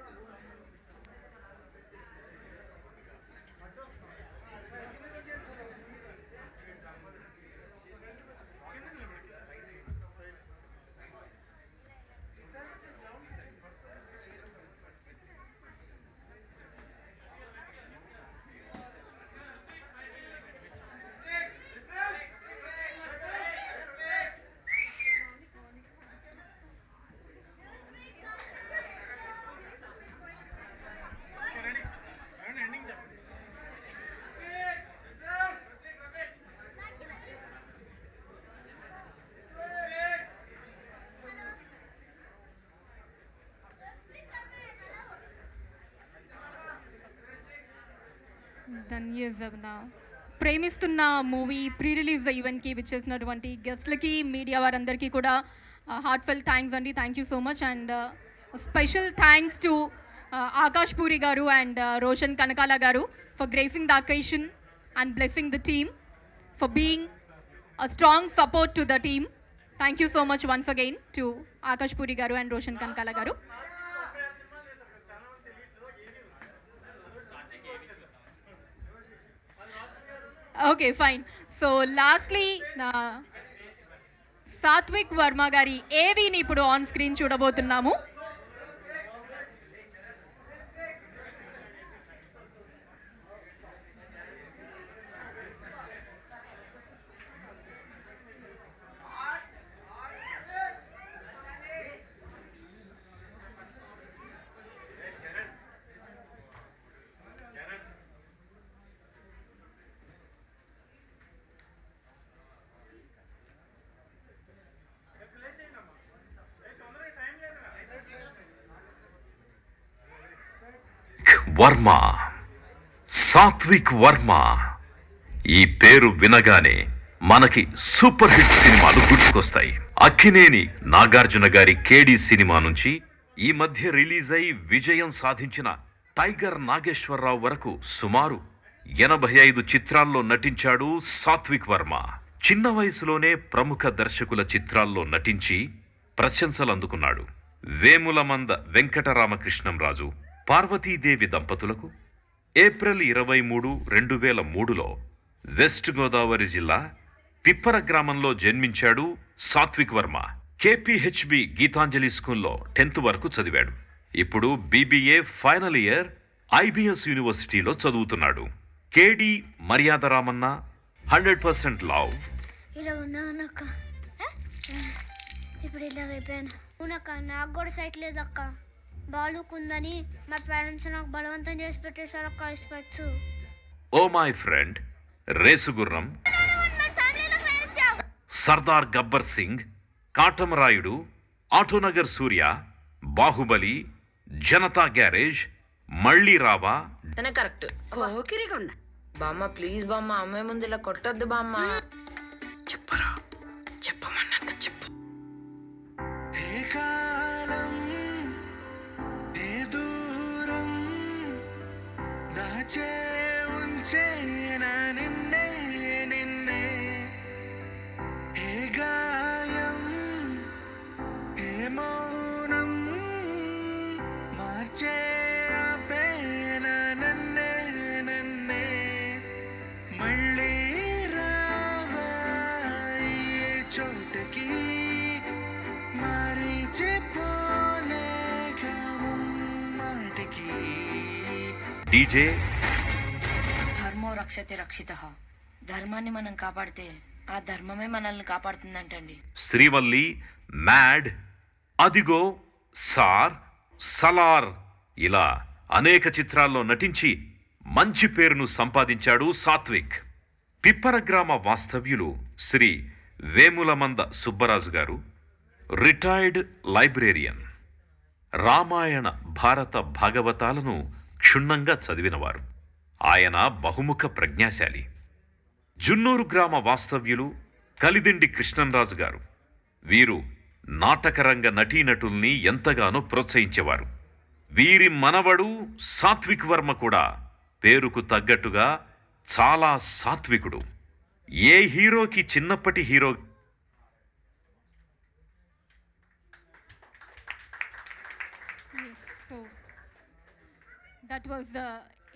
ప్రేమిస్తున్న మూవీ ప్రీ రిలీజ్ ఈవెంట్కి విచ్చేసినటువంటి గెస్ట్లకి, మీడియా వారందరికీ కూడా హార్ట్ఫెల్ థ్యాంక్స్ అండి. Thank you so much. And special thanks to Akash Puri గారు అండ్ రోషన్ కనకాల గారు for gracing the occasion and blessing the team, for being a strong support to the team. Thank you so much once again to Akash Puri garu and Roshan Kankala garu. Okay, fine. So lastly, Satvik Verma gari AV ni ipudu on screen చూడబోతున్నాము. వర్మ, సాత్విక్ వర్మ. ఈ పేరు వినగానే మనకి super hit సినిమాలు గుర్తుకొస్తాయి. అక్కినేని నాగార్జున గారి కేడి cinema నుంచి ఈ మధ్య రిలీజ్ అయి విజయం సాధించిన టైగర్ నాగేశ్వరరావు వరకు సుమారు 85 చిత్రాల్లో నటించాడు సాత్విక్ వర్మ. చిన్న వయసులోనే ప్రముఖ దర్శకుల చిత్రాల్లో నటించి ప్రశంసలు అందుకున్నాడు. వేములమంద వెంకటరామకృష్ణంరాజు, పార్వతీదేవి దంపతులకు ఏప్రిల్ 23, 2003లో వెస్ట్ గోదావరి జిల్లా పిప్పర గ్రామంలో జన్మించాడు సాత్విక్ వర్మ. KPHB గీతాంజలి స్కూల్లో 10th వరకు చదివాడు. ఇప్పుడు BBA ఫైనల్ ఇయర్ IBS యూనివర్సిటీలో చదువుతున్నాడు. KD Maryadaramanna 100% love. ఇలా ఉన్నానక్క, ఇప్పుడు ఇలాగైపోయాను. అవునక్క, నాకు కూడా సైట్ లేదక్క. బాలుకుందని మా పేరెంట్స్ నాకు బలవంతం చేసి పెట్టేశారు అక్క specs. Oh my friend, Race Gurram, Sardar Gabbar Singh, Katamarayudu, Autonagar Surya, Baahubali, Janatha garage, Malli Raava. Correct. ఓకిరిగా ఉన్నా బామ్మ, ప్లీజ్ బామ్మ, అమ్మాయి ముందు ఇలా కొట్టొద్దు బామ్మ. చెప్పరా, చెప్పమన్నంత చెప్పు. ఏ కాలం ఏ దూరం దాచే ఉంచే నా నిన్నే నిన్నే, ఏ గాయం ఏ మౌనం మార్చే ఆపేనా నన్నే నన్నే, మళ్ళీ రావా ఈ చోటకి మరిచిపోలేక మాటికి. DJ ధర్మో రక్షతే రక్షితః. ధర్మాన్ని మనం కాపాడితే ఆ ధర్మమే మనల్ని కాపాడుతుందంటండి. శ్రీవల్లి, మ్యాడ్, అదిగో, సార్, సలార్ ఇలా అనేక చిత్రాల్లో నటించి మంచి పేరును సంపాదించాడు సాత్విక్. పిప్పర గ్రామ వాస్తవ్యులు శ్రీ వేములమంద సుబ్బరాజు గారు రిటైర్డ్ లైబ్రేరియన్. రామాయణ భారత భాగవతాలను క్షుణ్ణంగా చదివినవారు. ఆయన బహుముఖ ప్రజ్ఞాశాలి. జున్నూరు గ్రామ వాస్తవ్యులు కలిదిండి కృష్ణంరాజు గారు. వీరు నాటకరంగ నటీనటుల్ని ఎంతగానో ప్రోత్సహించేవారు. వీరి మనవడు సాత్విక్ వర్మ కూడా పేరుకు తగ్గట్టుగా చాలా సాత్వికుడు. ఏ హీరోకి చిన్నప్పటి hero So that was the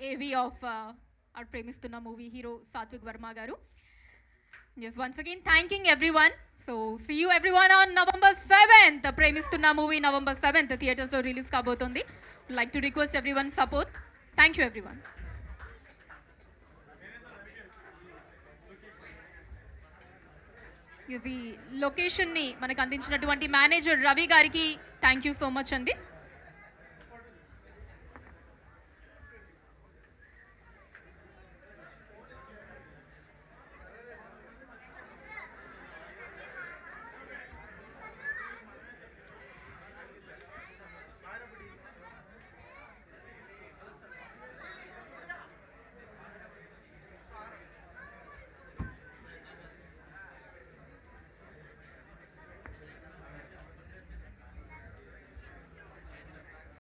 AV of our Premistuna movie hero Satvik Verma garu. Yes, once again thanking everyone. So see you everyone on November 7th. Premistuna movie November 7th theaters lo release kabotundi. Would like to request everyone support. Thank you everyone. ఇది location ని మనకు అందించినటువంటి manager Ravi గారికి thank you so much అండి.